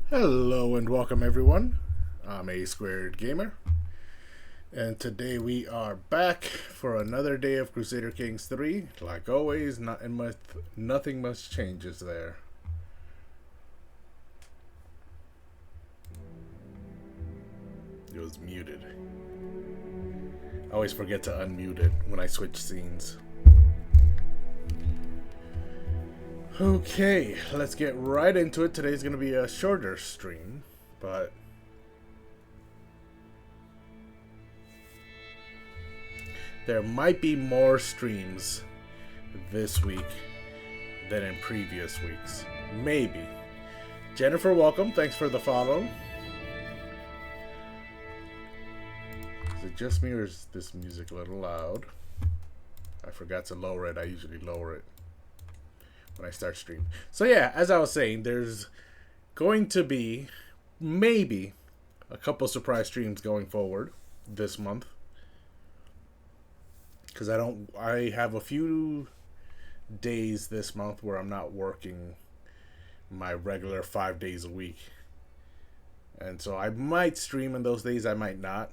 Hello and welcome everyone. I'm A Squared Gamer, and today we are back for another day of Crusader Kings 3. Like always, nothing much changes there. It was muted. I always forget to unmute it when I switch scenes. Okay, let's get right into it. Today's going to be a shorter stream, but there might be more streams this week than in previous weeks. Maybe. Jennifer, welcome. Thanks for the follow. Is it just me or is this music a little loud? I forgot to lower it. I usually lower it when I start stream. So yeah, as I was saying, there's going to be maybe a couple surprise streams going forward this month. Because I have a few days this month where I'm not working my regular 5 days a week. And so I might stream in those days, I might not.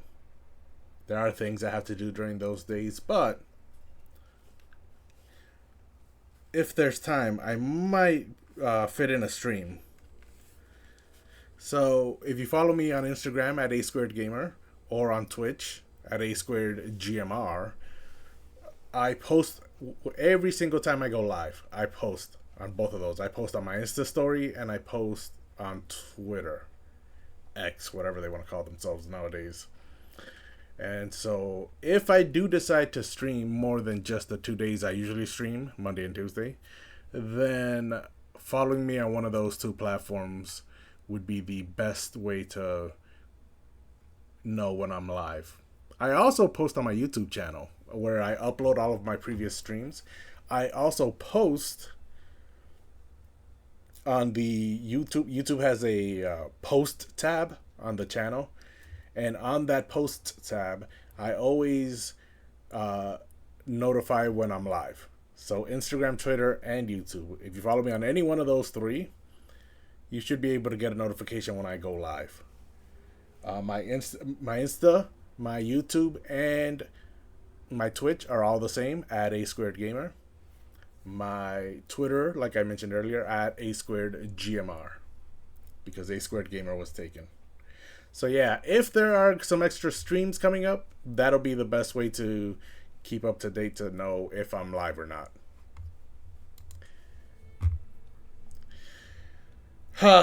There are things I have to do during those days, but if there's time, I might fit in a stream. So if you follow me on Instagram at A2Gamer or on Twitch at A2GMR, I post every single time I go live. I post on both of those. I post on my Insta story and I post on Twitter, X, whatever they want to call themselves nowadays. And so if I do decide to stream more than just the 2 days I usually stream, Monday and Tuesday, then following me on one of those two platforms would be the best way to know when I'm live. I also post on my YouTube channel where I upload all of my previous streams. I also post on the YouTube. YouTube has a post tab on the channel. And on that post tab, I always notify when I'm live. So Instagram, Twitter, and YouTube. If you follow me on any one of those three, you should be able to get a notification when I go live. My Insta, my YouTube, and my Twitch are all the same at A2Gamer. My Twitter, like I mentioned earlier, at A2GMR. Because A2Gamer was taken. So yeah, if there are some extra streams coming up, that'll be the best way to keep up to date to know if I'm live or not.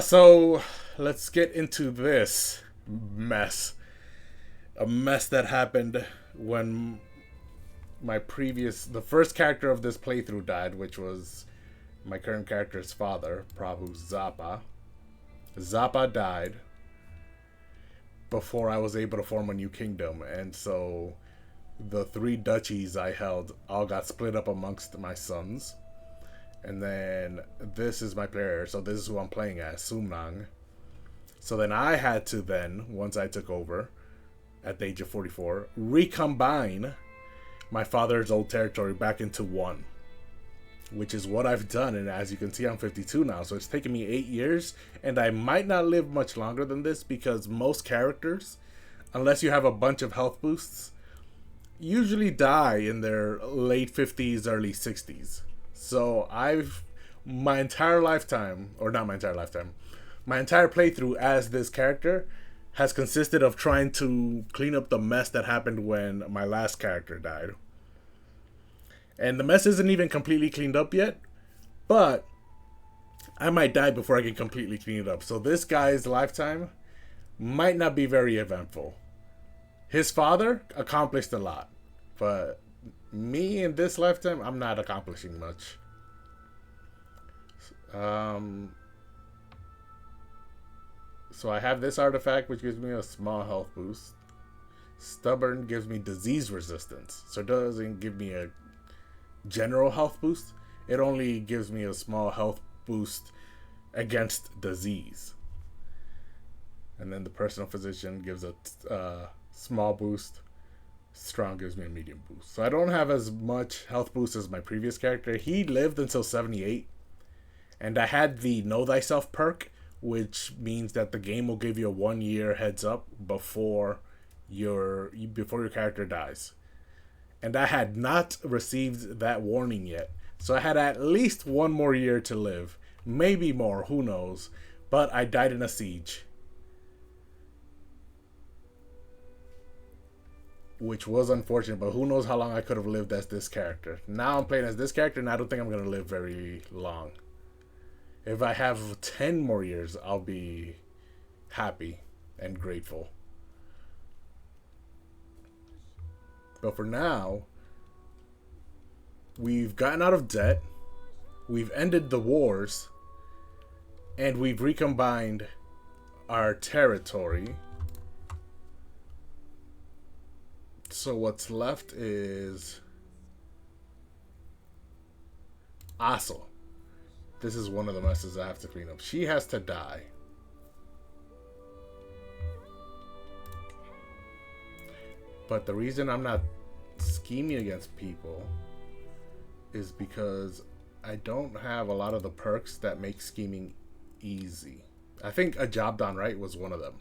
So let's get into this mess. A mess that happened when the first character of this playthrough died, which was my current character's father, Prabhu Zappa. Zappa died before I was able to form a new kingdom, and so the 3 duchies I held all got split up amongst my sons. And then this is my player, so this is who I'm playing as, Sumnang. So then I had to once I took over at the age of 44, recombine my father's old territory back into one, which is what I've done. And as you can see, I'm 52 now, so it's taken me 8 years, and I might not live much longer than this because most characters, unless you have a bunch of health boosts, usually die in their late 50s, early 60s. So my entire playthrough as this character has consisted of trying to clean up the mess that happened when my last character died. And the mess isn't even completely cleaned up yet, but I might die before I can completely clean it up. So this guy's lifetime might not be very eventful. His father accomplished a lot, but me in this lifetime, I'm not accomplishing much. So I have this artifact, which gives me a small health boost. Stubborn gives me disease resistance, so it doesn't give me a general health boost. It only gives me a small health boost against disease. And then the personal physician gives a small boost. Strong gives me a medium boost. So I don't have as much health boost as my previous character. He lived until 78. And I had the Know Thyself perk, which means that the game will give you a 1 year heads up before your character dies. And I had not received that warning yet. So I had at least 1 more year to live. Maybe more, who knows. But I died in a siege. Which was unfortunate, but who knows how long I could have lived as this character. Now I'm playing as this character, and I don't think I'm going to live very long. If I have 10 more years, I'll be happy and grateful. But for now, we've gotten out of debt, we've ended the wars, and we've recombined our territory. So what's left is Aso. This is one of the messes I have to clean up. She has to die. But the reason I'm not scheming against people is because I don't have a lot of the perks that make scheming easy. I think a job done right was one of them.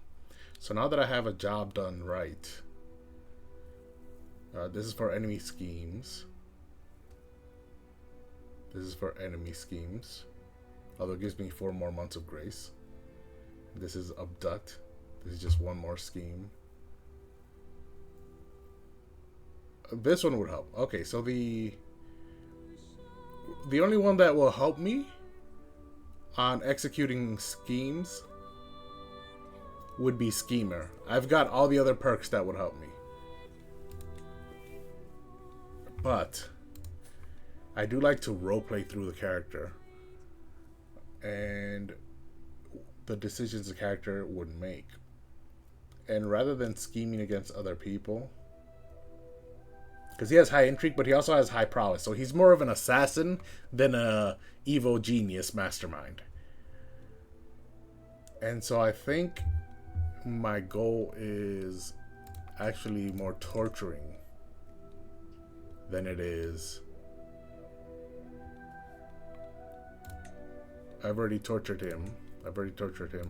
So now that I have a job done right, this is for enemy schemes. This is for enemy schemes. Although it gives me 4 more months of grace. This is abduct. This is just one more scheme. This one would help. Okay, so the only one that will help me on executing schemes would be Schemer. I've got all the other perks that would help me. But I do like to roleplay through the character and the decisions the character would make. And rather than scheming against other people, because he has high intrigue, but he also has high prowess. So he's more of an assassin than a evil genius mastermind. And so I think my goal is actually more torturing than it is. I've already tortured him.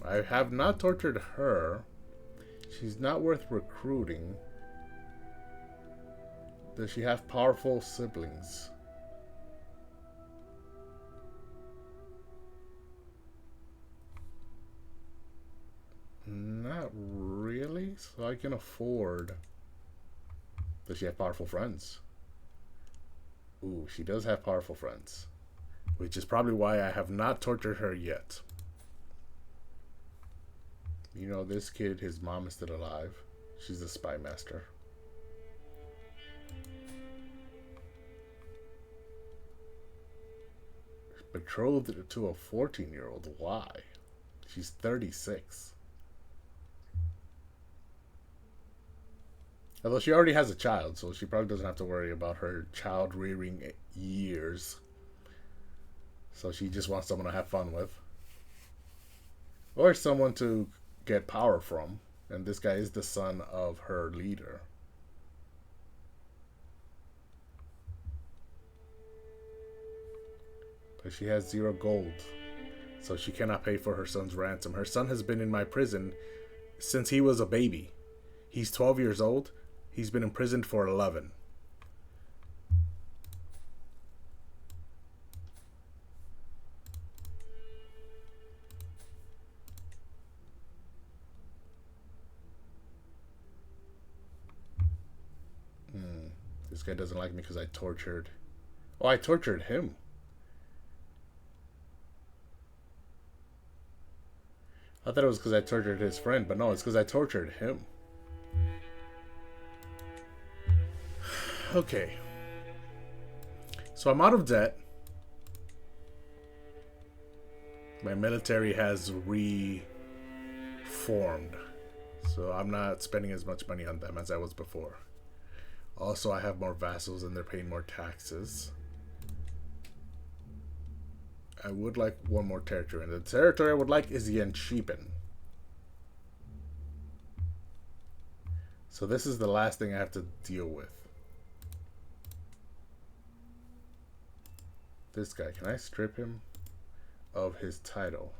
I have not tortured her. She's not worth recruiting. Does she have powerful siblings? Not really. So I can afford. Does she have powerful friends? Ooh, she does have powerful friends. Which is probably why I have not tortured her yet. You know, this kid, his mom is still alive. She's a spy master. Betrothed to a 14-year-old. Why? She's 36. Although she already has a child, so she probably doesn't have to worry about her child rearing years. So she just wants someone to have fun with. Or someone to get power from. And this guy is the son of her leader. But she has 0 gold. So she cannot pay for her son's ransom. Her son has been in my prison since he was a baby. He's 12 years old. He's been imprisoned for 11. This guy doesn't like me because I tortured. Oh, I tortured him. I thought it was because I tortured his friend, but no, it's because I tortured him. Okay. So I'm out of debt. My military has reformed. So I'm not spending as much money on them as I was before. Also, I have more vassals and they're paying more taxes. I would like one more territory. And the territory I would like is Yenshipen. So this is the last thing I have to deal with. This guy, can I strip him of his title?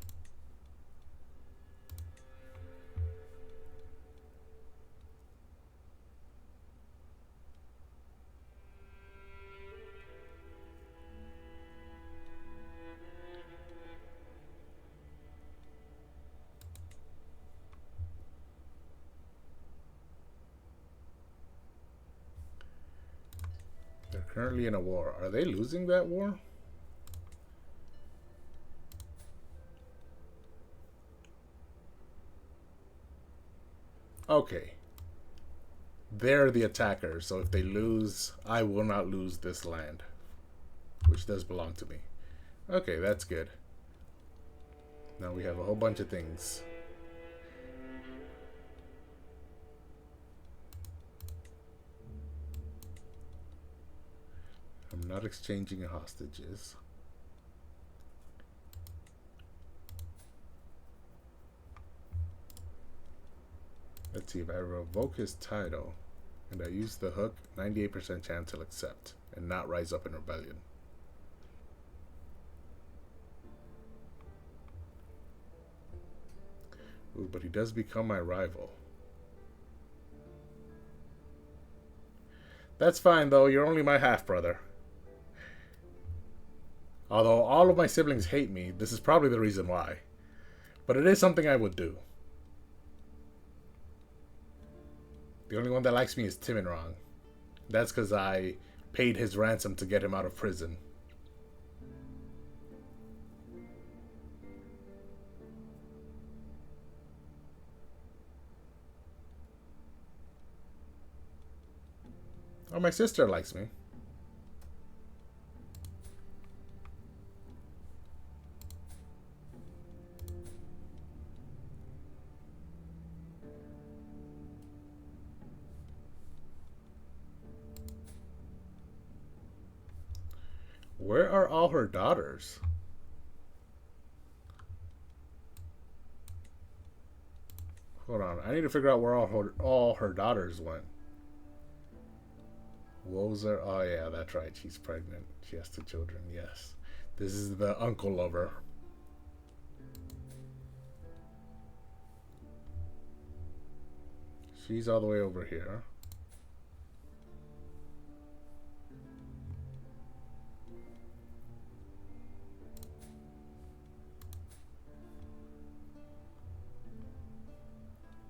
Currently in a war. Are they losing that war? Okay. They're the attackers, so if they lose, I will not lose this land, which does belong to me. Okay, that's good. Now we have a whole bunch of things. I'm not exchanging hostages. Let's see, if I revoke his title and I use the hook, 98% chance he'll accept and not rise up in rebellion. Ooh, but he does become my rival. That's fine though, you're only my half-brother. Although all of my siblings hate me, this is probably the reason why. But it is something I would do. The only one that likes me is Timinrong. That's because I paid his ransom to get him out of prison. Oh, my sister likes me. Where are all her daughters? Hold on, I need to figure out where all her daughters went. Wozer, oh yeah, that's right. She's pregnant. She has 2 children. Yes, this is the uncle lover. She's all the way over here.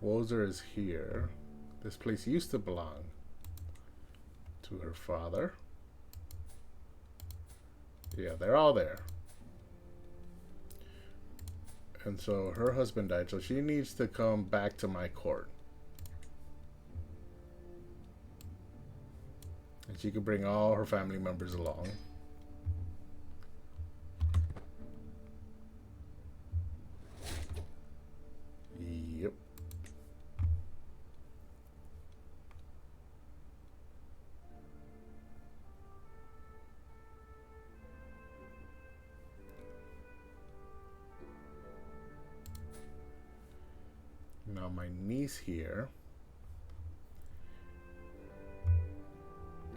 Wozer is here. This place used to belong to her father. Yeah, they're all there. And so her husband died, so she needs to come back to my court. And she could bring all her family members along. Yep. Now my niece here,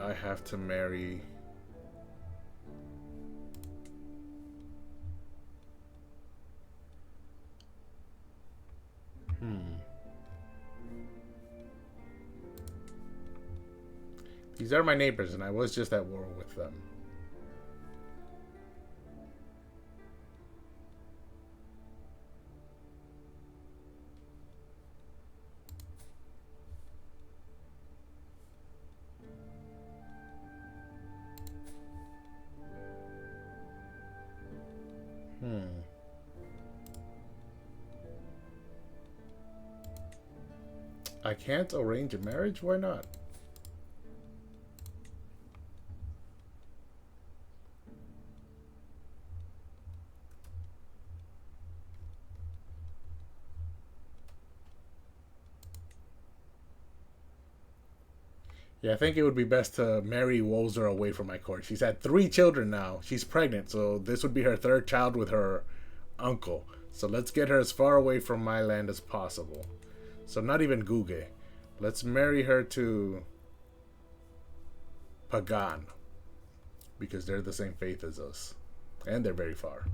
I have to marry These are my neighbors and I was just at war with them. I can't arrange a marriage? Why not? Yeah, I think it would be best to marry Wozer away from my court. She's had 3 children now. She's pregnant, so this would be her 3rd child with her uncle. So let's get her as far away from my land as possible. So not even Guge. Let's marry her to Pagan. Because they're the same faith as us. And they're very far.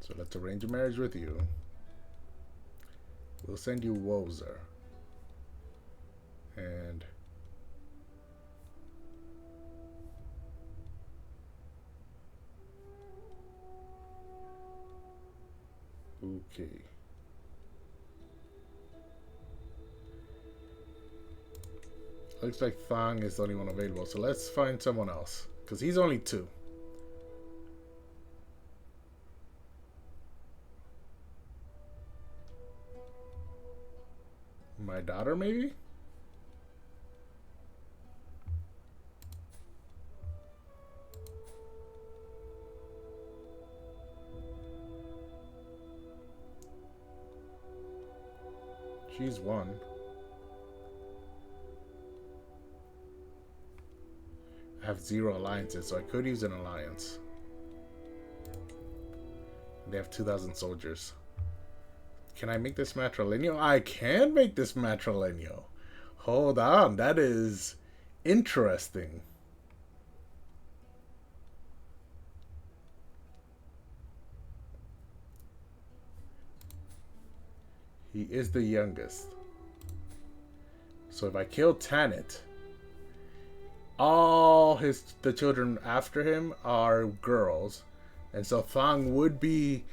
So let's arrange a marriage with you. We'll send you Wozer. And Okay. Looks like Thang is the only one available, so let's find someone else. Because he's only 2. My daughter, maybe? She's 1. I have 0 alliances, so I could use an alliance. They have 2,000 soldiers. Can I make this matrilineal? I can make this matrilineal. Hold on, that is interesting. He is the youngest. So if I kill Tanit, all the children after him are girls. And so Thang would be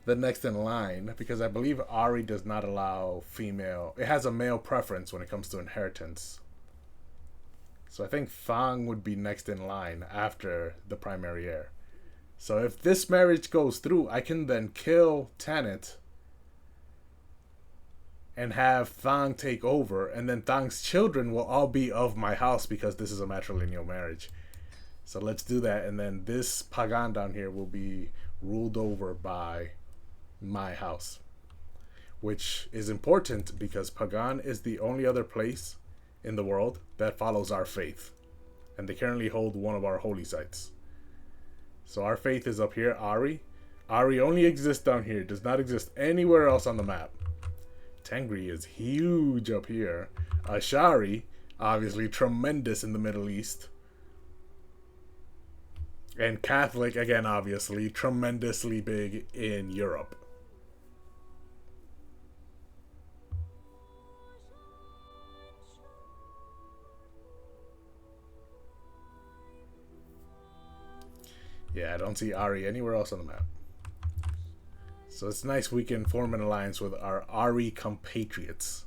the next in line, because I believe Ari does not allow female. It has a male preference when it comes to inheritance. So I think Thang would be next in line after the primary heir. So if this marriage goes through, I can then kill Tanit and have Thang take over, and then Thang's children will all be of my house because this is a matrilineal marriage. So let's do that, and then this Pagan down here will be ruled over by my house, which is important because Pagan is the only other place in the world that follows our faith, and they currently hold one of our holy sites. So our faith is up here. Ari only exists down here, does not exist anywhere else on the map. Tengri is huge up here. Ashari, obviously tremendous in the Middle East. And Catholic, again, obviously, tremendously big in Europe. Yeah, I don't see Ari anywhere else on the map. So it's nice we can form an alliance with our Ari compatriots.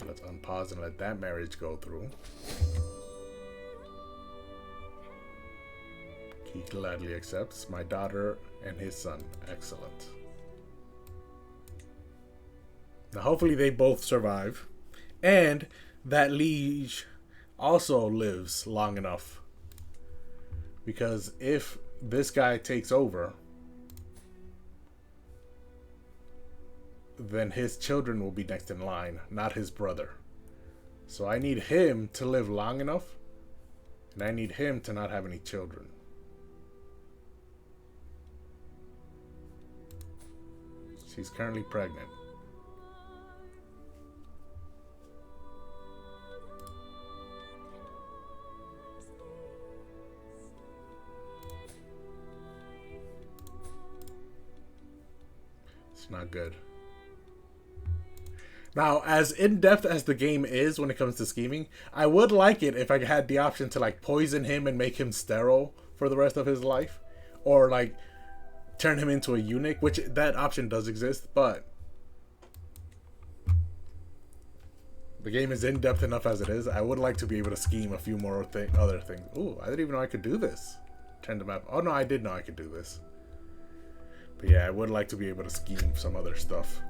Let's unpause and let that marriage go through. He gladly accepts my daughter and his son. Excellent. Now hopefully they both survive. And that liege also lives long enough. Because if this guy takes over, then his children will be next in line, not his brother. So I need him to live long enough, and I need him to not have any children. She's currently pregnant. It's not good. Now, as in-depth as the game is when it comes to scheming, I would like it if I had the option to, like, poison him and make him sterile for the rest of his life. Or, like, turn him into a eunuch, which that option does exist, but the game is in-depth enough as it is. I would like to be able to scheme a few more other things. Ooh, I didn't even know I could do this. Turn the map. Oh, no, I did know I could do this. But yeah, I would like to be able to scheme some other stuff.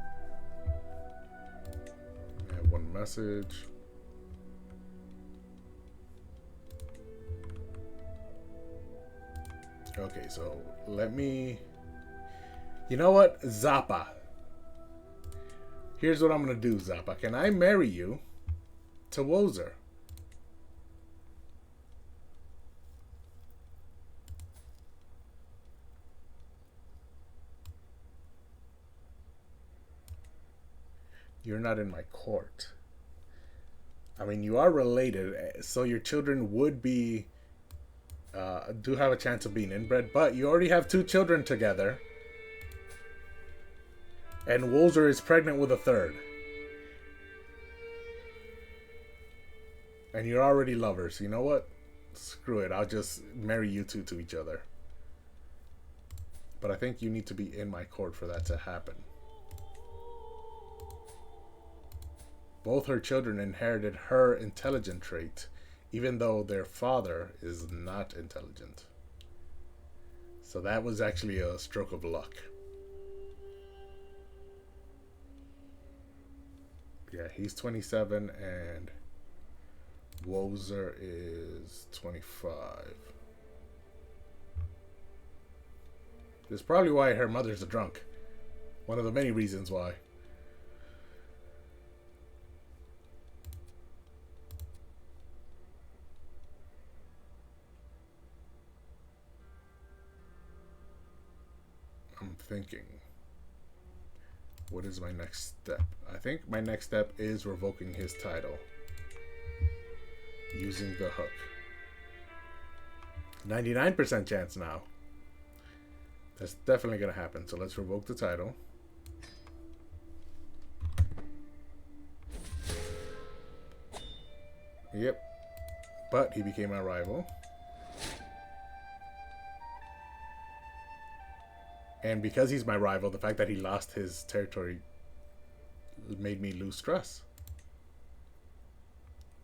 I have one message. Okay, so let me... You know what? Zappa. Here's what I'm going to do, Zappa. Can I marry you to Wozer? You're not in my court. I mean, you are related, so your children would be... do have a chance of being inbred, but you already have 2 children together. And Wozer is pregnant with a 3rd. And you're already lovers. You know what? Screw it. I'll just marry you 2 to each other. But I think you need to be in my court for that to happen. Both her children inherited her intelligent trait, even though their father is not intelligent. So that was actually a stroke of luck. Yeah, he's 27 and Wozer is 25. This is probably why her mother's a drunk. One of the many reasons why. I'm thinking, what is my next step? I think my next step is revoking his title using the hook. 99% chance now. That's definitely going to happen. So let's revoke the title. Yep. But he became my rival. And because he's my rival, the fact that he lost his territory made me lose stress.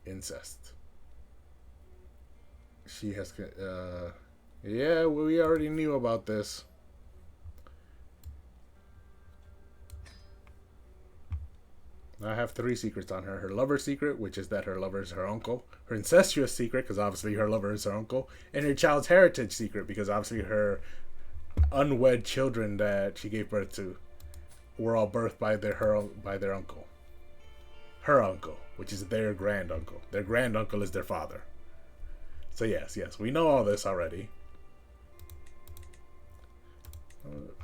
Incest. She has... yeah, we already knew about this. I have 3 secrets on her. Her lover's secret, which is that her lover is her uncle. Her incestuous secret, because obviously her lover is her uncle. And her child's heritage secret, because obviously her unwed children that she gave birth to were all birthed by their uncle. Her uncle, which is their granduncle. Their granduncle is their father. So yes, we know all this already.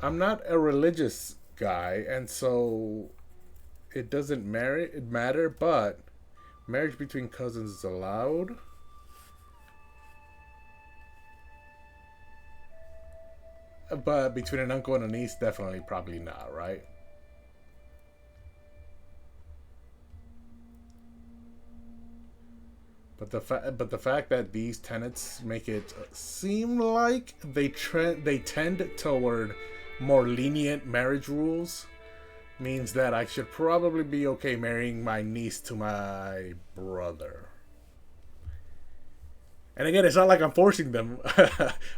I'm not a religious guy, and so it doesn't matter, but marriage between cousins is allowed. But between an uncle and a niece, definitely probably not, right? But the fact that these tenets make it seem like they tend toward more lenient marriage rules means that I should probably be okay marrying my niece to my brother. And again, it's not like I'm forcing them.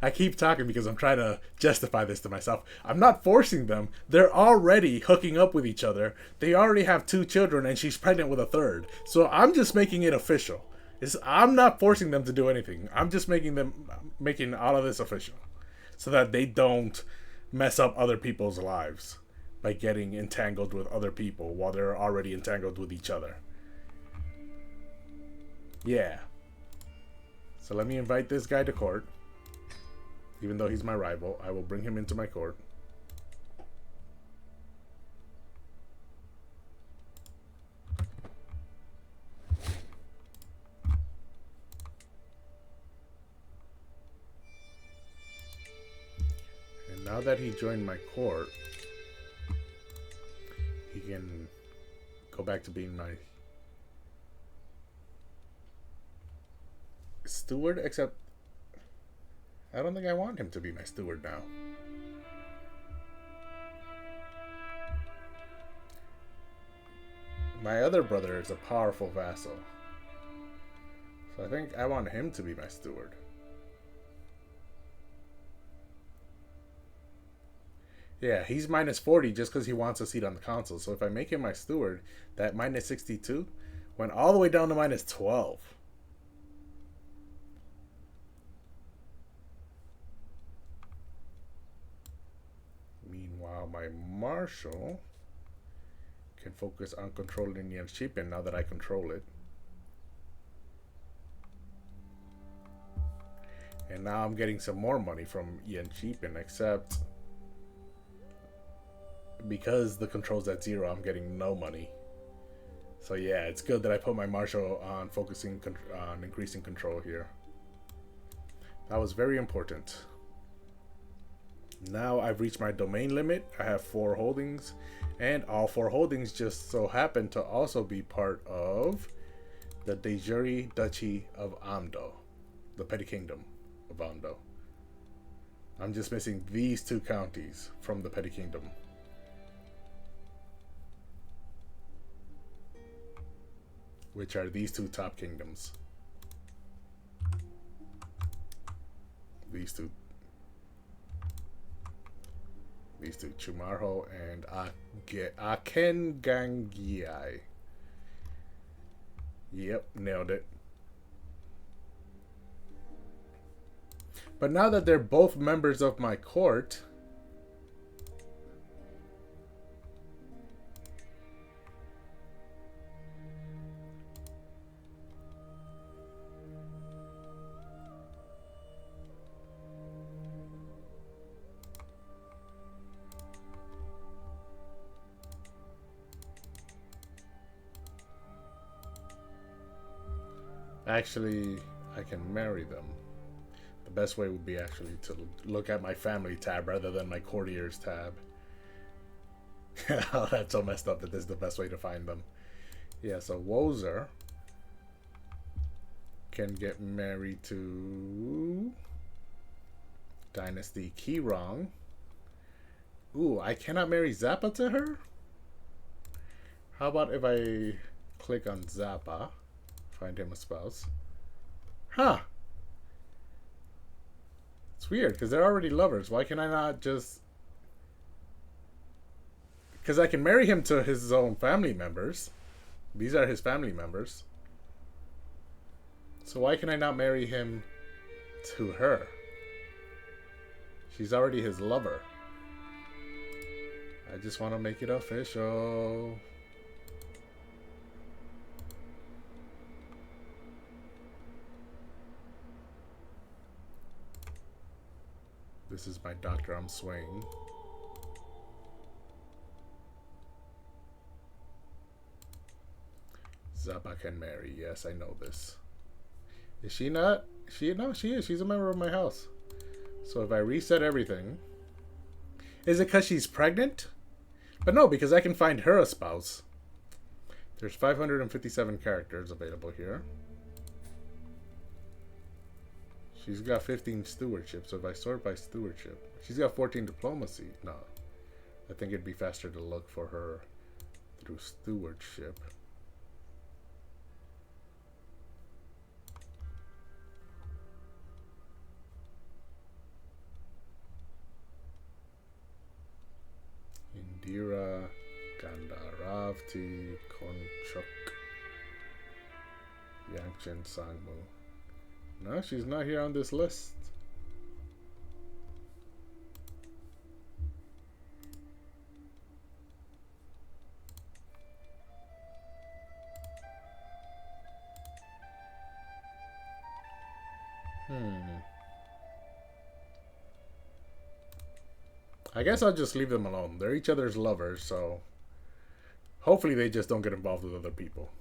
I keep talking because I'm trying to justify this to myself. I'm not forcing them. They're already hooking up with each other. They already have 2 children, and she's pregnant with a 3rd. So I'm just making it official. I'm not forcing them to do anything. I'm just making all of this official, so that they don't mess up other people's lives by getting entangled with other people while they're already entangled with each other. Yeah. So let me invite this guy to court. Even though he's my rival, I will bring him into my court. And now that he joined my court, he can go back to being my steward, except I don't think I want him to be my steward now. My other brother is a powerful vassal, so I think I want him to be my steward. Yeah, he's minus 40 just because he wants a seat on the council. So if I make him my steward, that minus 62 went all the way down to minus 12. Meanwhile, my marshal can focus on controlling Yanshipin now that I control it. And now I'm getting some more money from Yanshipin, except because the control's at 0, I'm getting no money. So yeah, it's good that I put my marshal on focusing on increasing control here. That was very important. Now I've reached my domain limit. I have 4 holdings, and all 4 holdings just so happen to also be part of the de jure Duchy of Amdo, the petty kingdom of Amdo. I'm just missing these two counties from the Petty Kingdom. Which are these two top kingdoms. These two, Chumarho and Akengangiai. Yep, nailed it. But now that they're both members of my court, actually, I can marry them. The best way would be actually to look at my family tab rather than my courtiers tab. Oh, that's so messed up that this is the best way to find them. Yeah, so Wozer can get married to Dynasty Kirong. Ooh, I cannot marry Zappa to her? How about if I click on Zappa, find him a spouse? Huh. It's weird, because they're already lovers. Why can I not just... Because I can marry him to his own family members. These are his family members. So why can I not marry him to her? She's already his lover. I just want to make it official. This is my doctor I'm swaying. Zappa can marry. Yes, I know this. Is she not? No, she is. She's a member of my house. So if I reset everything... Is it because she's pregnant? But no, because I can find her a spouse. There's 557 characters available here. She's got 15 stewardship, so if I sort by stewardship... She's got 14 diplomacy. No. I think it'd be faster to look for her through stewardship. Indira Gandaravti Konchuk Yangchen Sangmu. No, she's not here on this list. I guess I'll just leave them alone. They're each other's lovers, so hopefully they just don't get involved with other people.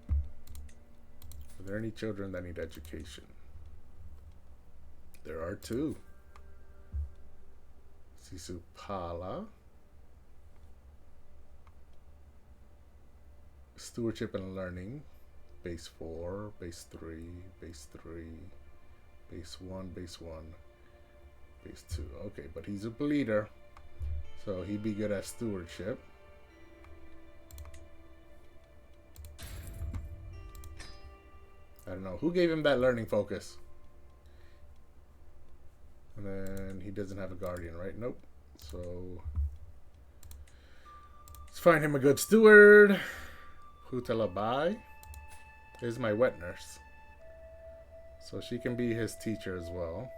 Are there any children that need education? There are two. Sisupala. Stewardship and learning. Base 4, base 3, base 3, base 1, base 1, base 2. Okay, but he's a bleeder, so he'd be good at stewardship. I don't know. Who gave him that learning focus? And then he doesn't have a guardian, right? Nope. So let's find him a good steward. Hutalabai is my wet nurse. So she can be his teacher as well.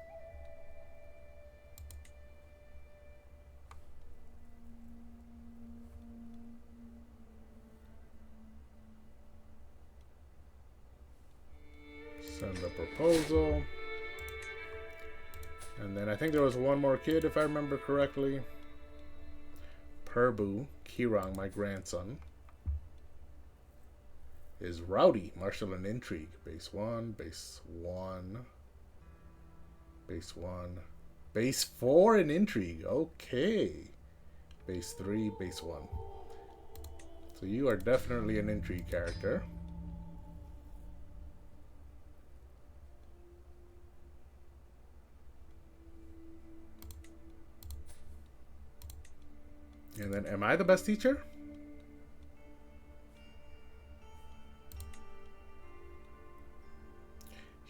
Send the proposal. And then I think there was one more kid, if I remember correctly. Purbu Kirang, my grandson, is rowdy, martial and intrigue. Base 1, base 1, base 1, base 4 in intrigue. Okay. Base 3, base 1. So you are definitely an intrigue character. And then, am I the best teacher?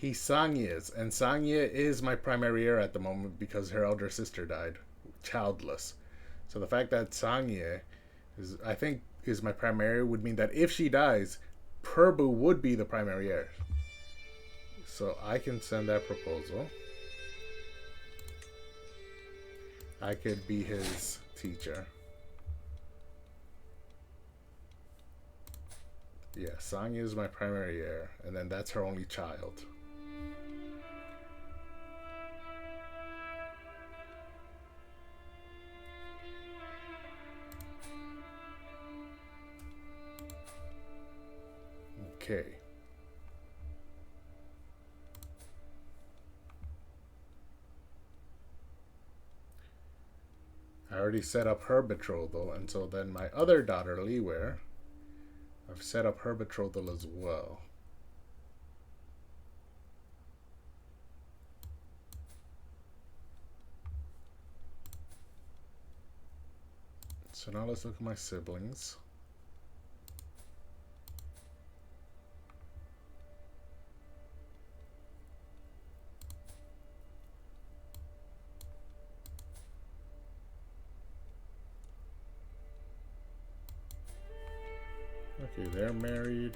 Sangye's, and Sangye is my primary heir at the moment because her elder sister died, childless. So the fact that Sangye is, I think, is my primary heir would mean that if she dies, Purbu would be the primary heir. So I can send that proposal. I could be his teacher. Yeah, Sangye is my primary heir, and then that's her only child. Okay. I already set up her betrothal, and so then my other daughter, Liwei, I've set up her betrothal as well. So now let's look at my siblings. Okay, they're married.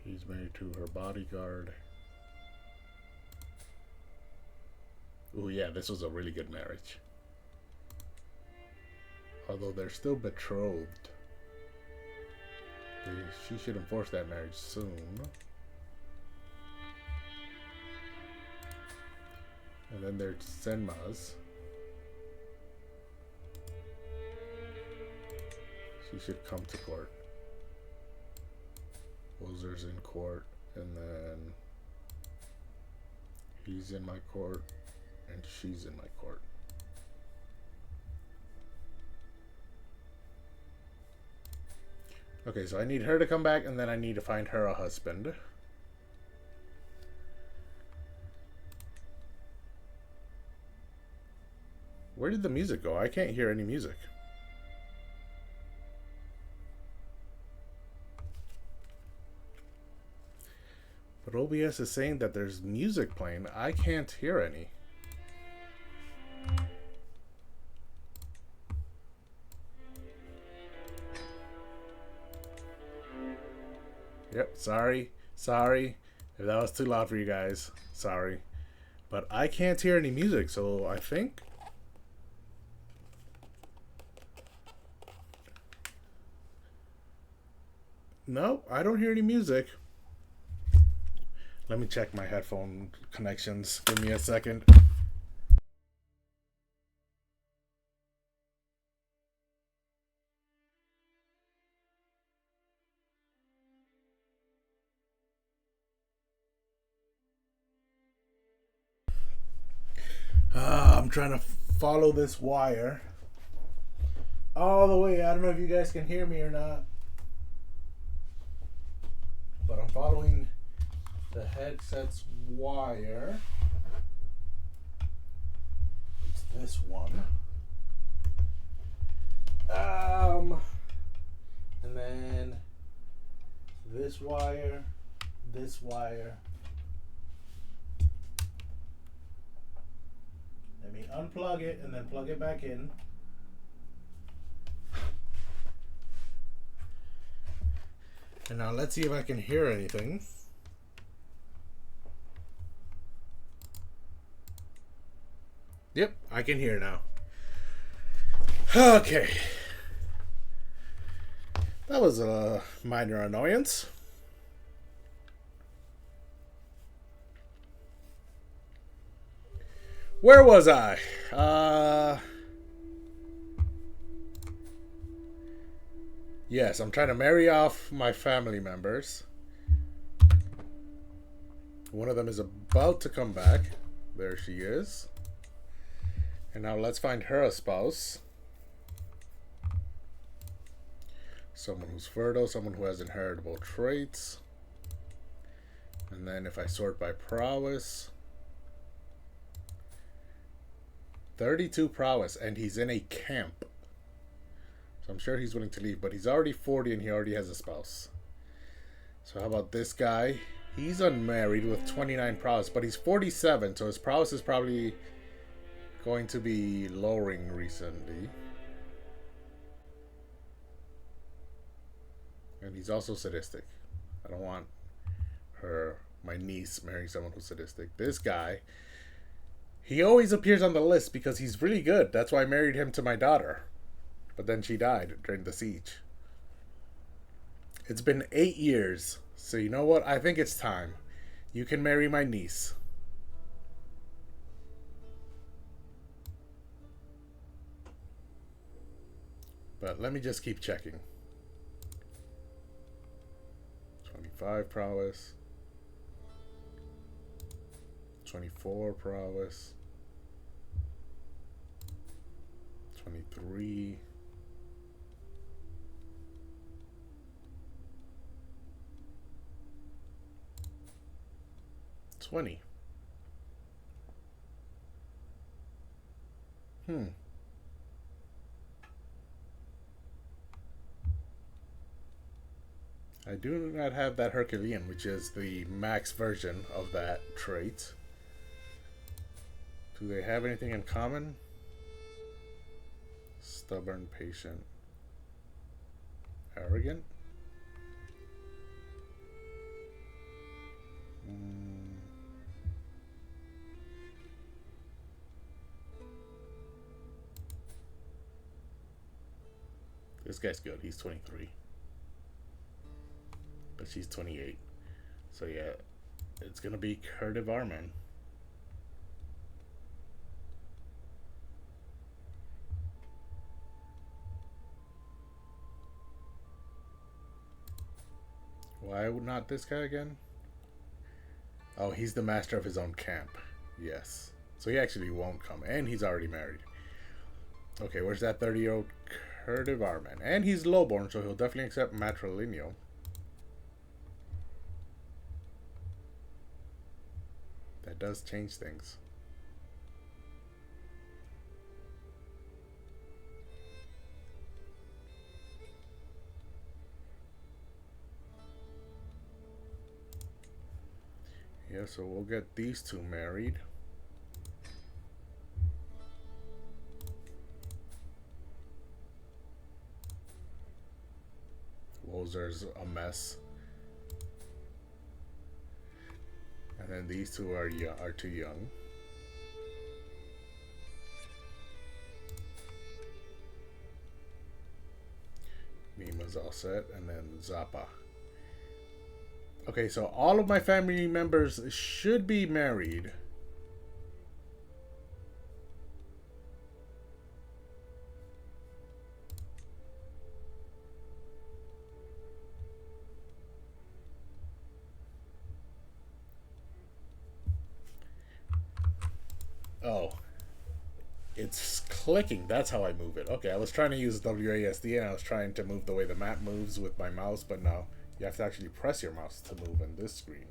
He's married to her bodyguard. Oh yeah, this was a really good marriage. Although they're still betrothed. She should enforce that marriage soon. And then there's Senma's. She should come to court. Ozer's in court, and then he's in my court, and she's in my court. Okay, so I need her to come back, and then I need to find her a husband. Where did the music go? I can't hear any music. But OBS is saying that there's music playing. I can't hear any. Yep, sorry. If that was too loud for you guys, sorry. But I can't hear any music, so I think... No, I don't hear any music. Let me check my headphone connections. Give me a second. I'm trying to follow this wire all the way. I don't know if you guys can hear me or not, but I'm following the headset's wire. It's this one. And then this wire, this wire. Let me unplug it and then plug it back in. And now let's see if I can hear anything. Yep, I can hear now. Okay. That was a minor annoyance. Where was I? Yes, I'm trying to marry off my family members. One of them is about to come back. There she is. And now let's find her a spouse. Someone who's fertile, someone who has inheritable traits. And then if I sort by prowess, 32 prowess, and he's in a camp. So I'm sure he's willing to leave, but he's already 40 and he already has a spouse. So how about this guy? He's unmarried with 29 prowess, but he's 47, so his prowess is probably going to be lowering recently. And he's also sadistic. I don't want my niece, marrying someone who's sadistic. This guy, he always appears on the list because he's really good. That's why I married him to my daughter. But then she died during the siege. It's been 8 years. So you know what? I think it's time. You can marry my niece. But let me just keep checking. 25 prowess. 24 prowess. 23. 20. I do not have that Herculean, which is the max version of that trait. Do they have anything in common? Stubborn, patient, arrogant. This guy's good. He's 23. But she's 28. So yeah, it's gonna be Crusader Varman. Why not this guy again? Oh, he's the master of his own camp. Yes. So he actually won't come. And he's already married. Okay, where's that 30-year-old Crusader Varman? And he's lowborn, so he'll definitely accept matrilineal. That does change things. Yeah, so we'll get these two married. Wozer's a mess. And then these two are too young. Mima's all set, and then Zappa. Okay, so all of my family members should be married. Oh. It's clicking. That's how I move it. Okay, I was trying to use WASD and I was trying to move the way the map moves with my mouse, but no. You have to actually press your mouse to move in this screen.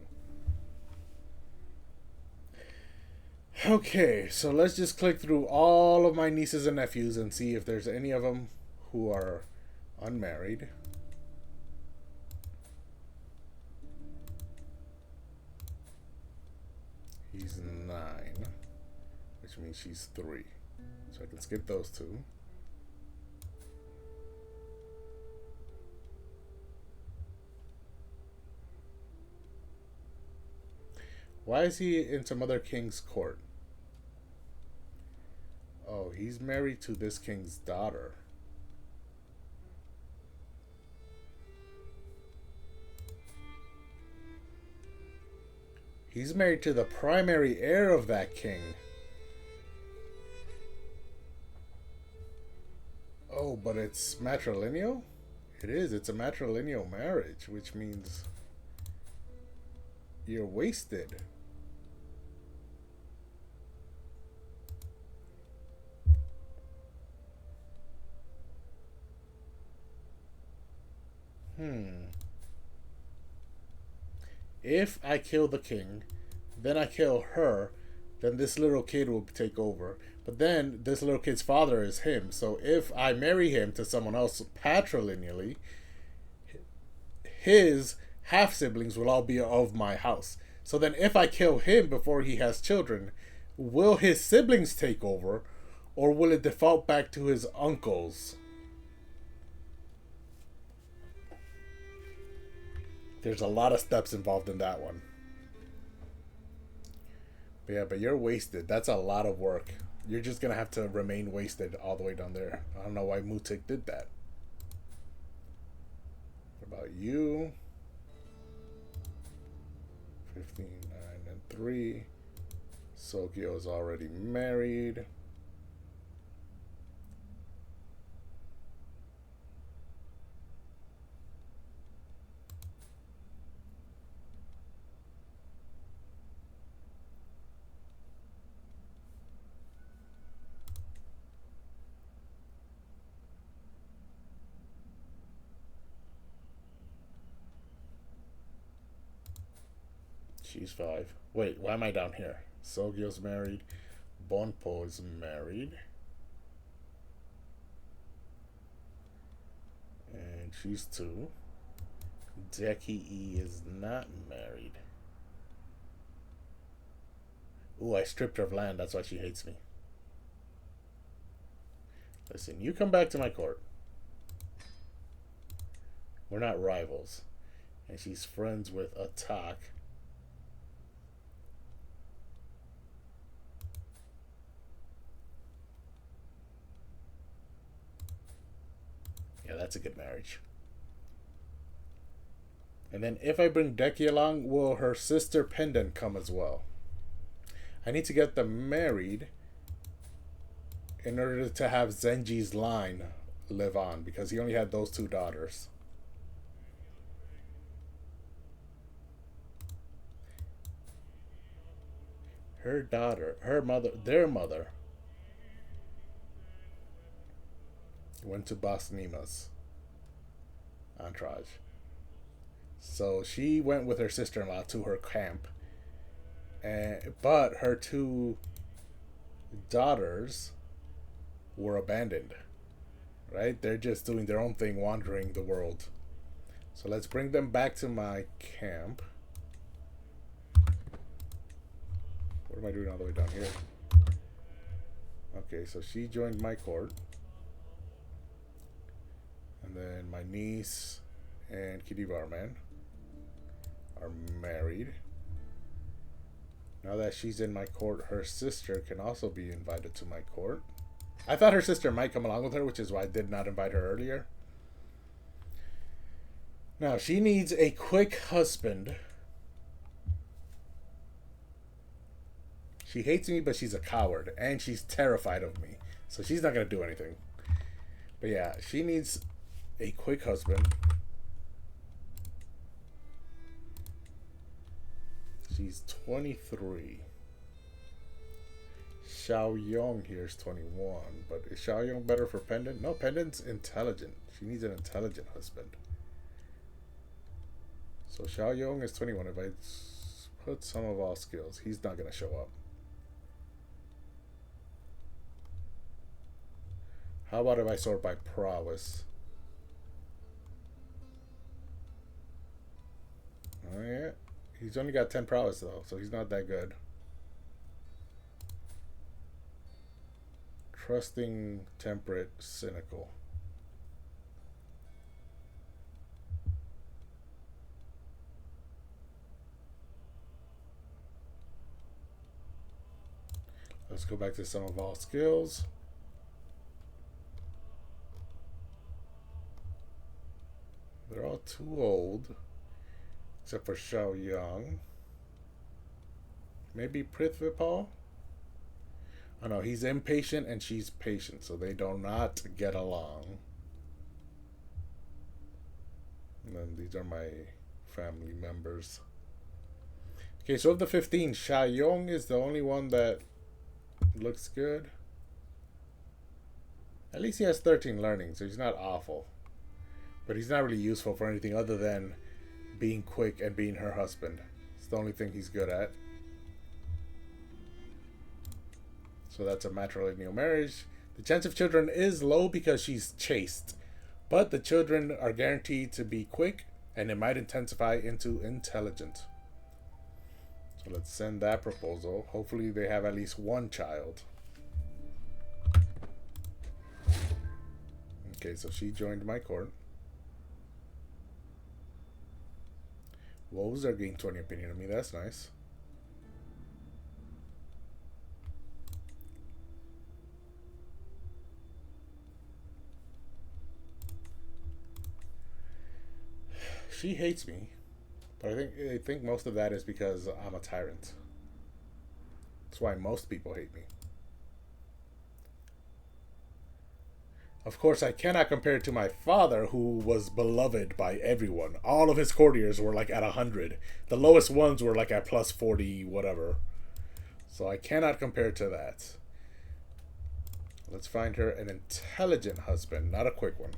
Okay, so let's just click through all of my nieces and nephews and see if there's any of them who are unmarried. He's 9, which means she's 3. So I can skip those two. Why is he in some other king's court? Oh, he's married to this king's daughter. He's married to the primary heir of that king. Oh, but it's matrilineal? It is. It's a matrilineal marriage, which means you're wasted. Hmm. If I kill the king, then I kill her, then this little kid will take over. But then this little kid's father is him. So if I marry him to someone else patrilineally, his half siblings will all be of my house. So then if I kill him before he has children, will his siblings take over or will it default back to his uncles? There's a lot of steps involved in that one. But yeah, but you're wasted. That's a lot of work. You're just gonna have to remain wasted all the way down there. I don't know why Mutik did that. What about you? 15, 9, and 3. Sokyo is already married. She's 5. Wait, why am I down here? Sogyo's married. Bonpo is married. And she's 2. Deki is not married. Ooh, I stripped her of land. That's why she hates me. Listen, you come back to my court. We're not rivals. And she's friends with Attack. Yeah, that's a good marriage. And then if I bring Deki along, will her sister Pendant come as well? I need to get them married in order to have Zenji's line live on because he only had those 2 daughters. Her daughter, her mother, their mother went to Boss Nima's entourage. So she went with her sister-in-law to her camp. But her 2 daughters were abandoned. Right? They're just doing their own thing, wandering the world. So let's bring them back to my camp. What am I doing all the way down here? Okay, so she joined my court. And then my niece and Kitty Barman are married. Now that she's in my court, her sister can also be invited to my court. I thought her sister might come along with her, which is why I did not invite her earlier. Now, she needs a quick husband. She hates me, but she's a coward. And she's terrified of me. So she's not going to do anything. But yeah, she needs a quick husband. She's 23. Xiaoyong here is 21. But is Xiaoyong better for Pendant? No, Pendant's intelligent. She needs an intelligent husband. So Xiaoyong is 21. If I put some of all skills, he's not going to show up. How about if I sort by prowess? Oh yeah. He's only got 10 prowess though, so he's not that good. Trusting, temperate, cynical. Let's go back to some of all skills. They're all too old. Except for Xiaoyang. Maybe Prithvipal? Oh no, he's impatient and she's patient, so they do not get along. And then these are my family members. Okay, so of the 15, Xiaoyang is the only one that looks good. At least he has 13 learning, so he's not awful. But he's not really useful for anything other than being quick and being her husband. It's the only thing he's good at. So that's a matrilineal marriage. The chance of children is low because she's chaste. But the children are guaranteed to be quick, and it might intensify into intelligent. So let's send that proposal. Hopefully they have at least one child. Okay, so she joined my court. Wolves are getting 20 opinion on me. That's nice. She hates me, but I think most of that is because I'm a tyrant. That's why most people hate me. Of course, I cannot compare it to my father, who was beloved by everyone. All of his courtiers were like at 100. The lowest ones were like at plus 40, whatever. So I cannot compare to that. Let's find her an intelligent husband, not a quick one.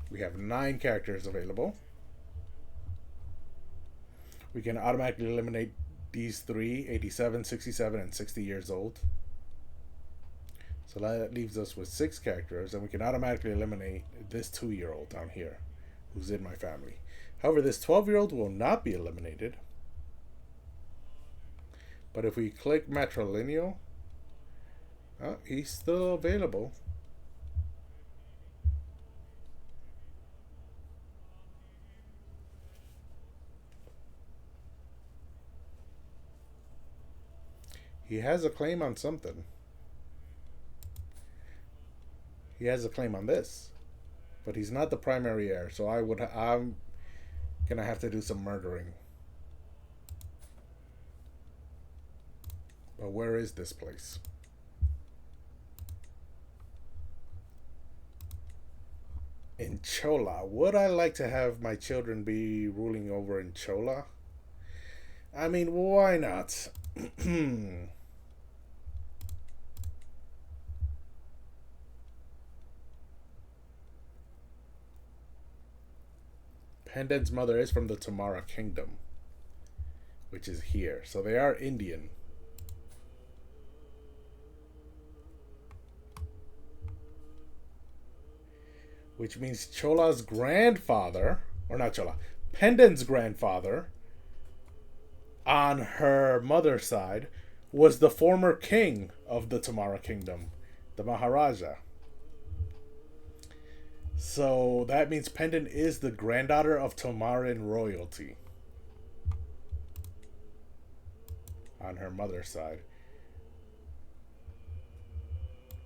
We have 9 characters available. We can automatically eliminate these 3, 87, 67, and 60 years old. So that leaves us with 6 characters, and we can automatically eliminate this 2-year-old down here, who's in my family. However, this 12-year-old will not be eliminated. But if we click matrilineal, he's still available. He has a claim on something. He has a claim on this, but he's not the primary heir. So I'm gonna have to do some murdering. But where is this place? In Chola. Would I like to have my children be ruling over in Chola? I mean, why not? Pendant's mother is from the Tamara Kingdom, which is here. So they are Indian. Which means Chola's grandfather, or not Chola, Pendant's grandfather, on her mother's side, was the former king of the Tamara Kingdom, the Maharaja. So that means Pendant is the granddaughter of Tomaran royalty on her mother's side.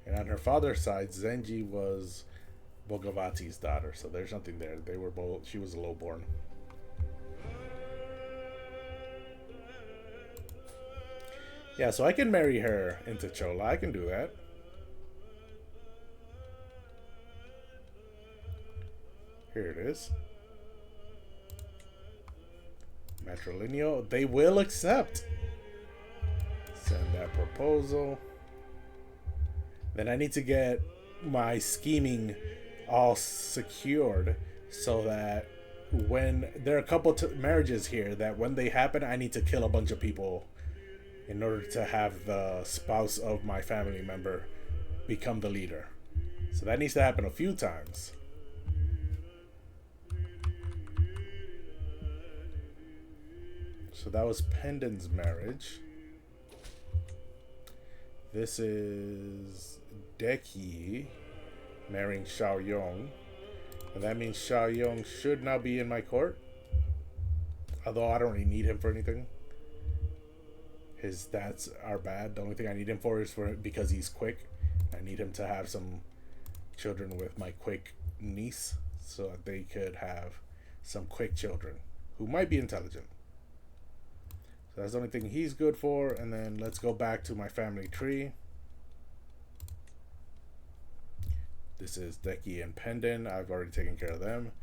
And on her father's side, Zenji was Bogavati's daughter. So there's nothing there. They were both. She was lowborn. Yeah, so I can marry her into Chola. I can do that. Here it is. Matrilineal. They will accept. Send that proposal. Then I need to get my scheming all secured so that when there are a couple marriages here that when they happen, I need to kill a bunch of people in order to have the spouse of my family member become the leader. So that needs to happen a few times. So that was Pendant's marriage. This is Deki marrying Xiaoyong. And that means Xiaoyong should now be in my court. Although I don't really need him for anything. His stats are bad. The only thing I need him for is because he's quick. I need him to have some children with my quick niece so that they could have some quick children who might be intelligent. So that's the only thing he's good for. And then let's go back to my family tree. This is Deki and Pendant. I've already taken care of them.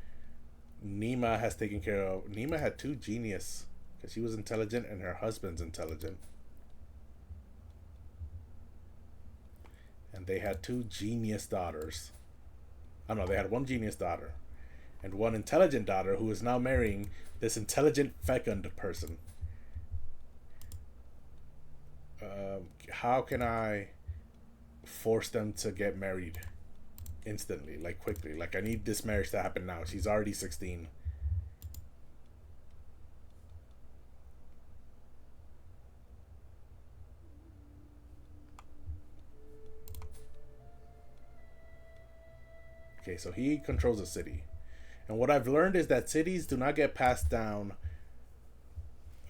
Nima has taken care of... Nima had 2 genius because she was intelligent and her husband's intelligent. And they had 2 genius daughters. I don't know, they had one genius daughter and one intelligent daughter who is now marrying this intelligent, fecund person. How can I force them to get married instantly, like quickly? Like, I need this marriage to happen now. She's already 16. Okay, so he controls a city. And what I've learned is that cities do not get passed down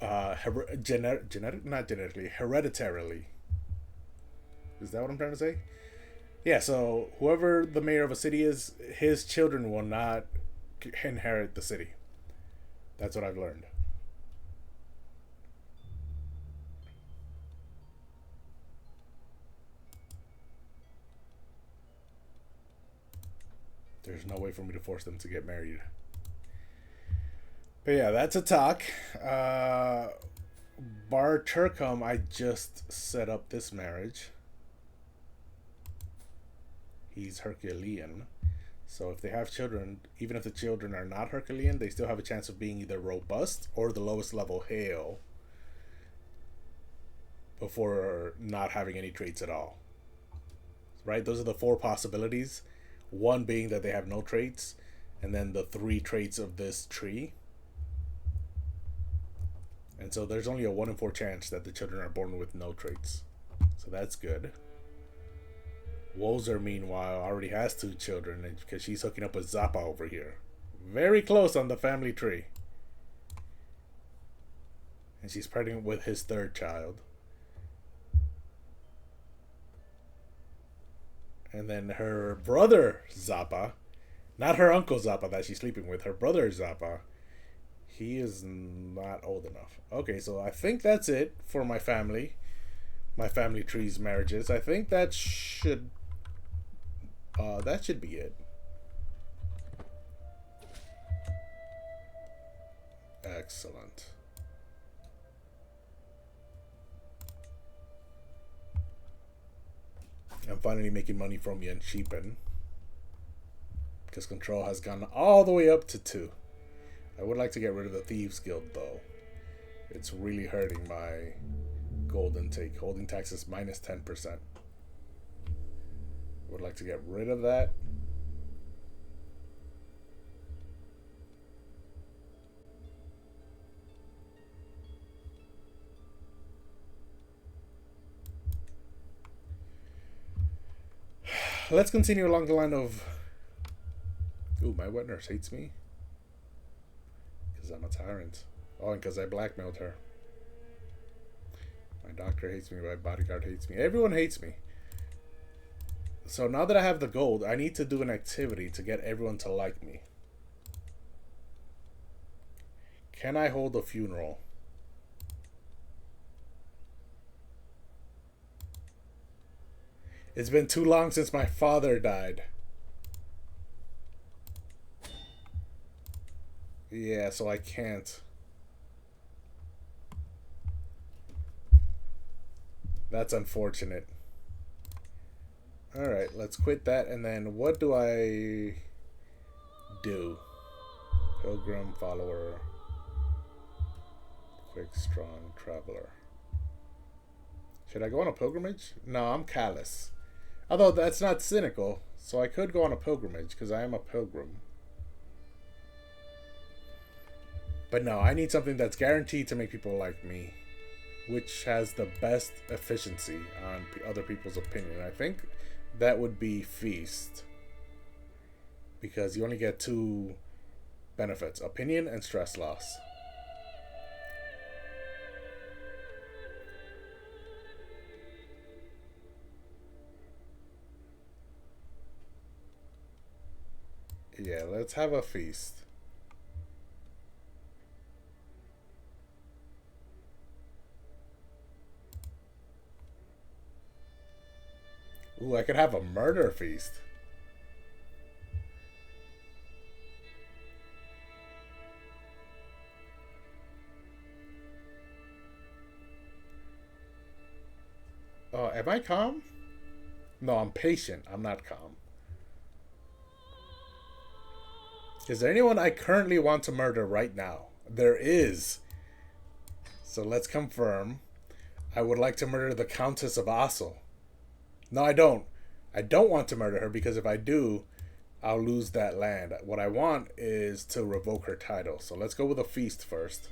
not genetically, hereditarily. Is that what I'm trying to say? Yeah, so whoever the mayor of a city is, his children will not inherit the city. That's what I've learned. There's no way for me to force them to get married. But yeah, that's a talk. Bar Turcum, I just set up this marriage. He's Herculean. So if they have children, even if the children are not Herculean, they still have a chance of being either robust or the lowest level Hale before not having any traits at all. Right? Those are the four possibilities. One being that they have no traits, and then the three traits of this tree. And so there's only a 1 in 4 chance that the children are born with no traits. So that's good. Wozer, meanwhile, already has 2 children because she's hooking up with Zappa over here. Very close on the family tree. And she's pregnant with his 3rd child. And then her brother, Zappa, not her uncle Zappa that she's sleeping with, her brother Zappa, he is not old enough. Okay, so I think that's it for my family tree's marriages. I think that should be it. Excellent. I'm finally making money from Yenshipen because control has gone all the way up to 2. I would like to get rid of the Thieves Guild though. It's really hurting my gold intake. Holding taxes minus 10%. Would like to get rid of that. Let's continue along the line of... Ooh, my wet nurse hates me. Because I'm a tyrant. Oh, and because I blackmailed her. My doctor hates me. My bodyguard hates me. Everyone hates me. So now that I have the gold, I need to do an activity to get everyone to like me. Can I hold a funeral? It's been too long since my father died. Yeah, so I can't. That's unfortunate. Alright, let's quit that. And then what do I do? Pilgrim, follower, quick, strong, traveler. Should I go on a pilgrimage? No, I'm callous. Although that's not cynical, so I could go on a pilgrimage because I am a pilgrim. But no, I need something that's guaranteed to make people like me, which has the best efficiency on other people's opinion. I think that would be Feast, because you only get 2 benefits: opinion and stress loss. Yeah, let's have a feast. Ooh, I could have a murder feast. Oh, am I calm? No, I'm patient. I'm not calm. Is there anyone I currently want to murder right now? There is. So let's confirm. I would like to murder the Countess of Assel. No, I don't. I don't want to murder her because if I do, I'll lose that land. What I want is to revoke her title. So let's go with a feast first.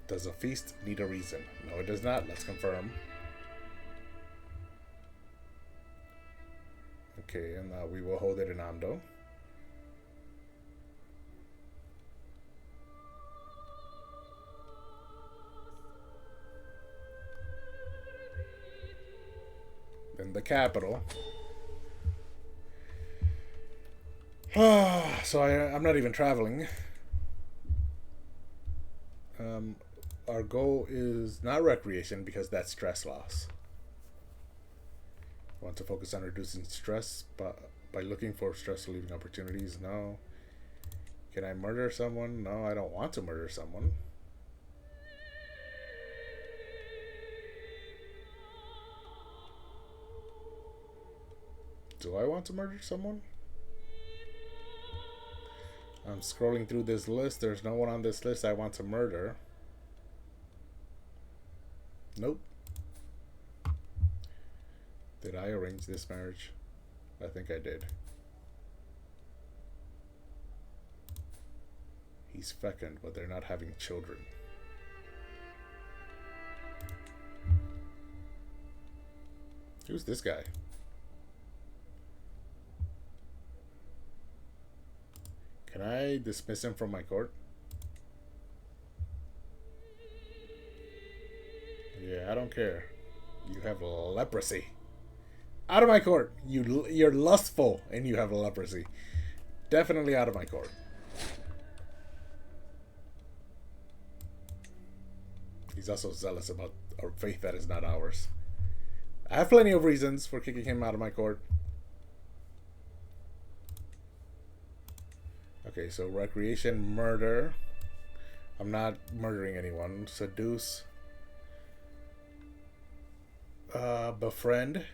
Does a feast need a reason? No, it does not. Let's confirm. Okay, and we will hold it in Amdo. Then the capital. So I'm not even traveling. Our goal is not recreation because that's stress loss. Want to focus on reducing stress by looking for stress relieving opportunities? No. Can I murder someone? No, I don't want to murder someone. Do I want to murder someone? I'm scrolling through this list. There's no one on this list I want to murder. Nope. Did I arrange this marriage? I think I did. He's fecund, but they're not having children. Who's this guy? Can I dismiss him from my court? Yeah, I don't care. You have leprosy. Out of my court. You're lustful and you have leprosy. Definitely out of my court. He's also zealous about our faith that is not ours. I have plenty of reasons for kicking him out of my court. Okay, so recreation, murder. I'm not murdering anyone. Seduce. Befriend.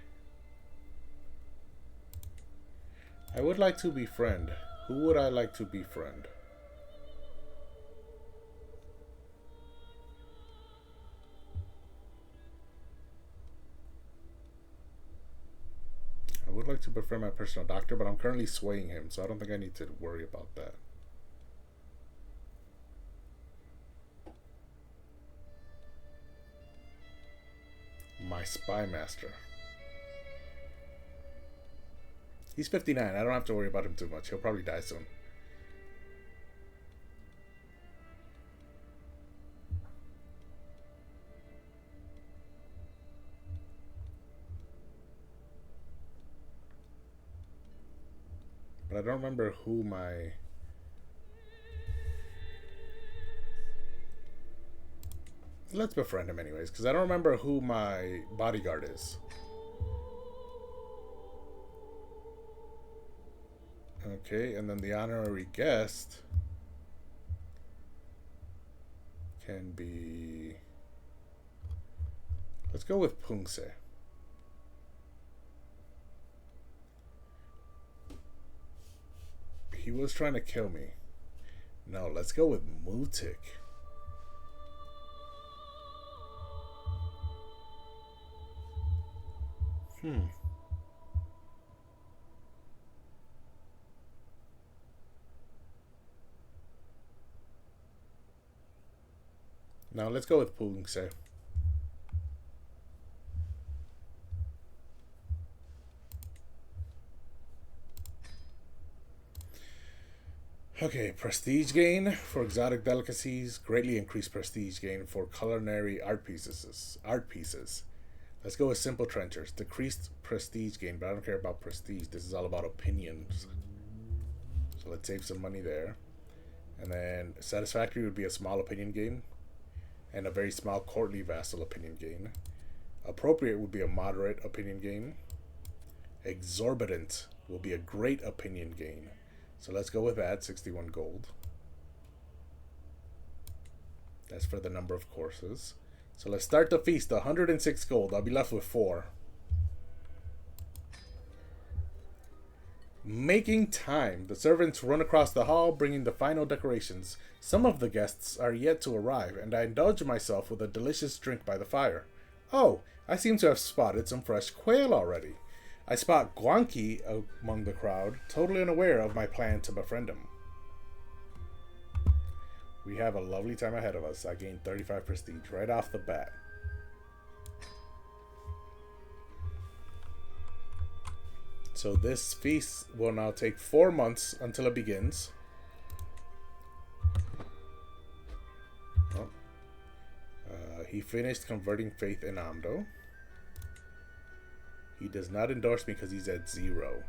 I would like to befriend. Who would I like to befriend? I would like to befriend my personal doctor, but I'm currently swaying him, so I don't think I need to worry about that. My spy master. He's 59. I don't have to worry about him too much. He'll probably die soon. But I don't remember who my... Let's befriend him anyways, because I don't remember who my bodyguard is. Okay, and then the honorary guest can be... Let's go with Pungse. He was trying to kill me. No, let's go with Mutik. Now let's go with Pungse. Okay, prestige gain for exotic delicacies. Greatly increased prestige gain for culinary art pieces. Let's go with simple trenchers. Decreased prestige gain, but I don't care about prestige. This is all about opinions. So let's save some money there. And then satisfactory would be a small opinion gain. And a very small courtly vassal opinion gain. Appropriate would be a moderate opinion gain. Exorbitant will be a great opinion gain. So let's go with that, 61 gold. That's for the number of courses. So let's start the feast, 106 gold. I'll be left with 4. Making time. The servants run across the hall, bringing the final decorations. Some of the guests are yet to arrive, and I indulge myself with a delicious drink by the fire. Oh, I seem to have spotted some fresh quail already. I spot Guanqi among the crowd, totally unaware of my plan to befriend him. We have a lovely time ahead of us. I gained 35 prestige right off the bat. So this feast will now take 4 months until it begins. Oh. He finished converting faith in Amdo. He does not endorse me because he's at 0.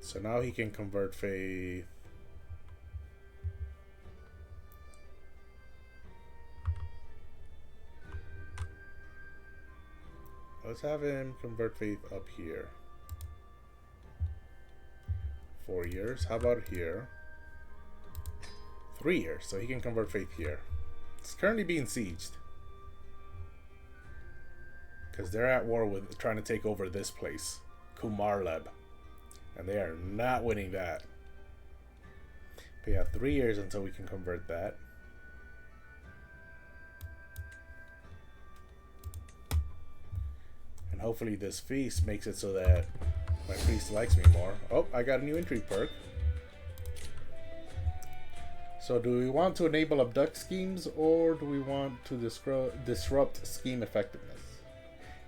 So now he can convert faith. Let's have him convert faith up here. 4 years. How about here? 3 years. So he can convert faith here. It's currently being sieged. Because they're at war with trying to take over this place. Kumarleb. And they are not winning that. But yeah, 3 years until we can convert that. And hopefully this feast makes it so that my priest likes me more. Oh, I got a new intrigue perk. So do we want to enable abduct schemes, or do we want to disrupt scheme effectiveness?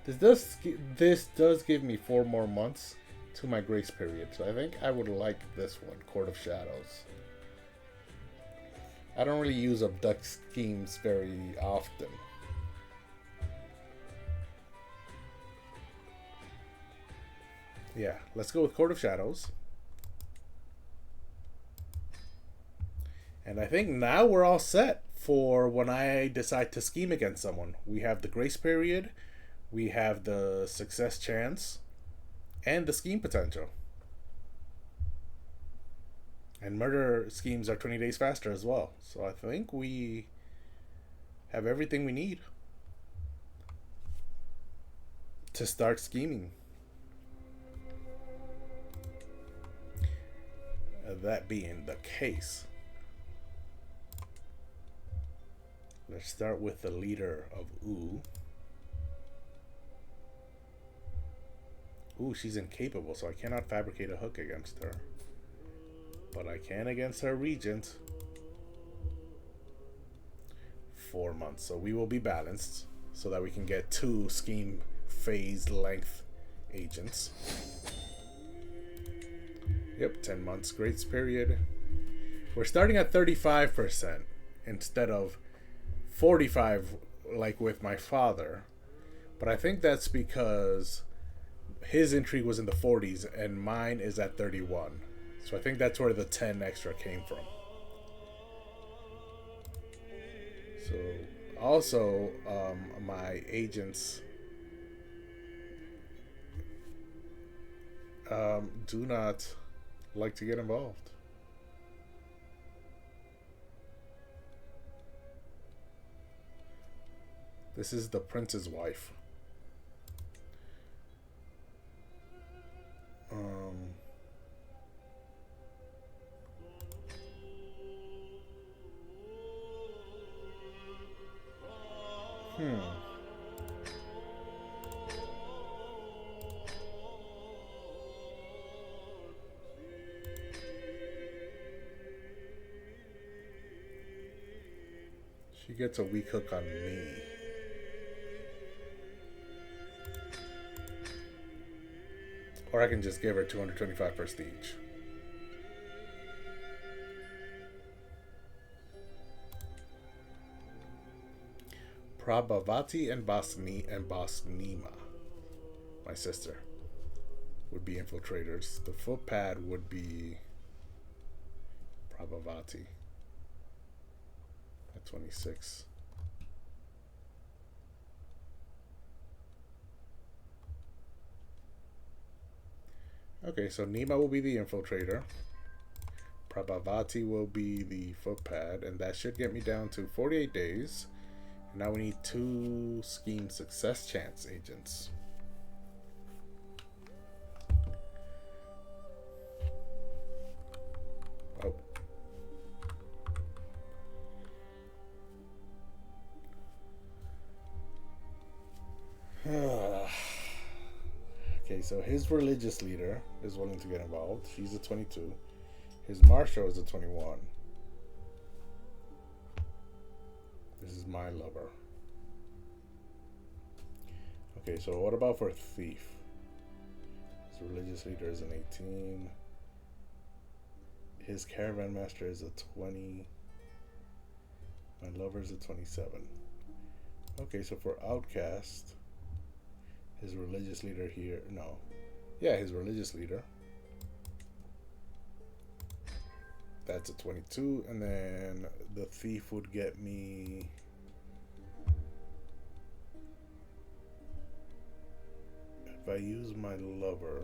This does give me 4 more months to my grace period, so I think I would like this one, Court of Shadows. I don't really use abduct schemes very often. Yeah, let's go with Court of Shadows. And I think now we're all set for when I decide to scheme against someone. We have the grace period, we have the success chance, and the scheme potential. And murder schemes are 20 days faster as well. So I think we have everything we need to start scheming. That being the case, let's start with the leader of Ooh. Ooh, she's incapable, so I cannot fabricate a hook against her. But I can against her regent. 4 months, so we will be balanced so that we can get 2 scheme phase length agents. Yep, 10 months grace period. We're starting at 35% instead of 45 like with my father. But I think that's because his intrigue was in the 40s and mine is at 31. So I think that's where the 10 extra came from. So also my agents do not like to get involved. This is the prince's wife. She gets a weak hook on me. Or I can just give her 225 prestige. Prabhavati and Bosnima, my sister, would be infiltrators. The footpad would be Prabhavati at 26. Okay, so Nima will be the infiltrator. Prabhavati will be the footpad, and that should get me down to 48 days. Now we need 2 scheme success chance agents. Oh. Okay, so his religious leader is willing to get involved. She's a 22. His marshal is a 21. This is my lover. Okay, so what about for thief? His religious leader is an 18. His caravan master is a 20. My lover is a 27. Okay, so for outcast, his religious leader here, no. Yeah, his religious leader. That's a 22, and then the thief would get me... If I use my lover,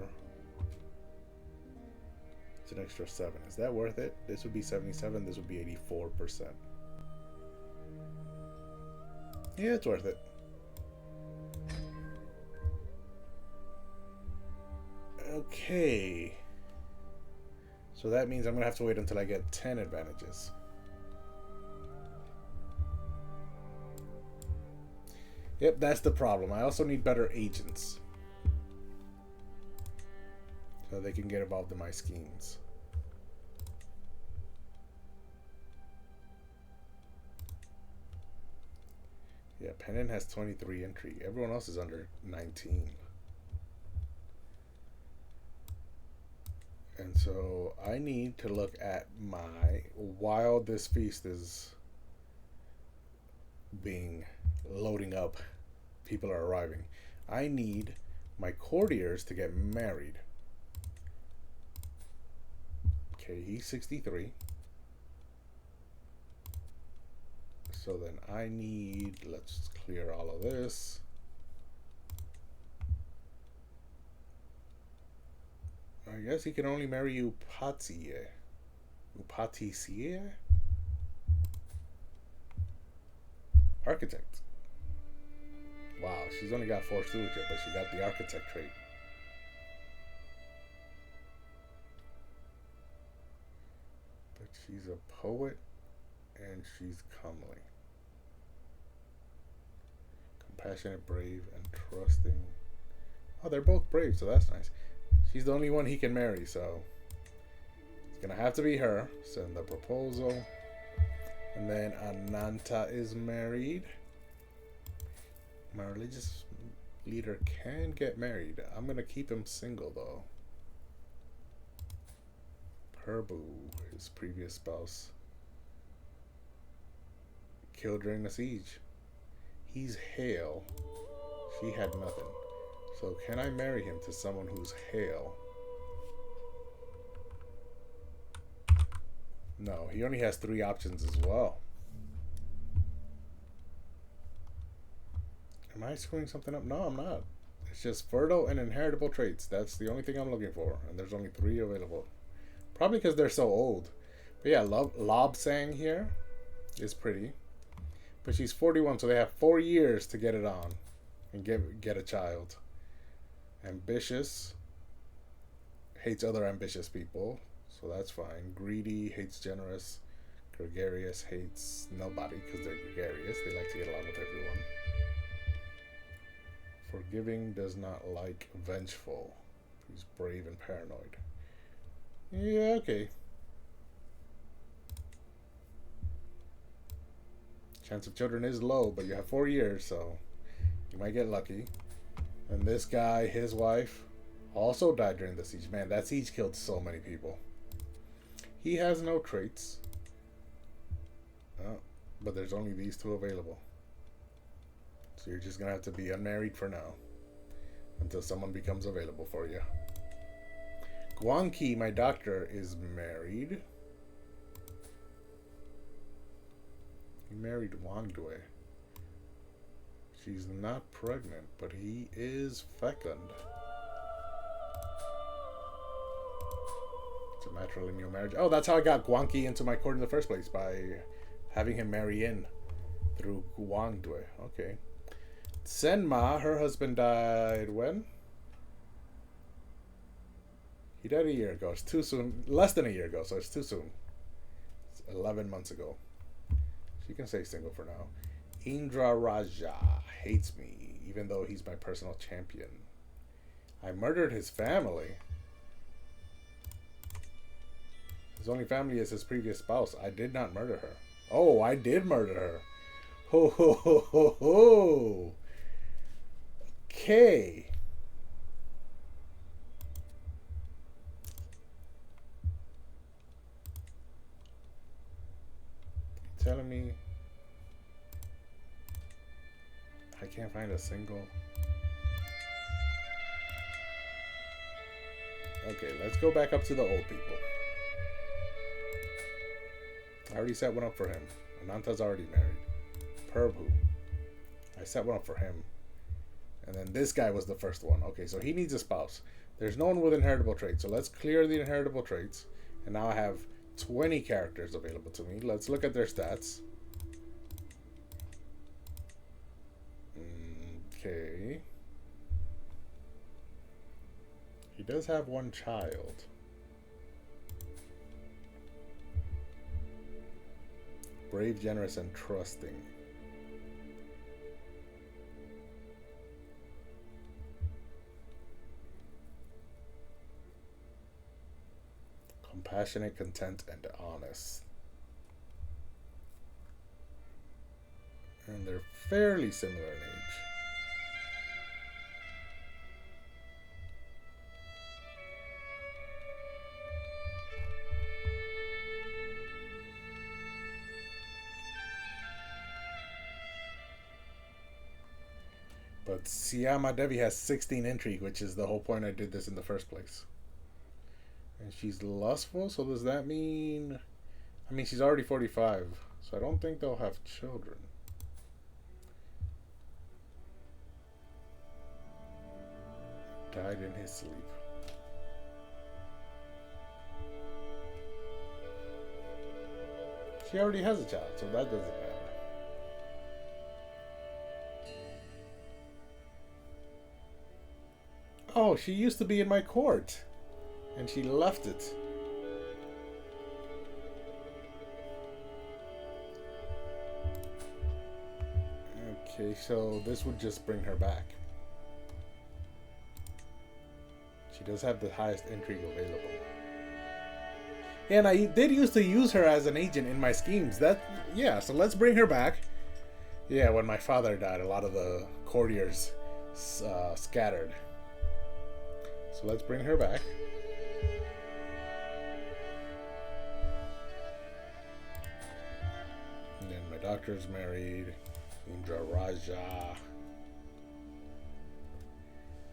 it's an extra 7. Is that worth it? This would be 77, this would be 84%. Yeah, it's worth it. Okay. So that means I'm going to have to wait until I get 10 advantages. Yep, that's the problem. I also need better agents, so they can get involved in my schemes. Yeah, Pennant has 23 intrigue. Everyone else is under 19. And so I need to look at my, while this feast is being loading up, people are arriving, I need my courtiers to get married. Okay, he's 63. So then I need, let's clear all of this. I guess he can only marry Upatiye. Upatiye? Architect. Wow, she's only got 4 stewardship, but she got the architect trait. But she's a poet, and she's comely. Compassionate, brave, and trusting. Oh, they're both brave, so that's nice. She's the only one he can marry, so it's gonna have to be her. Send the proposal. And then Ananta is married. My religious leader can get married. I'm gonna keep him single though. Herbu, his previous spouse, killed during the siege. He's hale. She had nothing. So can I marry him to someone who's hale? No, he only has 3 options as well. Am I screwing something up? No, I'm not. It's just fertile and inheritable traits. That's the only thing I'm looking for. And there's only 3 available. Probably because they're so old. But yeah, Lobsang here is pretty. But she's 41, so they have 4 years to get it on and get a child. Ambitious. Hates other ambitious people, so that's fine. Greedy, hates generous. Gregarious, hates nobody because they're gregarious. They like to get along with everyone. Forgiving, does not like vengeful. He's brave and paranoid. Yeah, okay. Chance of children is low, but you have 4 years, so you might get lucky. And this guy, his wife, also died during the siege. Man, that siege killed so many people. He has no traits. Oh, but there's only these 2 available. So you're just going to have to be unmarried for now. Until someone becomes available for you. Guanqi, my doctor, is married. He married Wangdue. She's not pregnant, but he is fecund. It's a matrilineal marriage. Oh, that's how I got Guanqi into my court in the first place, by having him marry in. Through Guangdui. Okay. Senma, her husband died when? He died a year ago. It's too soon. Less than a year ago, so it's too soon. It's 11 months ago. She can stay single for now. Indra Raja hates me, even though he's my personal champion. I murdered his family. His only family is his previous spouse. I did not murder her. Oh, I did murder her. Ho ho ho ho ho. Okay. Telling me I can't find a single. Okay, let's go back up to the old people. I already set one up for him. Ananta's already married. Prabhu. I set one up for him. And then this guy was the first one. Okay, so he needs a spouse. There's no one with inheritable traits. So let's clear the inheritable traits. And now I have 20 characters available to me. Let's look at their stats. Okay. He does have one child. Brave, generous, and trusting. Compassionate, content, and honest. And they're fairly similar in age. But Siyama Devi has 16 intrigue, which is the whole point I did this in the first place. And she's lustful, so does that mean... I mean, she's already 45, so I don't think they'll have children. Died in his sleep. She already has a child, so that doesn't matter. Oh, she used to be in my court. And she left it. Okay, so this would just bring her back. She does have the highest intrigue available. And I did used to use her as an agent in my schemes. Yeah, so let's bring her back. Yeah, when my father died, a lot of the courtiers scattered. So let's bring her back. And then my doctor's married. Indra Raja.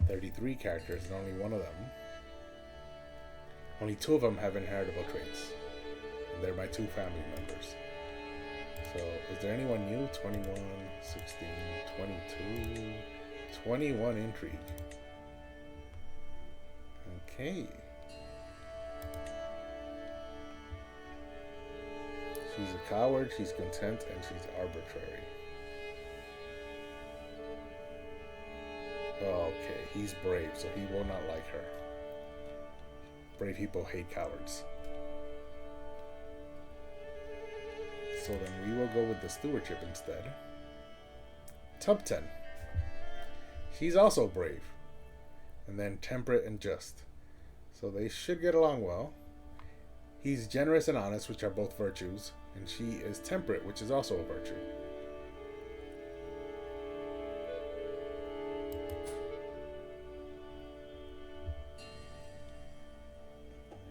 33 characters and only one of them. Only 2 of them have inheritable traits. And they're my 2 family members. So, is there anyone new? 21, 16, 22, 21 intrigue. Okay. She's a coward, she's content, and she's arbitrary. Okay, he's brave, so he will not like her. Brave people hate cowards. So then we will go with the stewardship instead. Top 10. She's also brave. And then temperate and just. So they should get along well. He's generous and honest, which are both virtues. And she is temperate, which is also a virtue.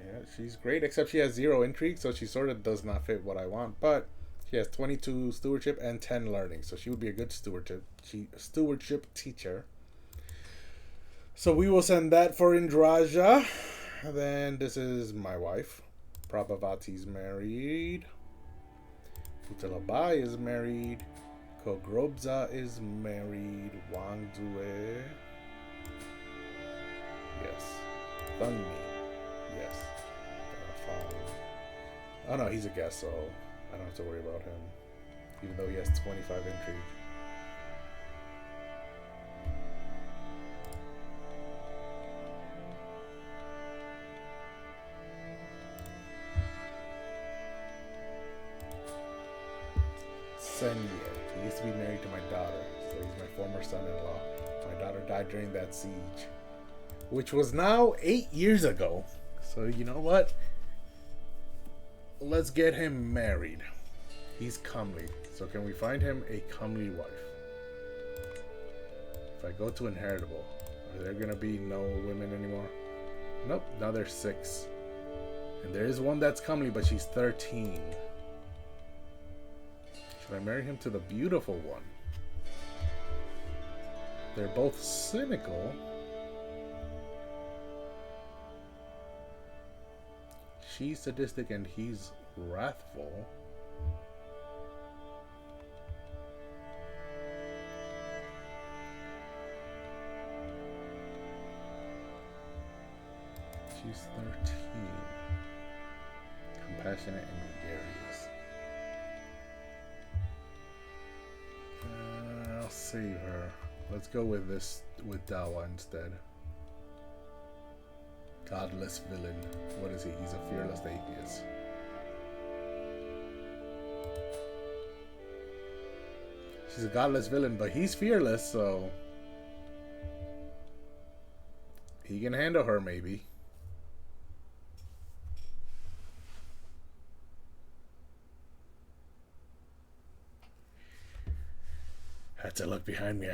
Yeah, she's great, except she has 0 intrigue, so she sort of does not fit what I want. But she has 22 stewardship and 10 learning, so she would be a good stewardship teacher. So we will send that for Indraja. Then this is my wife. Prabhavati's married. Utalabai is married. Kogrobza is married. Wangdue. Yes. Thunmi. Yes. Oh no, he's a guest, so I don't have to worry about him. even though he has 25 intrigue. Senya. He used to be married to my daughter, so he's my former son-in-law. My daughter died during that siege, which was now 8 years ago. So you know what? Let's get him married. He's comely. So can we find him a comely wife? If I go to inheritable, are there gonna be no women anymore? Nope, now there's 6. And there is one that's comely, but she's 13. Should I marry him to the beautiful one? They're both cynical. She's sadistic and he's wrathful. She's 13. Compassionate and gregarious. I'll save her. Let's go with this, with Dawa instead. Godless villain. What is he? He's a fearless atheist. She's a godless villain, but he's fearless, so he can handle her, maybe. Had to look behind me.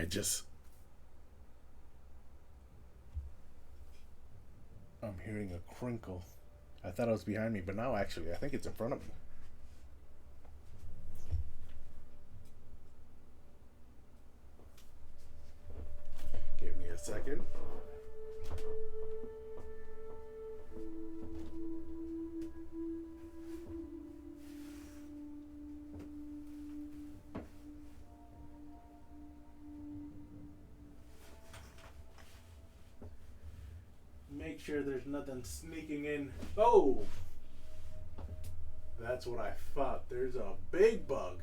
I'm hearing a crinkle. I thought it was behind me, but now actually I think it's in front of me. Give me a second. Make sure there's nothing sneaking in. Oh! That's what I thought. There's a big bug.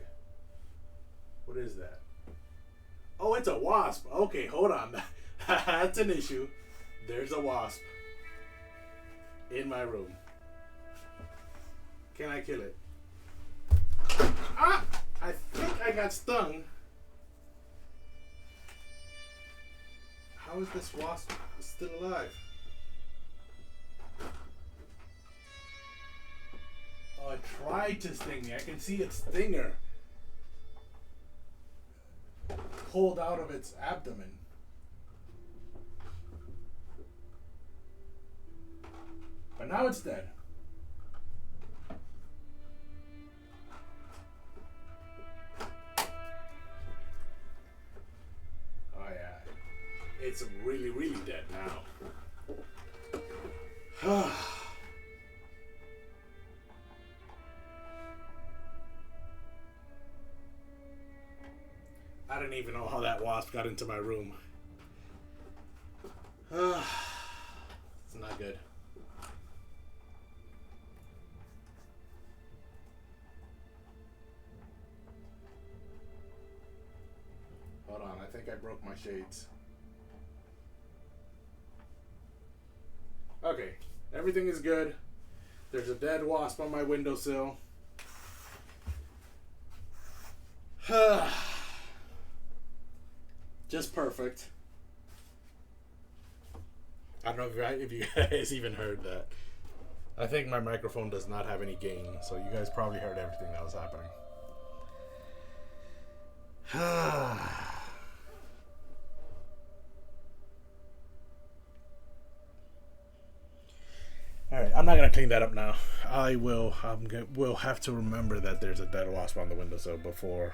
What is that? Oh, it's a wasp. Okay, hold on. That's an issue. There's a wasp in my room. Can I kill it? Ah! I think I got stung. How is this wasp still alive? Oh, it tried to sting me. I can see its stinger pulled out of its abdomen. But now it's dead. Oh yeah. It's really, really dead now. I don't even know how that wasp got into my room. It's not good. Hold on, I think I broke my shades. Okay, everything is good. There's a dead wasp on my windowsill. Just perfect. I don't know if you guys even heard that. I think my microphone does not have any gain, so you guys probably heard everything that was happening. Alright, I'm not going to clean that up now. We'll have to remember that there's a dead wasp on the windowsill before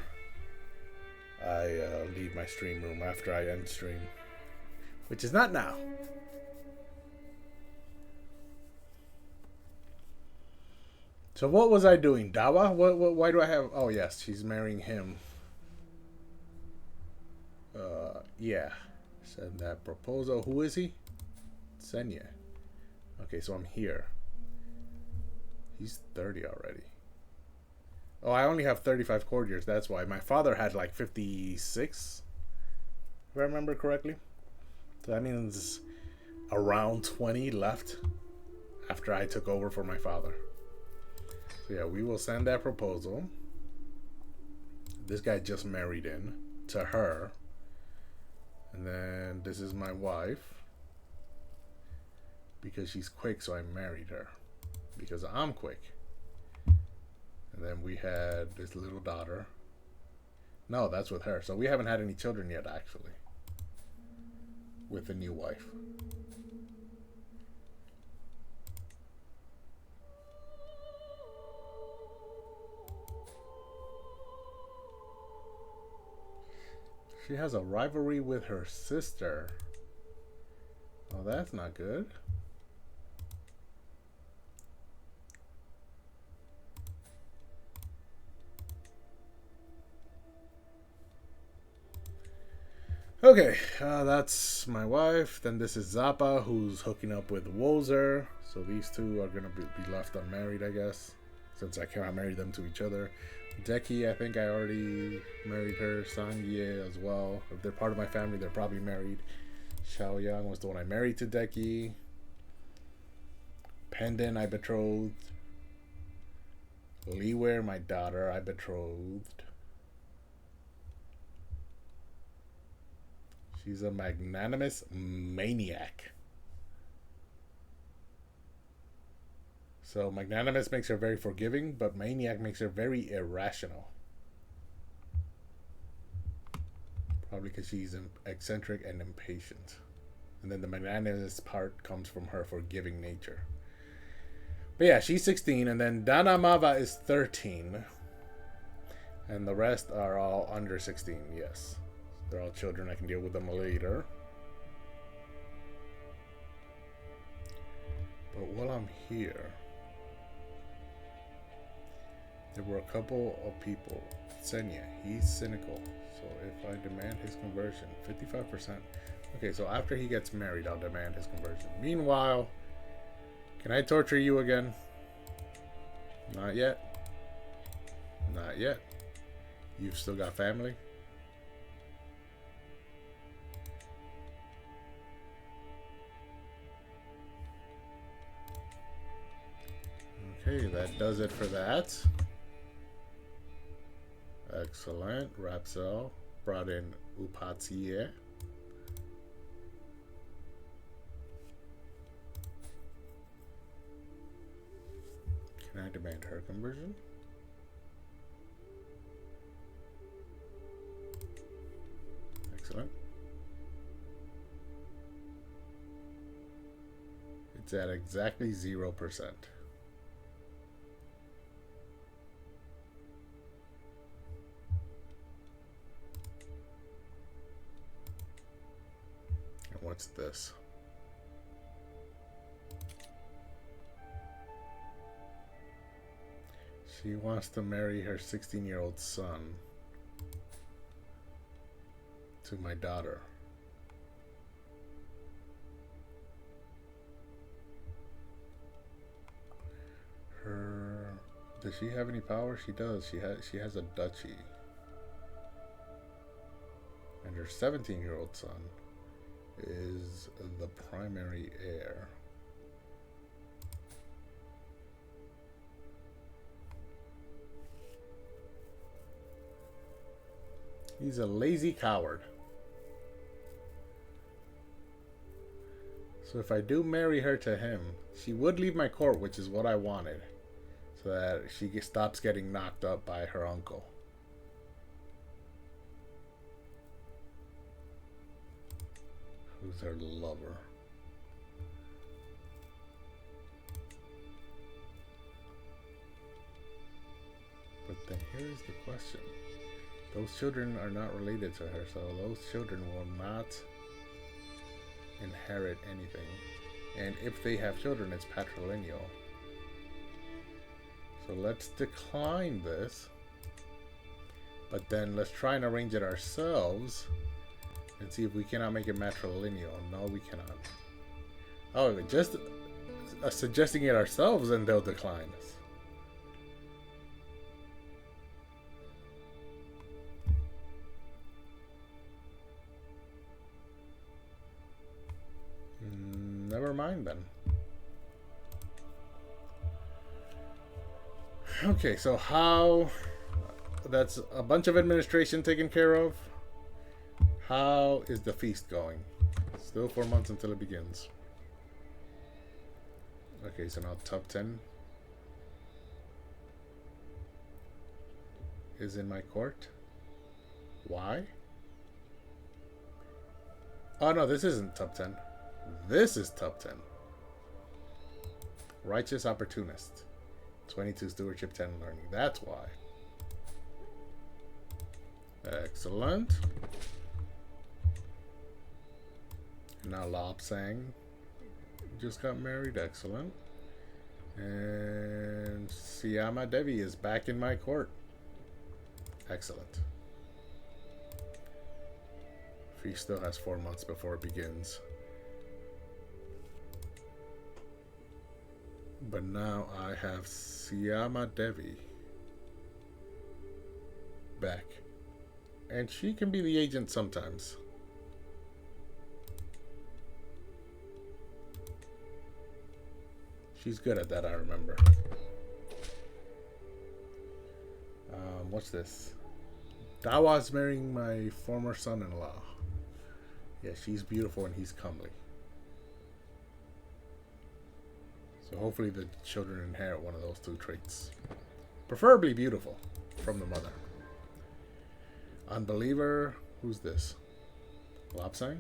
I leave my stream room after I end stream, which is not now. So what was I doing? Dawa? Why do I have... Oh, yes, she's marrying him. Yeah. Send that proposal. Who is he? Senya. Okay, so I'm here. He's 30 already. Oh, I only have 35 court years. That's why. My father had like 56, if I remember correctly. So that means around 20 left after I took over for my father. So yeah, we will send that proposal. This guy just married in to her. And then this is my wife. Because she's quick, so I married her. Because I'm quick. And then we had this little daughter. No, that's with her. So we haven't had any children yet, actually. With the new wife. She has a rivalry with her sister. Oh, that's not good. Okay, that's my wife. Then this is Zappa, who's hooking up with Wozer. So these two are gonna be left unmarried, I guess, since I cannot marry them to each other. Deki, I think I already married her. Sangye as well. If they're part of my family, they're probably married. Xiaoyang was the one I married to Deki. Pendant, I betrothed. Liwei, my daughter, I betrothed. She's a magnanimous maniac. So magnanimous makes her very forgiving, but maniac makes her very irrational. Probably because she's eccentric and impatient. And then the magnanimous part comes from her forgiving nature. But yeah, she's 16, and then Dana Mava is 13. And the rest are all under 16, yes. They're all children. I can deal with them later. But while I'm here, there were a couple of people. Senya, he's cynical. So if I demand his conversion, 55%. Okay, so after he gets married, I'll demand his conversion. Meanwhile, can I torture you again? Not yet. Not yet. You've still got family? Okay, that does it for that. Excellent. Rapsel brought in Upatie. Can I demand her conversion? Excellent. It's at exactly 0%. And what's this? She wants to marry her 16-year-old son to my daughter. Does she have any power? She does. She has a duchy. And her 17-year-old son is the primary heir. He's a lazy coward. So if I do marry her to him, she would leave my court, which is what I wanted. So that she stops getting knocked up by her uncle. Who's her lover? But then here's the question. Those children are not related to her, so those children will not inherit anything. And if they have children, it's patrilineal. So let's decline this. But then let's try and arrange it ourselves and see if we cannot make it matrilineal. No, we cannot. Oh, just suggesting it ourselves and they'll decline us. mind then. Okay, so how... That's a bunch of administration taken care of. How is the feast going? Still 4 months until it begins. Okay, so now top 10 is in my court. Why? Oh no, this isn't top 10. This is top 10. Righteous Opportunist. 22 Stewardship, 10 Learning. That's why. Excellent. Now Lobsang just got married. Excellent. And Siyama Devi is back in my court. Excellent. Feast still has 4 months before it begins. But now I have Siyama Devi back. And she can be the agent sometimes. She's good at that, I remember. What's this? Dawa's marrying my former son-in-law. Yeah, she's beautiful and he's comely. So hopefully the children inherit one of those two traits. Preferably beautiful from the mother. Unbeliever. Who's this? Lopsang?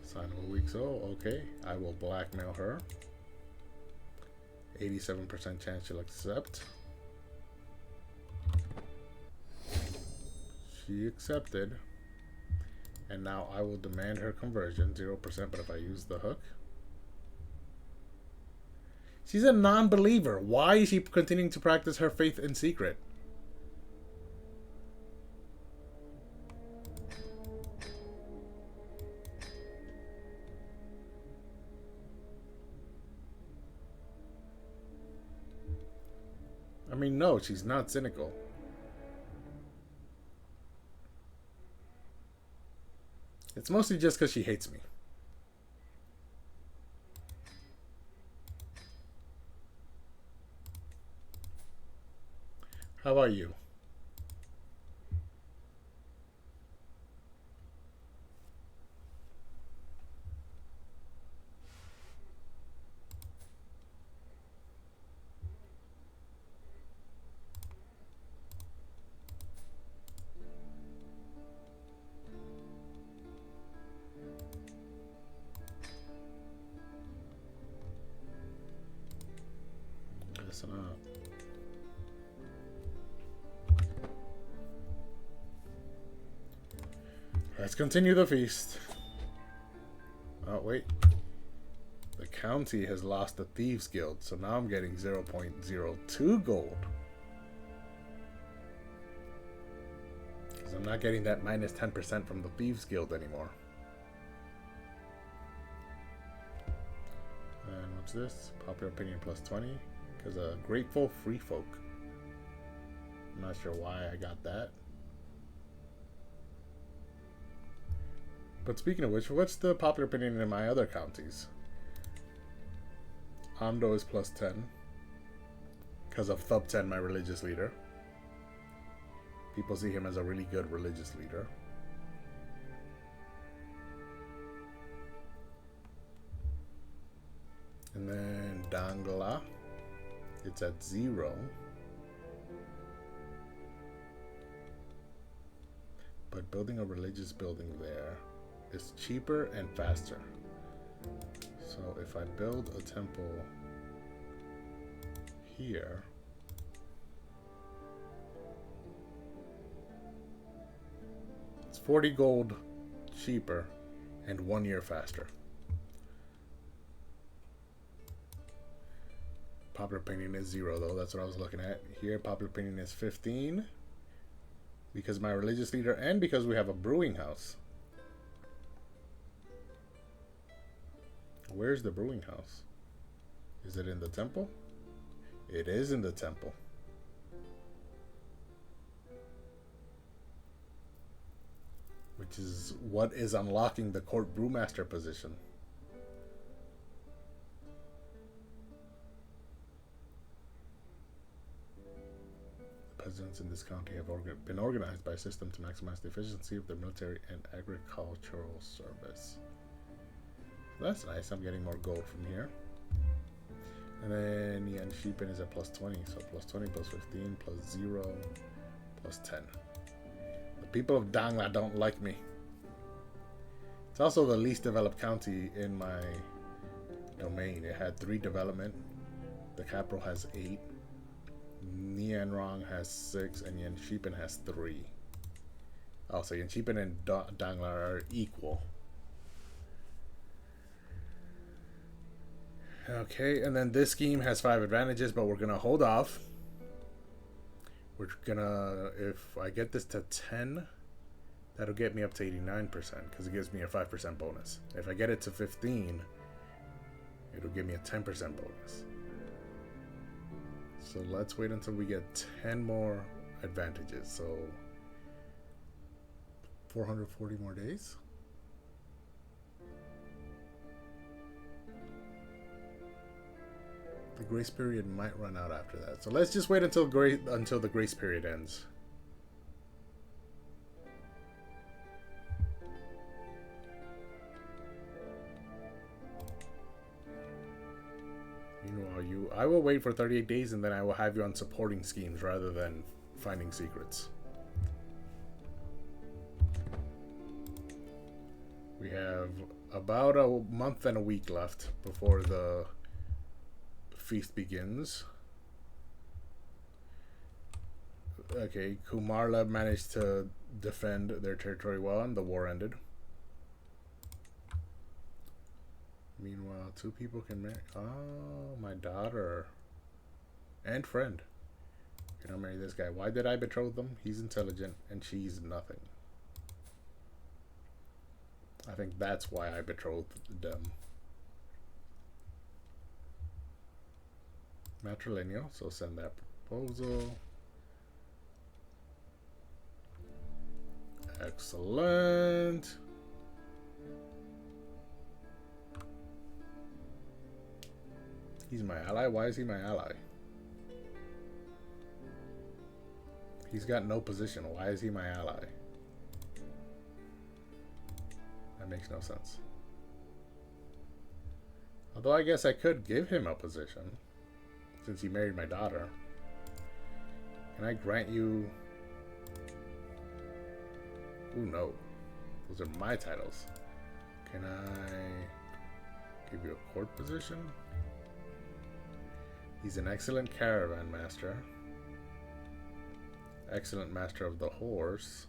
Sign of a weak soul. Okay. I will blackmail her. 87% chance she'll accept. She accepted. And now I will demand her conversion. 0%, but if I use the hook. She's a non-believer. Why is she continuing to practice her faith in secret? I mean, no, she's not cynical. It's mostly just because she hates me. How about you? Listen up. Let's continue the feast. Oh, wait. The county has lost the Thieves Guild, so now I'm getting 0.02 gold. Because I'm not getting that minus 10% from the Thieves Guild anymore. And what's this? Popular opinion plus 20. Because a grateful free folk. I'm not sure why I got that. But speaking of which, what's the popular opinion in my other counties? Ando is plus 10. Because of Thub 10, my religious leader. People see him as a really good religious leader. And then Dangla. It's at 0. But building a religious building there is cheaper and faster. So if I build a temple here, it's 40 gold cheaper and 1 year faster. Popular opinion is 0 though, that's what I was looking at. Here popular opinion is 15 because my religious leader and because we have a brewing house. Where's the brewing house? Is it in the temple? It is in the temple. which is what is unlocking the court brewmaster position. Peasants in this county have been organized by a system to maximize the efficiency of their military and agricultural service. That's nice. I'm getting more gold from here. And then Yen Sheepin is at plus 20. So plus 20 plus 15 plus 0 plus 10. The people of Dangla don't like me. It's also the least developed county in my domain. It had 3 development. The capital has 8. Nianrong has 6 and Yanshipin has 3. Oh, so Yanshipin and Dangla are equal. Okay, and then this scheme has 5 advantages, but we're gonna hold off. We're gonna, if I get this to 10, that'll get me up to 89% because it gives me a 5% bonus. If I get it to 15, it'll give me a 10% bonus. So let's wait until we get 10 more advantages. So 440 more days. The grace period might run out after that. So let's just wait until the grace period ends. Meanwhile, I will wait for 38 days and then I will have you on supporting schemes rather than finding secrets. We have about a month and a week left before the feast begins. Okay, Kumarla managed to defend their territory well and the war ended. Meanwhile, 2 people can marry. Oh, my daughter and friend. Can I marry this guy? Why did I betroth them? He's intelligent and she's nothing. I think that's why I betrothed them. Matrilineal, so send that proposal. Excellent. He's my ally? Why is he my ally? He's got no position. Why is he my ally? That makes no sense. Although I guess I could give him a position. Since he married my daughter. Can I grant you... Ooh, no. Those are my titles. Can I give you a court position? He's an excellent caravan master. Excellent master of the horse.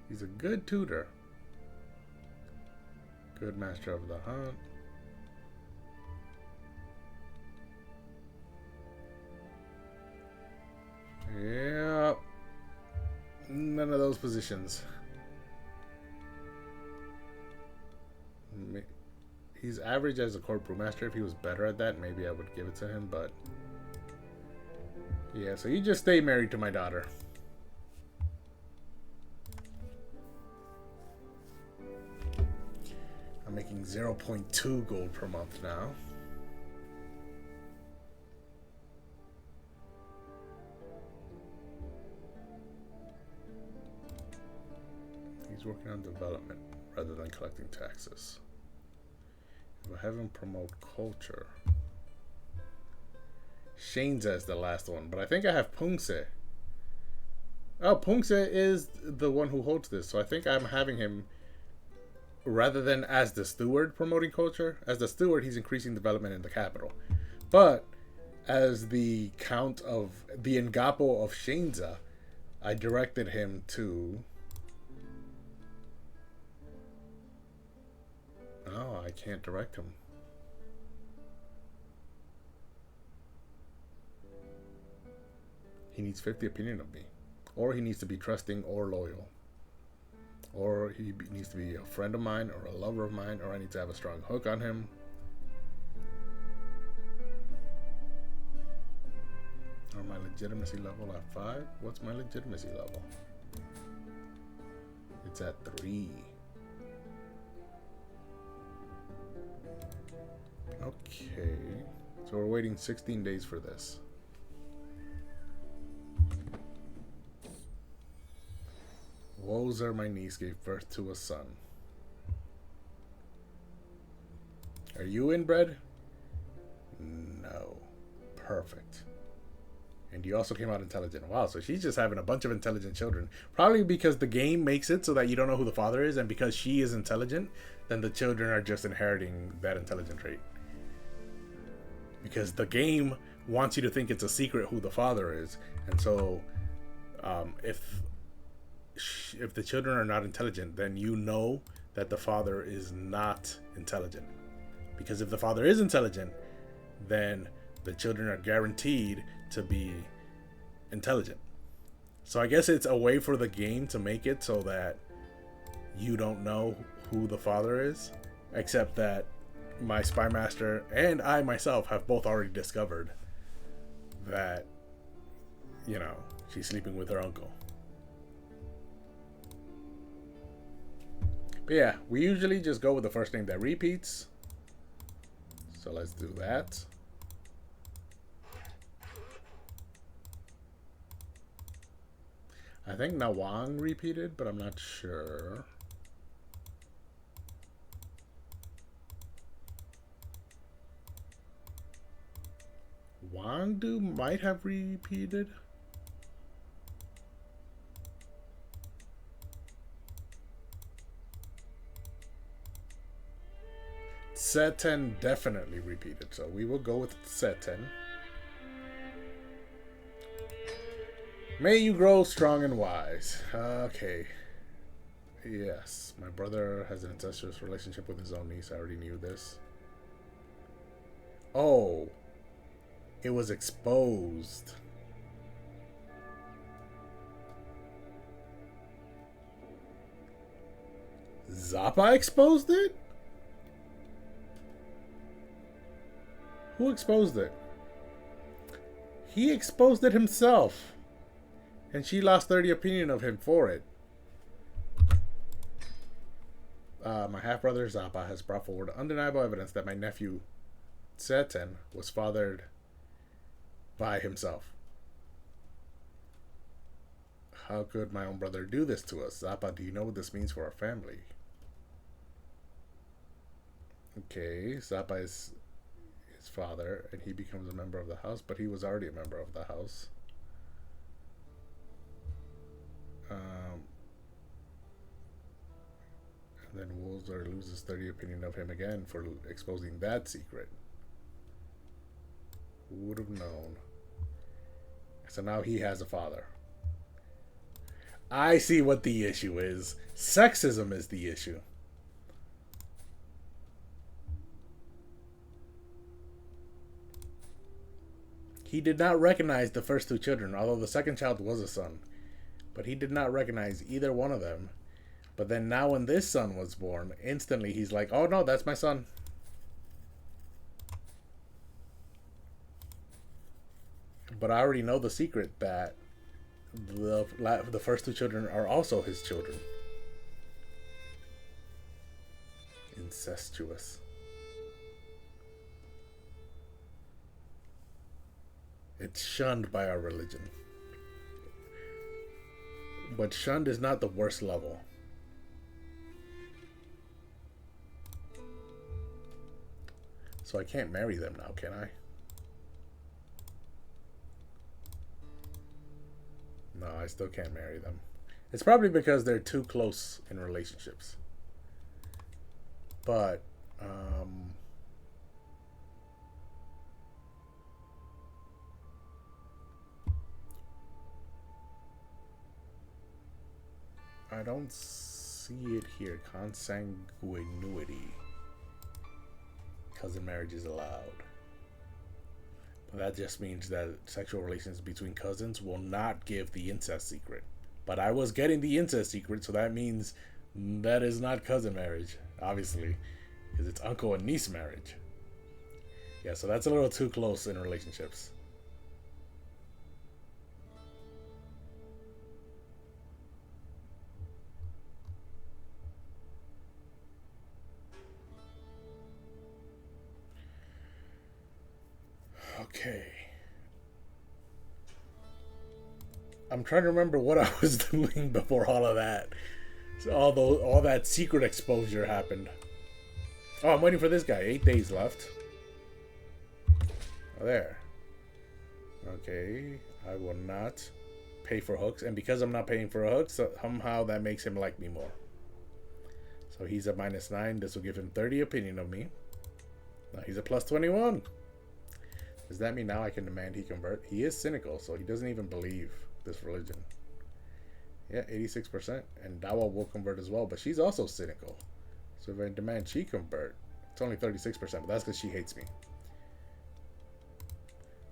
He's a good tutor. Good master of the hunt. Yeah. None of those positions. He's average as a court brewmaster. If he was better at that, maybe I would give it to him, but... Yeah, so you just stay married to my daughter. I'm making 0.2 gold per month now. He's working on development rather than collecting taxes. If I have him promote culture. Shenza is the last one, but I think I have Pungse. Oh, Pungse is the one who holds this, so I think I'm having him, rather than as the steward promoting culture, as the steward he's increasing development in the capital. But as the count of the Ngapo of Shenza, I directed him to... Oh, I can't direct him. He needs 50 opinion of me. Or he needs to be trusting or loyal. Or he needs to be a friend of mine or a lover of mine, or I need to have a strong hook on him. Or my legitimacy level at 5? What's my legitimacy level? It's at 3. Okay. So we're waiting 16 days for this. Wozer, my niece, gave birth to a son. Are you inbred? No. Perfect. And you also came out intelligent. Wow, so she's just having a bunch of intelligent children. Probably because the game makes it so that you don't know who the father is, and because she is intelligent, then the children are just inheriting that intelligent trait. Because the game wants you to think it's a secret who the father is, and so if the children are not intelligent, then you know that the father is not intelligent. Because if the father is intelligent, then the children are guaranteed to be intelligent. So I guess it's a way for the game to make it so that you don't know who the father is, except that my spy master and I myself have both already discovered that, you know, she's sleeping with her uncle. But yeah, we usually just go with the first name that repeats. So let's do that. I think Nawang repeated, but I'm not sure. Wangdu might have repeated. Seten definitely repeated, so we will go with Seten. May you grow strong and wise. Okay. Yes, my brother has an incestuous relationship with his own niece. I already knew this. Oh. It was exposed. Zappa exposed it? Who exposed it? He exposed it himself. And she lost 30 opinion of him for it. My half-brother Zappa has brought forward undeniable evidence that my nephew Seten was fathered by himself. How could my own brother do this to us? Zappa, do you know what this means for our family? Okay, Zappa is his father, and he becomes a member of the house, but he was already a member of the house. And then Wozer loses 30 opinion of him again for exposing that secret. Who would have known? So now he has a father. I see what the issue is. Sexism is the issue. He did not recognize the first 2 children, although the second child was a son. But he did not recognize either one of them. But then now when this son was born, instantly he's like, oh no, that's my son. But I already know the secret that the first 2 children are also his children. Incestuous. It's shunned by our religion. But shunned is not the worst level. So I can't marry them now, can I? No, I still can't marry them. It's probably because they're too close in relationships. But, I don't see it here. Consanguinity. Cousin marriage is allowed. But that just means that sexual relations between cousins will not give the incest secret. But I was getting the incest secret, so that means that is not cousin marriage, obviously, because it's uncle and niece marriage. Yeah, so that's a little too close in relationships. I'm trying to remember what I was doing before all of that. So all that secret exposure happened. Oh, I'm waiting for this guy. 8 days left. Oh, there. Okay, I will not pay for hooks, and because I'm not paying for a hook, so somehow that makes him like me more. So he's a -9. This will give him 30 opinion of me. Now he's a +21. Does that mean now I can demand he convert? He is cynical, so he doesn't even believe this religion. Yeah, 86%. And Dawa will convert as well, but she's also cynical. So if I demand she convert, it's only 36%, but that's because she hates me.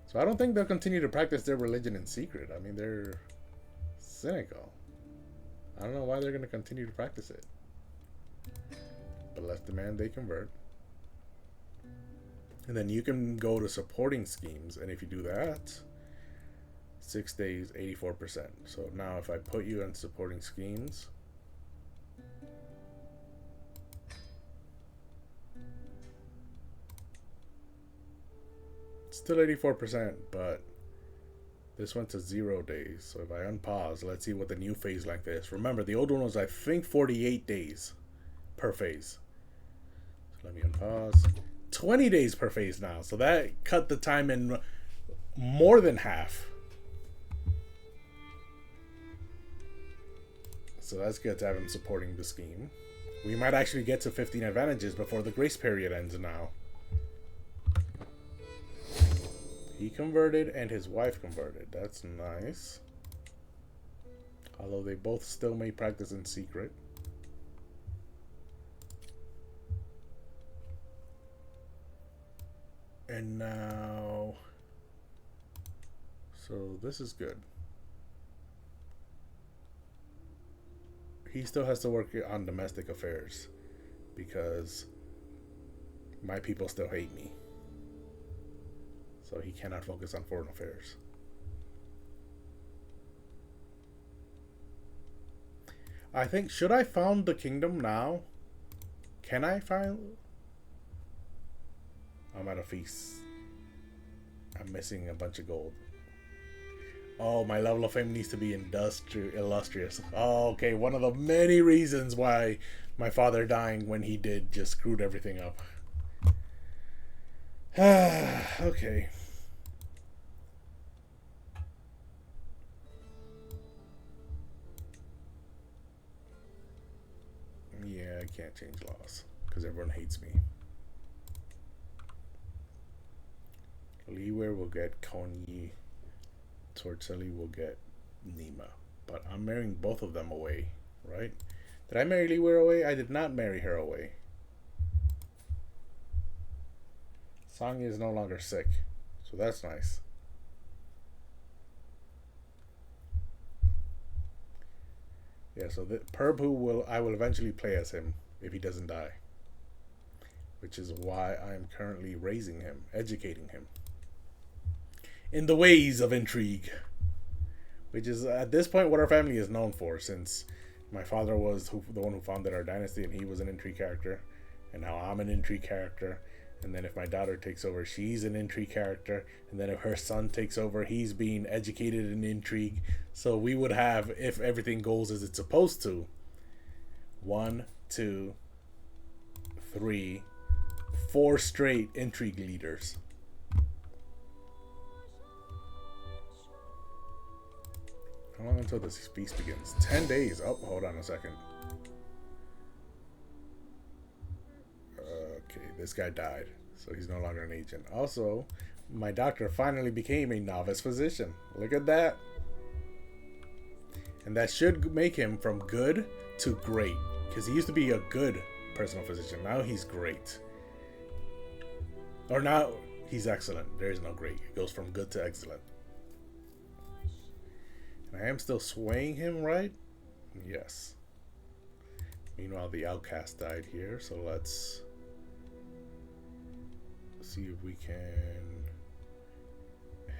So I don't think they'll continue to practice their religion in secret. I mean, they're cynical. I don't know why they're going to continue to practice it. But let's demand they convert. And then you can go to supporting schemes. And if you do that, 6 days, 84%. So now if I put you in supporting schemes, it's still 84%, but this went to 0 days. So if I unpause, let's see what the new phase length is. Remember, the old one was, I think, 48 days per phase. So let me unpause. 20 days per phase now. So that cut the time in more than half. So that's good to have him supporting the scheme. We might actually get to 15 advantages before the grace period ends now. He converted and his wife converted. That's nice. Although they both still may practice in secret. And now... So this is good. He still has to work on domestic affairs because my people still hate me. So he cannot focus on foreign affairs. I think, should I found the kingdom now? Can I find? I'm at a feast. I'm missing a bunch of gold. Oh, my level of fame needs to be illustrious. Oh, okay, one of the many reasons why my father dying when he did just screwed everything up. Okay. Yeah, I can't change laws because everyone hates me. Liwer will get Konyi. Torcelli will get Nima. But I'm marrying both of them away, right? Did I marry Liwer away? I did not marry her away. Sangya is no longer sick, so that's nice. Yeah, so the Perbhu I will eventually play as him if he doesn't die. Which is why I am currently raising him, educating him in the ways of intrigue. Which is at this point what our family is known for, since my father was the one who founded our dynasty and he was an intrigue character, and now I'm an intrigue character. And then if my daughter takes over, she's an intrigue character. And then if her son takes over, he's being educated in intrigue. So we would have, if everything goes as it's supposed to, 1, 2, 3, 4 straight intrigue leaders. How long until this feast begins? 10 days. Oh, hold on a second. Okay, this guy died, so he's no longer an agent. Also, my doctor finally became a novice physician. Look at that. And that should make him from good to great, because he used to be a good personal physician. Now he's great. Or now he's excellent. There is no great. It goes from good to excellent. And I am still swaying him, right? Yes. Meanwhile, the outcast died here, so let's see if we can.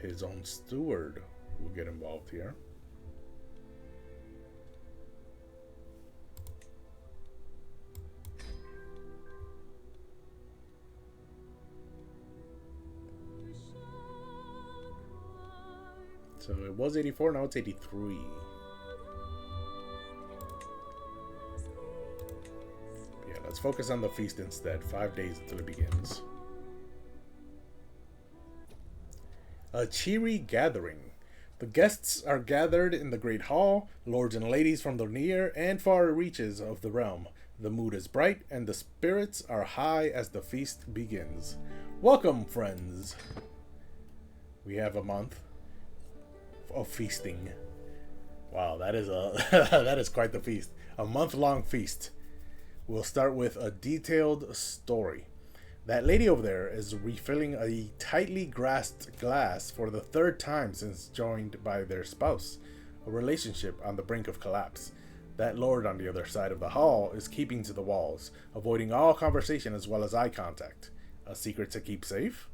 His own steward will get involved here. So it was 84, now it's 83. Yeah, let's focus on the feast instead. 5 days until it begins. A cheery gathering. The guests are gathered in the great hall, lords and ladies from the near and far reaches of the realm. The mood is bright and the spirits are high as the feast begins. Welcome, friends. We have a month of feasting. Wow, that is that is quite the feast. A month-long feast. We'll start with a detailed story. That lady over there is refilling a tightly grasped glass for the third time since joined by their spouse, a relationship on the brink of collapse. That lord on the other side of the hall is keeping to the walls, avoiding all conversation as well as eye contact. A secret to keep safe?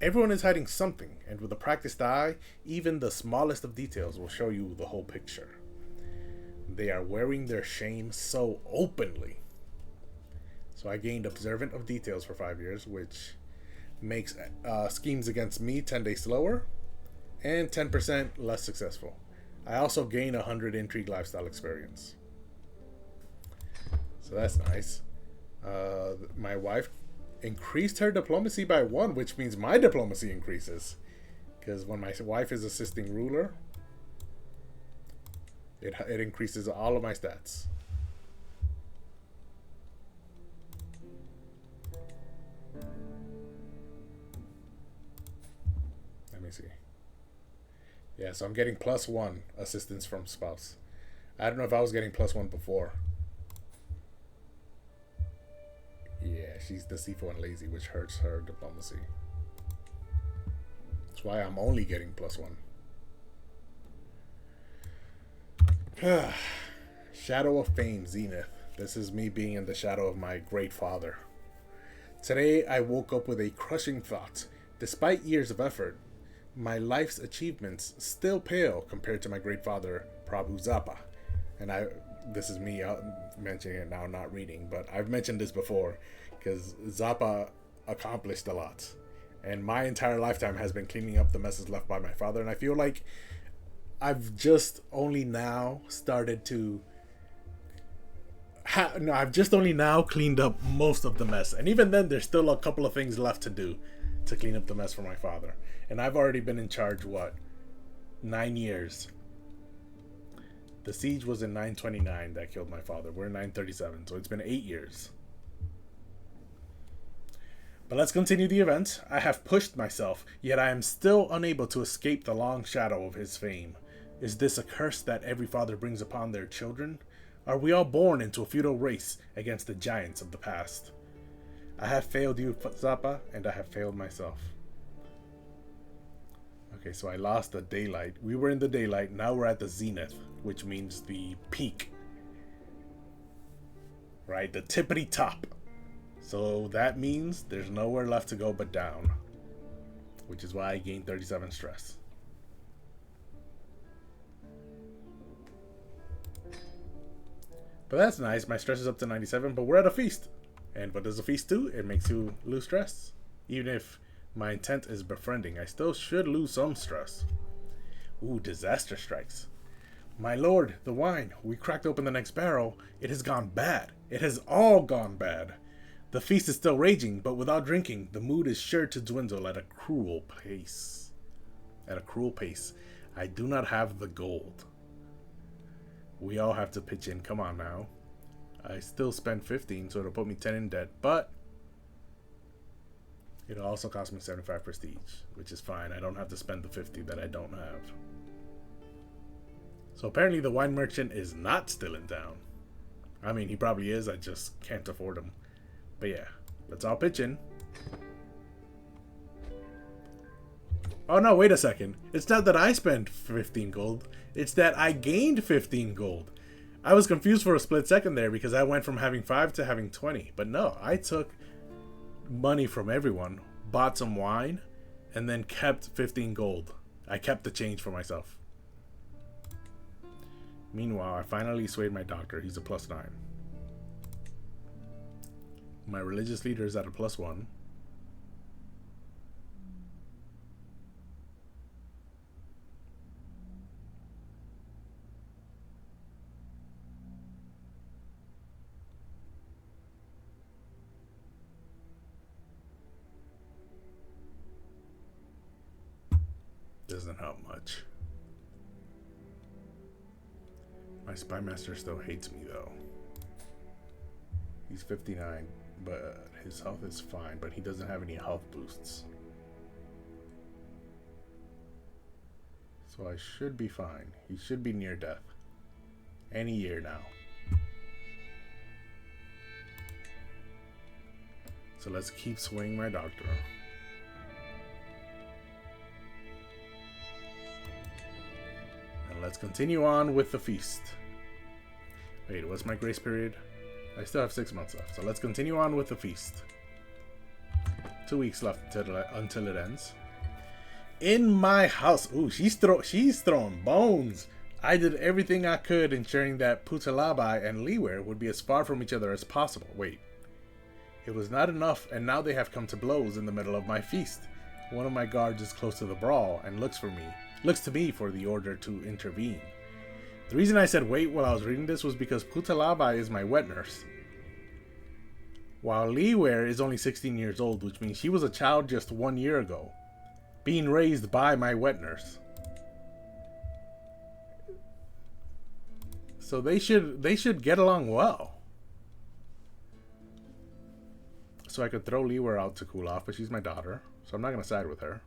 Everyone is hiding something, and with a practiced eye, even the smallest of details will show you the whole picture. They are wearing their shame so openly. So I gained observant of details for 5 years, which makes schemes against me 10 days slower and 10% less successful. I also gain 100 intrigue lifestyle experience. So that's nice. My wife increased her diplomacy by 1, which means my diplomacy increases. Because when my wife is assisting ruler, it increases all of my stats. Let me see. Yeah, so I'm getting +1 assistance from spouse. I don't know if I was getting +1 before. Yeah, she's deceitful and lazy, which hurts her diplomacy. That's why I'm only getting +1. Shadow of Fame, Zenith. This is me being in the shadow of my great father. Today, I woke up with a crushing thought. Despite years of effort, my life's achievements still pale compared to my great father, Prabhu Zappa. And this is me mentioning it now, not reading, but I've mentioned this before because Zappa accomplished a lot. And my entire lifetime has been cleaning up the messes left by my father. And I feel like I've just only now started to... I've just only now cleaned up most of the mess. And even then, there's still a couple of things left to do to clean up the mess for my father. And I've already been in charge, 9 years. The siege was in 929 that killed my father. We're in 937, so it's been 8 years. But let's continue the event. I have pushed myself, yet I am still unable to escape the long shadow of his fame. Is this a curse that every father brings upon their children? Are we all born into a feudal race against the giants of the past? I have failed you, Zappa, and I have failed myself. Okay, so I lost the daylight. We were in the daylight, now we're at the zenith, which means the peak. Right, the tippity top. So that means there's nowhere left to go but down. Which is why I gained 37 stress. But that's nice, my stress is up to 97, but we're at a feast. And what does a feast do? It makes you lose stress. Even if my intent is befriending, I still should lose some stress. Ooh, disaster strikes. My lord, the wine. We cracked open the next barrel. It has gone bad. It has all gone bad. The feast is still raging, but without drinking, the mood is sure to dwindle at a cruel pace. At a cruel pace. I do not have the gold. We all have to pitch in. Come on now. I still spend 15, so it'll put me 10 in debt, but it'll also cost me 75 prestige, which is fine. I don't have to spend the 50 that I don't have. So apparently the wine merchant is not still in town. I mean, he probably is. I just can't afford him. But yeah, let's all pitch in. Oh no, wait a second. It's not that I spent 15 gold. It's that I gained 15 gold. I was confused for a split second there because I went from having 5 to having 20. But no, I took money from everyone, bought some wine, and then kept 15 gold. I kept the change for myself. Meanwhile, I finally swayed my doctor. He's a +9. My religious leader is at a +1. doesn't help much. My spy master still hates me though. He's 59, but his health is fine, but he doesn't have any health boosts. So I should be fine. He should be near death. Any year now. So let's keep swinging my doctor. And let's continue on with the feast. Wait, what's my grace period? I still have 6 months left. So let's continue on with the feast. 2 weeks left until it ends. In my house. Ooh, she's throwing bones. I did everything I could ensuring that Putalabai and Liwer would be as far from each other as possible. Wait. It was not enough, and now they have come to blows in the middle of my feast. One of my guards is close to the brawl and looks to me for the order to intervene. The reason I said wait while I was reading this was because Putalabai is my wet nurse, while Liwer is only 16 years old, which means she was a child just 1 year ago, being raised by my wet nurse. So they should get along well. So I could throw Liwer out to cool off, but she's my daughter, so I'm not going to side with her.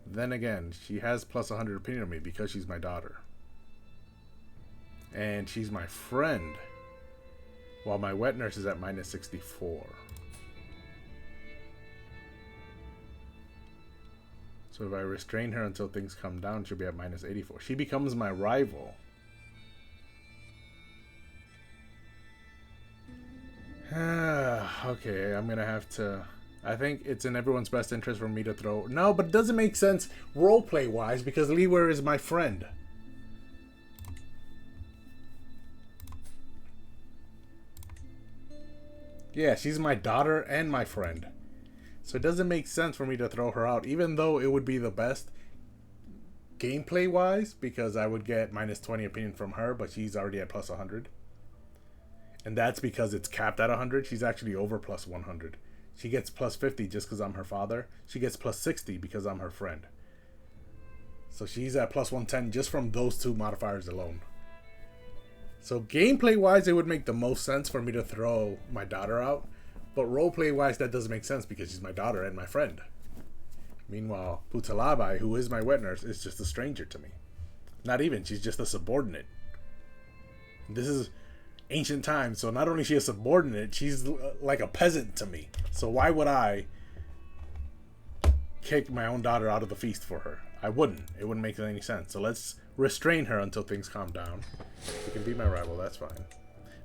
Then again, she has plus 100 opinion on me because she's my daughter. And she's my friend, while my wet nurse is at minus 64. So if I restrain her until things come down, she'll be at minus 84. She becomes my rival. Okay, I'm gonna have to... I think it's in everyone's best interest for me to throw... No, but it doesn't make sense roleplay-wise because Liwer is my friend. Yeah, she's my daughter and my friend. So it doesn't make sense for me to throw her out, even though it would be the best gameplay-wise because I would get minus 20 opinion from her, but she's already at plus 100. And that's because it's capped at 100. She's actually over plus 100. She gets plus 50 just because I'm her father. She gets plus 60 because I'm her friend. So she's at plus 110 just from those two modifiers alone. So gameplay-wise, it would make the most sense for me to throw my daughter out. But roleplay-wise, that doesn't make sense because she's my daughter and my friend. Meanwhile, Putalabai, who is my wet nurse, is just a stranger to me. Not even, she's just a subordinate. This is ancient times, so not only is she a subordinate, she's like a peasant to me. So why would I kick my own daughter out of the feast for her? I wouldn't. It wouldn't make any sense. So let's restrain her until things calm down. You can be my rival, that's fine.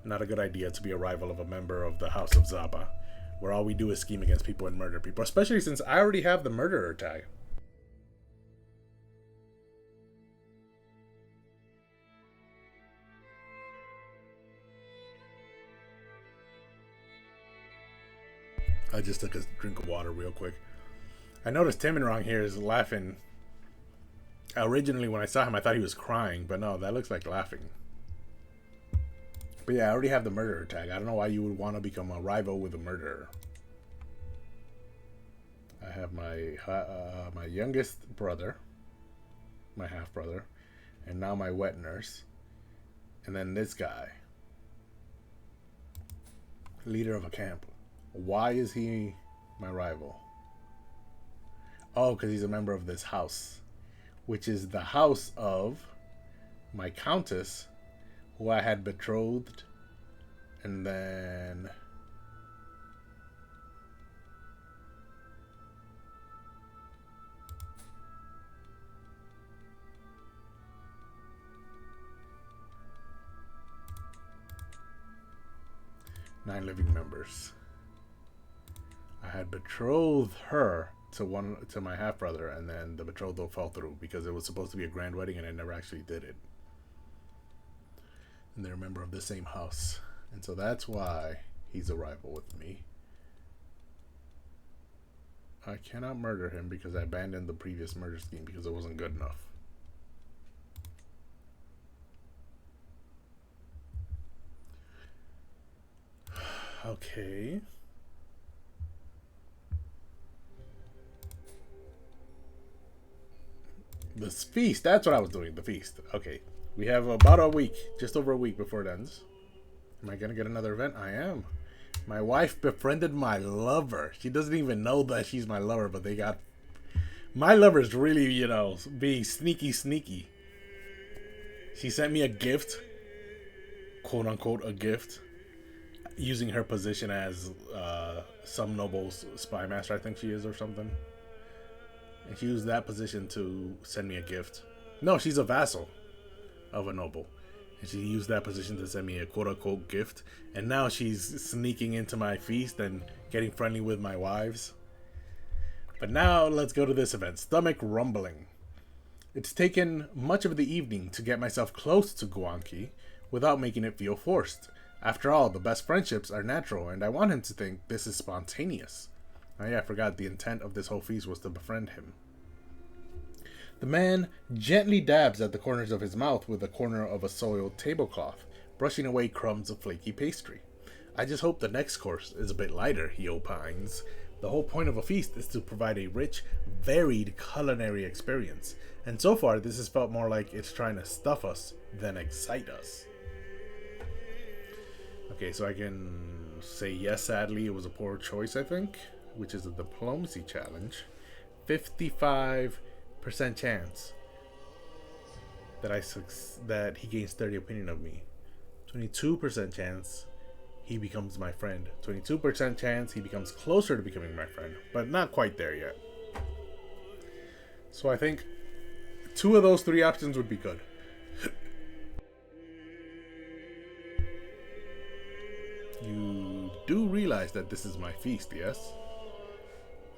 Not a good idea to be a rival of a member of the House of Zaba, where all we do is scheme against people and murder people, especially since I already have the murderer tag. I just took a drink of water real quick. I noticed Timonrong here is laughing. Originally, when I saw him, I thought he was crying, but no, that looks like laughing. But yeah, I already have the murderer tag. I don't know why you would want to become a rival with a murderer. I have my my youngest brother, my half brother, and now my wet nurse, and then this guy, leader of a camp. Why is he my rival? Oh, because he's a member of this house, which is the house of my countess, who I had betrothed, and then nine living members. I had betrothed her to my half brother, and then the betrothal fell through because it was supposed to be a grand wedding, and I never actually did it. And they're a member of the same house, and so that's why he's a rival with me. I cannot murder him because I abandoned the previous murder scheme because it wasn't good enough. Okay. This feast, that's what I was doing, the feast. Okay, we have about a week, just over a week before it ends. Am I gonna get another event? I am. My wife befriended my lover. She doesn't even know that she's my lover, but they got... My lover's really, being sneaky. She sent me a gift, quote unquote, a gift, using her position as some noble's spy master, I think she is, or something. And she used that position to send me a gift. No, she's a vassal of a noble. And she used that position to send me a quote unquote gift. And now she's sneaking into my feast and getting friendly with my wives. But now let's go to this event. Stomach rumbling. It's taken much of the evening to get myself close to Guanqi without making it feel forced. After all, the best friendships are natural, and I want him to think this is spontaneous. Oh yeah, I forgot the intent of this whole feast was to befriend him. The man gently dabs at the corners of his mouth with the corner of a soiled tablecloth, brushing away crumbs of flaky pastry. I just hope the next course is a bit lighter, he opines. The whole point of a feast is to provide a rich, varied culinary experience, and so far this has felt more like it's trying to stuff us than excite us. Okay, so I can say yes, sadly, it was a poor choice, I think, which is a diplomacy challenge. 55% chance that he gains 30 opinion of me. 22% chance he becomes my friend. 22% chance he becomes closer to becoming my friend, but not quite there yet. So I think 2 of those 3 options would be good. You do realize that this is my feast, yes?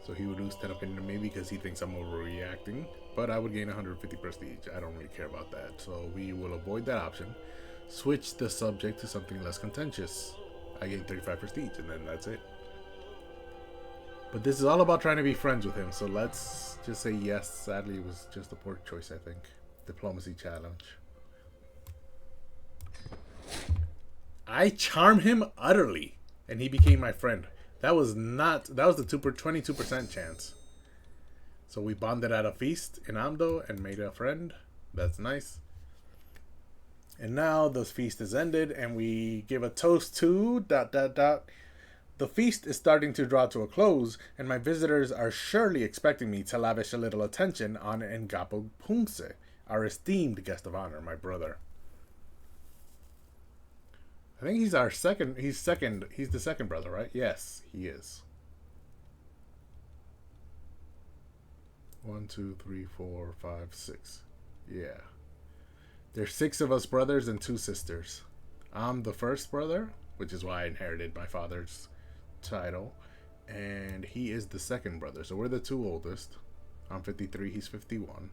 So he would lose 10 opinion of me because he thinks I'm overreacting, but I would gain 150 prestige. I don't really care about that, so we will avoid that option. Switch the subject to something less contentious. I gain 35 prestige, and then that's it. But this is all about trying to be friends with him, so let's just say yes. Sadly, it was just a poor choice, I think. Diplomacy challenge. I charm him utterly, and he became my friend. That was the 22% chance. So we bonded at a feast in Amdo and made a friend. That's nice. And now the feast is ended, and we give a toast to ... The feast is starting to draw to a close, and my visitors are surely expecting me to lavish a little attention on Ngapo Pungse, our esteemed guest of honor, my brother. I think he's the second brother, right? Yes, he is. 1, 2, 3, 4, 5, 6. Yeah. There's 6 of us brothers and 2 sisters. I'm the first brother, which is why I inherited my father's title. And he is the second brother. So we're the 2 oldest. I'm 53, he's 51.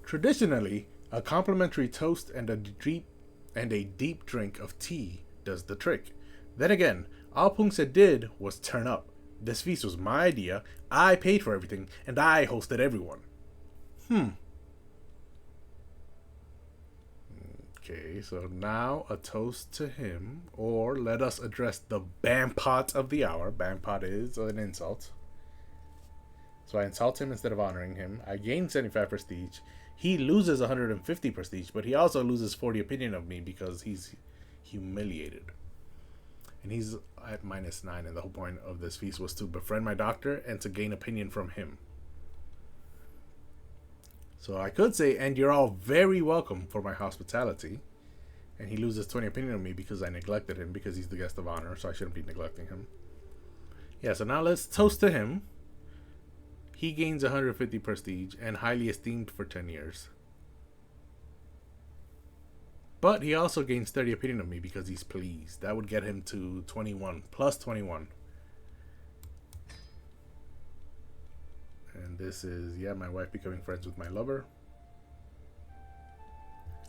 Traditionally, a complimentary toast and a deep drink of tea does the trick. Then again, all Pungse did was turn up. This feast was my idea, I paid for everything, and I hosted everyone. Okay, so now a toast to him, or let us address the Bampot of the hour. Bampot is an insult. So I insult him instead of honoring him. I gain 75 prestige. He loses 150 prestige, but he also loses 40 opinion of me because he's humiliated. And he's at -9, and the whole point of this feast was to befriend my doctor and to gain opinion from him. So I could say, and you're all very welcome for my hospitality. And he loses 20 opinion of me because I neglected him because he's the guest of honor, so I shouldn't be neglecting him. Yeah, so now let's toast to him. He gains 150 prestige and highly esteemed for 10 years. But he also gains 30 opinion of me because he's pleased. That would get him to 21, plus 21. And this is, my wife becoming friends with my lover.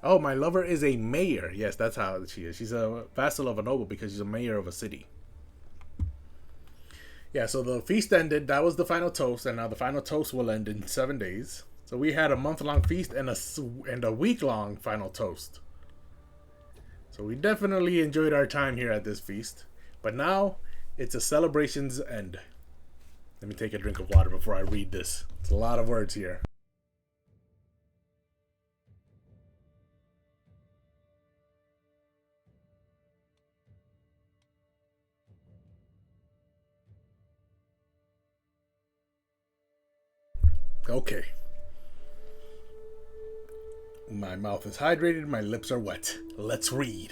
Oh, my lover is a mayor. Yes, that's how she is. She's a vassal of a noble because she's a mayor of a city. Yeah, so the feast ended. That was the final toast, and now the final toast will end in 7 days. So we had a month-long feast and a week-long final toast. So we definitely enjoyed our time here at this feast. But now, it's a celebration's end. Let me take a drink of water before I read this. It's a lot of words here. Okay. My mouth is hydrated, my lips are wet. Let's read.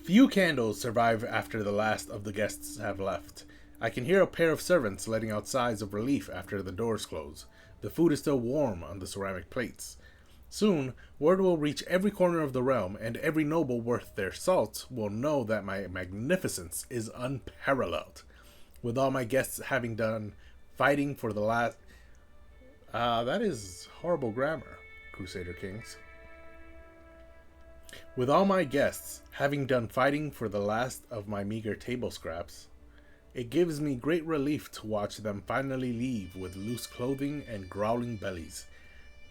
Few candles survive after the last of the guests have left. I can hear a pair of servants letting out sighs of relief after the doors close. The food is still warm on the ceramic plates. Soon, word will reach every corner of the realm, and every noble worth their salt will know that my magnificence is unparalleled. With all my guests having done fighting for the last... that is horrible grammar, Crusader Kings. With all my guests having done fighting for the last of my meager table scraps, it gives me great relief to watch them finally leave with loose clothing and growling bellies.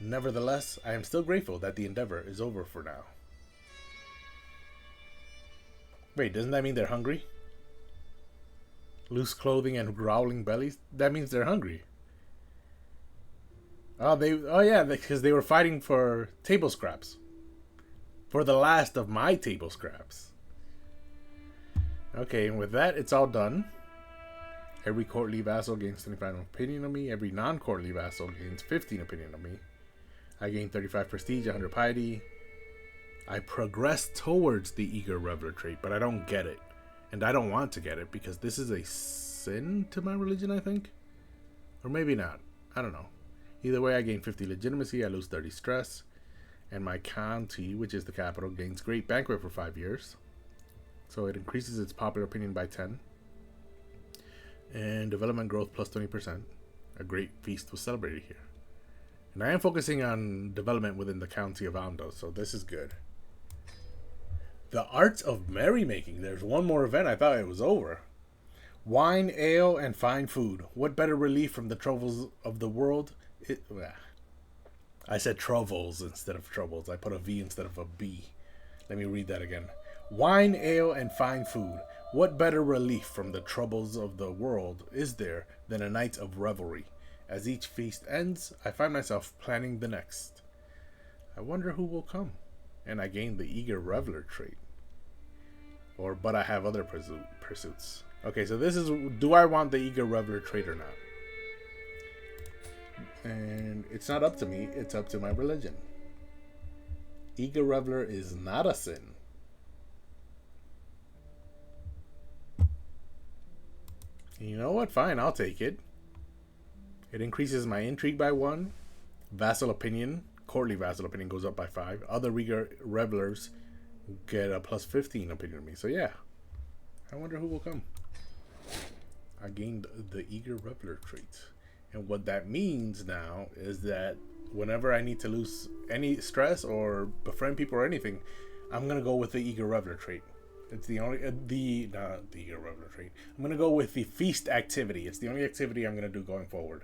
Nevertheless, I am still grateful that the endeavor is over for now. Wait, doesn't that mean they're hungry? Loose clothing and growling bellies? That means they're hungry. Oh yeah, because they were fighting for table scraps. For the last of my table scraps. Okay, and with that, it's all done. Every courtly vassal gains 25 opinion of me. Every non-courtly vassal gains 15 opinion of me. I gain 35 prestige, 100 piety. I progress towards the eager reveler trait, but I don't get it. And I don't want to get it because this is a sin to my religion, I think. Or maybe not. I don't know. Either way, I gain 50 legitimacy, I lose 30 stress. And my county, which is the capital, gains Great Banquet for 5 years. So it increases its popular opinion by 10. And development growth plus 20%. A great feast was celebrated here. And I am focusing on development within the county of Ando, so this is good. The Arts of Merrymaking. There's one more event. I thought it was over. Wine, ale, and fine food. What better relief from the troubles of the world? I said troubles instead of troubles. I put a V instead of a B. Let me read that again. Wine, ale, and fine food. What better relief from the troubles of the world is there than a night of revelry? As each feast ends, I find myself planning the next. I wonder who will come. And I gain the eager reveler trait. But I have other pursuits. Okay, so this is, do I want the eager reveler trait or not? And it's not up to me, it's up to my religion. Eager reveler is not a sin. You know what? Fine, I'll take it. It increases my intrigue by 1. Vassal opinion, courtly vassal opinion goes up by 5. Other eager revelers get a plus 15 opinion of me. So yeah, I wonder who will come. I gained the eager reveler trait. And what that means now is that whenever I need to lose any stress or befriend people or anything, I'm going to go with the eager reveler trait. It's the only, not the eager reveler trait. I'm going to go with the feast activity. It's the only activity I'm going to do going forward.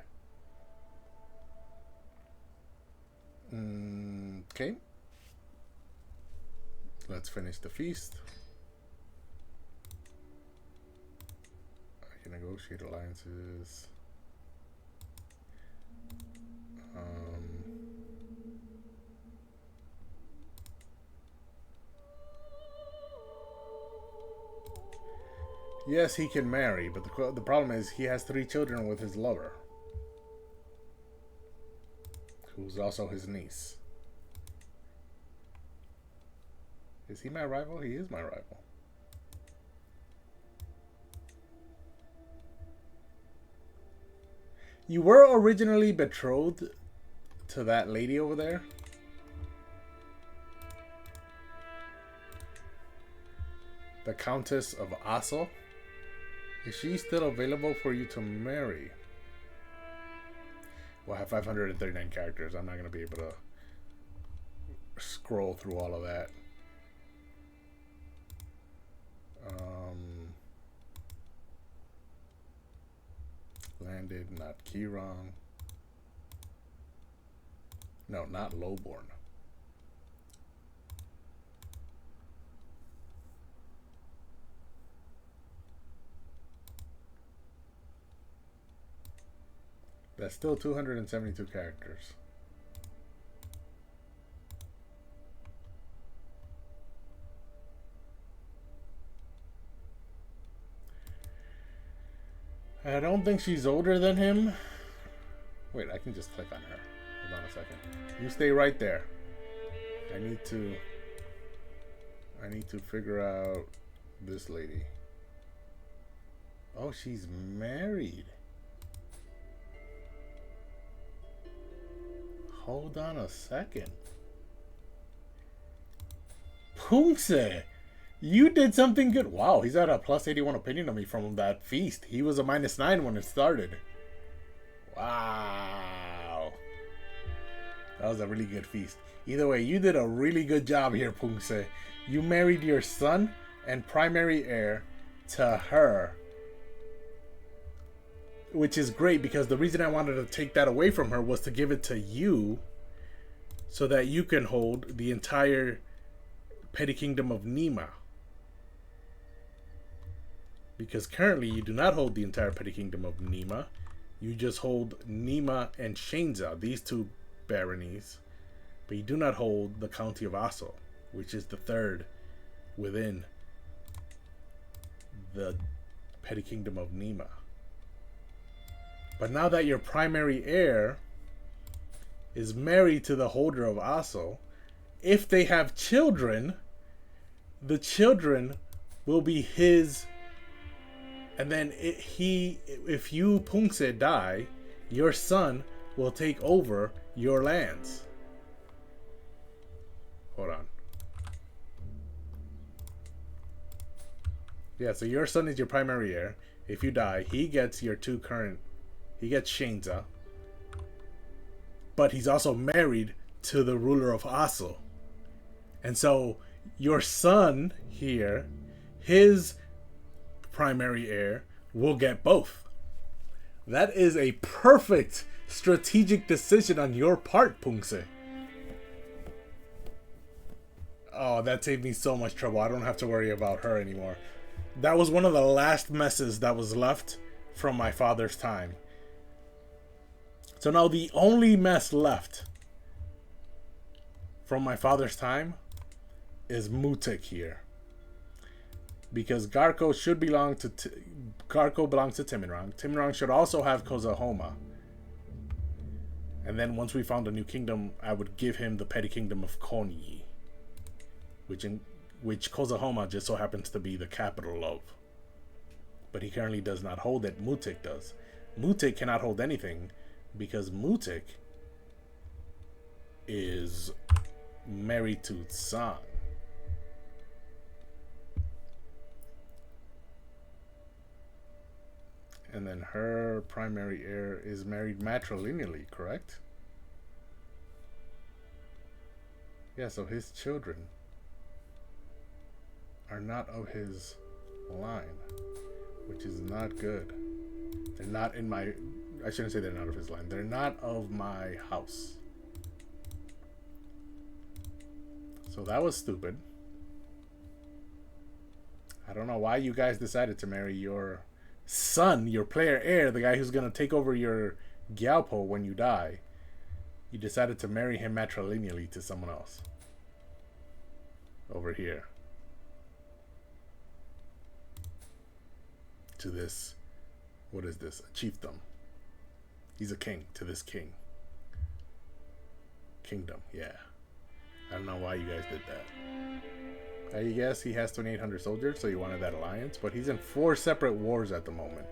Okay. Let's finish the feast. I can negotiate alliances. Yes, he can marry, but the problem is he has 3 children with his lover, who's also his niece. Is he my rival? He is my rival. You were originally betrothed to that lady over there? The Countess of Assel? Is she still available for you to marry? Well, I have 539 characters. I'm not going to be able to scroll through all of that. Landed, not Keyron. No, not Lowborn. That's still 272 characters. I don't think she's older than him. Wait, I can just click on her. Hold on a second. You stay right there. I need to figure out this lady. Oh, she's married. Hold on a second. Pungse, you did something good. Wow, he's at a plus 81 opinion of me from that feast. He was a -9 when it started. Wow. That was a really good feast. Either way, you did a really good job here, Pungse. You married your son and primary heir to her. Which is great, because the reason I wanted to take that away from her was to give it to you so that you can hold the entire petty kingdom of Nima. Because currently you do not hold the entire petty kingdom of Nima. You just hold Nima and Shenza, these two baronies. But you do not hold the county of Aso, which is the third within the petty kingdom of Nima. But now that your primary heir is married to the holder of Aso, if they have children, the children will be his. And then if you, Pungse, die, your son will take over your lands. Hold on. Yeah, so your son is your primary heir. If you die, he gets your two current. He gets Shenza. But he's also married to the ruler of Aso. And so your son here, his primary heir, will get both. That is a perfect strategic decision on your part, Pungse. Oh, that saved me so much trouble. I don't have to worry about her anymore. That was one of the last messes that was left from my father's time. So now the only mess left from my father's time is Mutik here. Because Garko should belong to... Garko belongs to Timinrang. Timinrang should also have Kozahoma. And then once we found a new kingdom, I would give him the petty kingdom of Konyi. Which Kozahoma just so happens to be the capital of. But he currently does not hold it. Mutik does. Mutik cannot hold anything because Mutik is married to San. And then her primary heir is married matrilineally, correct? Yeah, so his children are not of his line, which is not good. They're not in my... I shouldn't say they're not of his line. They're not of my house. So that was stupid. I don't know why you guys decided to marry your son, your player heir, the guy who's going to take over your Gyalpo when you die. You decided to marry him matrilineally to someone else. Over here. To this, what is this? A chiefdom. He's a king to this king. Kingdom, yeah. I don't know why you guys did that. I guess he has 2,800 soldiers, so you wanted that alliance, but he's in 4 separate wars at the moment.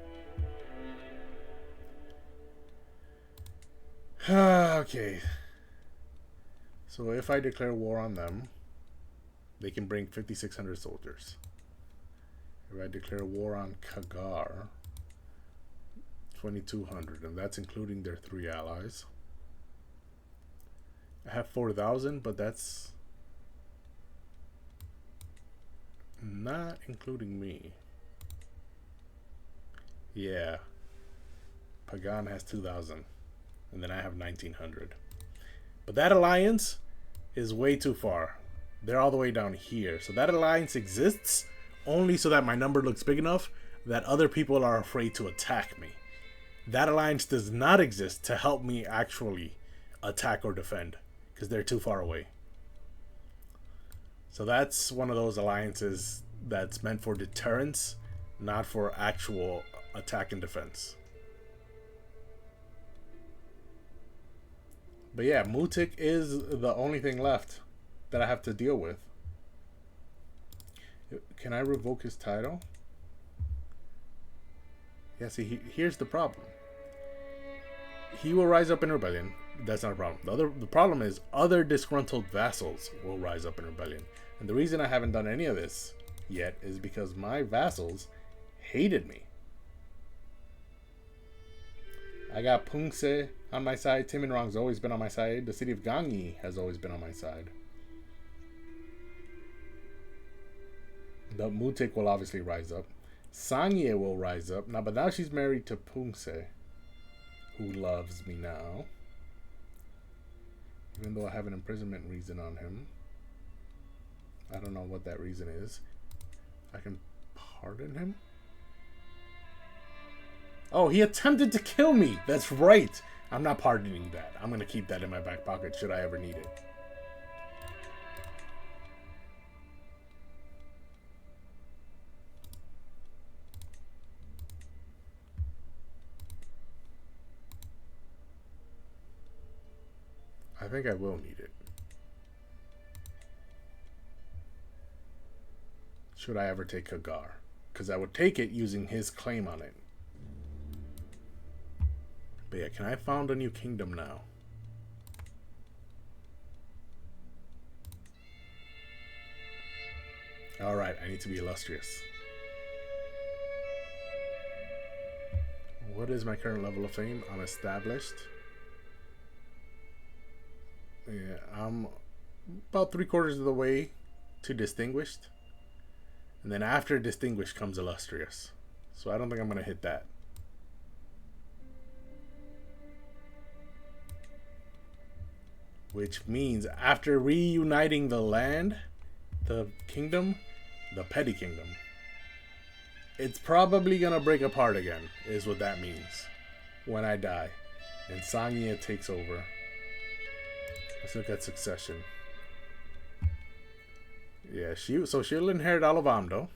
Okay. So if I declare war on them, they can bring 5,600 soldiers. If I declare war on Kagar, 2,200, and that's including their 3 allies. I have 4,000, but that's not including me. Yeah. Pagan has 2,000, and then I have 1,900. But that alliance is way too far. They're all the way down here. So that alliance exists only so that my number looks big enough that other people are afraid to attack me. That alliance does not exist to help me actually attack or defend because they're too far away. So that's one of those alliances that's meant for deterrence, not for actual attack and defense. But yeah, Mutik is the only thing left that I have to deal with. Can I revoke his title? Yeah, see, here's the problem. He will rise up in rebellion. That's not a problem. The problem is other disgruntled vassals will rise up in rebellion. And the reason I haven't done any of this yet is because my vassals hated me. I got Pungse on my side. Timinrong's always been on my side. The city of Gangyi has always been on my side. The Mutik will obviously rise up. Sangye will rise up. Now, but now she's married to Pungse, who loves me now. Even though I have an imprisonment reason on him. I don't know what that reason is. I can pardon him? Oh, he attempted to kill me. That's right. I'm not pardoning that. I'm going to keep that in my back pocket should I ever need it. I think I will need it. Should I ever take Kagar? Because I would take it using his claim on it. But yeah, can I found a new kingdom now? Alright, I need to be illustrious. What is my current level of fame? I'm established. Yeah, I'm about 3/4 of the way to distinguished. And then after distinguished comes illustrious. So I don't think I'm going to hit that. Which means after reuniting the land, the kingdom, the petty kingdom, it's probably going to break apart again, is what that means. When I die. And Sangye takes over. Let's look at succession. Yeah, she'll inherit all of Amdo.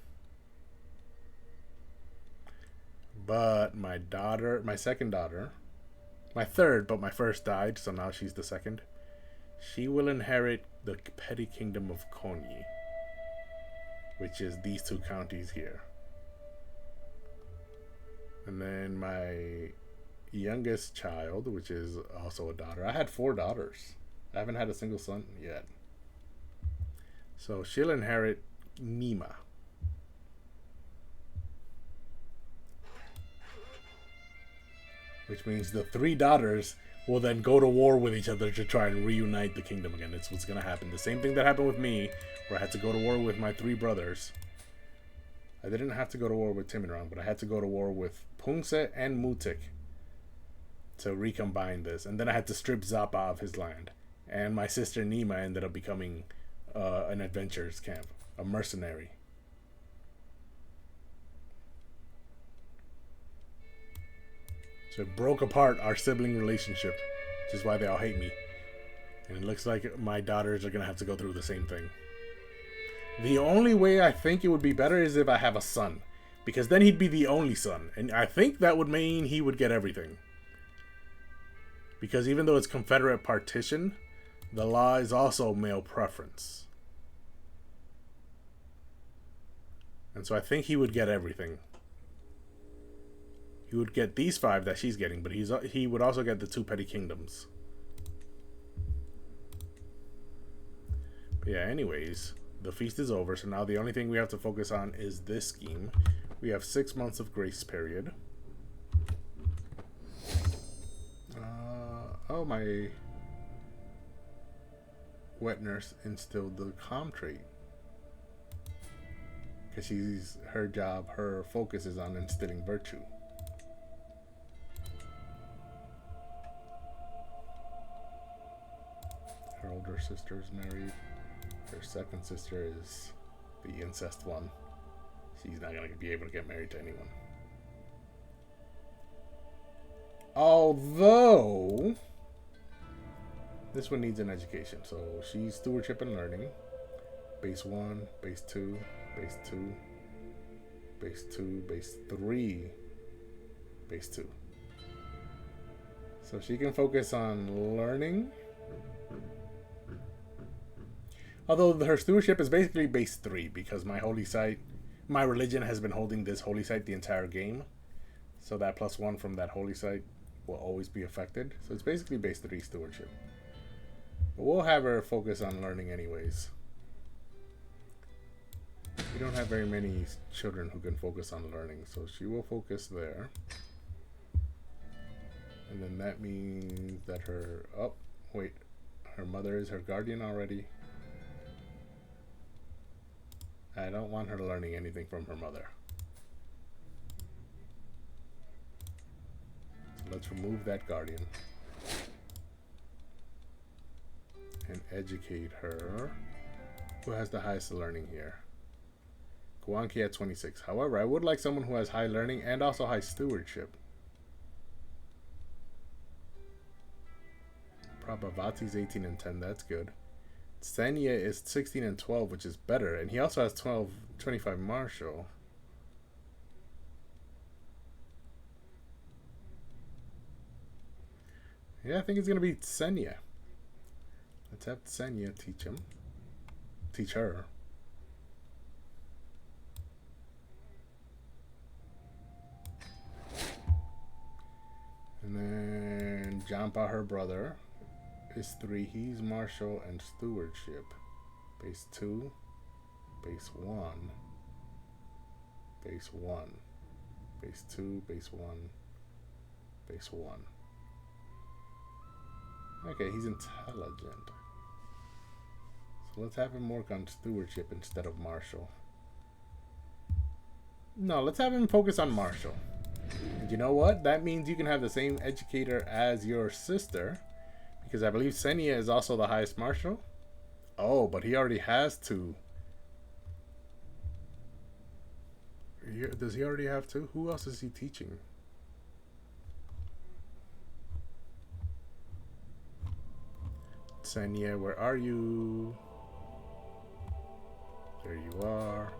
But my daughter, my second daughter, my third, but my first died, so now she's the second. She will inherit the petty kingdom of Konyi, which is these two counties here. And then my youngest child, which is also a daughter. I had 4 daughters. I haven't had a single son yet. So she'll inherit Nima. Which means the 3 daughters will then go to war with each other to try and reunite the kingdom again. It's what's going to happen. The same thing that happened with me, where I had to go to war with my 3 brothers. I didn't have to go to war with Timinrong, but I had to go to war with Pungse and Mutik to recombine this. And then I had to strip Zappa of his land. And my sister Nima ended up becoming an adventurers camp, a mercenary. So it broke apart our sibling relationship, which is why they all hate me. And it looks like my daughters are going to have to go through the same thing. The only way I think it would be better is if I have a son. Because then he'd be the only son. And I think that would mean he would get everything. Because even though it's Confederate partition, the law is also male preference. And so I think he would get everything. He would get these 5 that she's getting, but he would also get the 2 petty kingdoms. But yeah, anyways, the feast is over, so now the only thing we have to focus on is this scheme. We have 6 months of grace period. Oh, my wet nurse instilled the calm trait. Because her focus is on instilling virtue. Her older sister is married. Her second sister is the incest one. She's not going to be able to get married to anyone. Although this one needs an education. So she's stewardship and learning. Base 1, base 2, base 2, base 2, base 3, base 2. So she can focus on learning. Although her stewardship is basically base 3 because my holy site, my religion has been holding this holy site the entire game. So that +1 from that holy site will always be affected. So it's basically base 3 stewardship. But we'll have her focus on learning anyways. We don't have very many children who can focus on learning, so she will focus there. And then that means that her... Oh, wait. Her mother is her guardian already. I don't want her learning anything from her mother. So let's remove that guardian. And educate her. Who has the highest learning here? Kwanki at 26. However, I would like someone who has high learning and also high stewardship. Prabhavati's 18 and 10. That's good. Sanya is 16 and 12, which is better. And he also has 25 martial. Yeah, I think it's going to be Senya. Let's have Senya teach him. Teach her. And then Jampa, her brother, is 3. He's martial and stewardship. Base 2. Base 1. Base 1. Base 2. Base 1. Base 1. Okay, he's intelligent. So let's have him work on stewardship instead of martial. No, let's have him focus on martial. And you know what? That means you can have the same educator as your sister. Because I believe Senya is also the highest martial. Oh, but he already has 2. Does he already have 2? Who else is he teaching? Senya, where are you? There you are.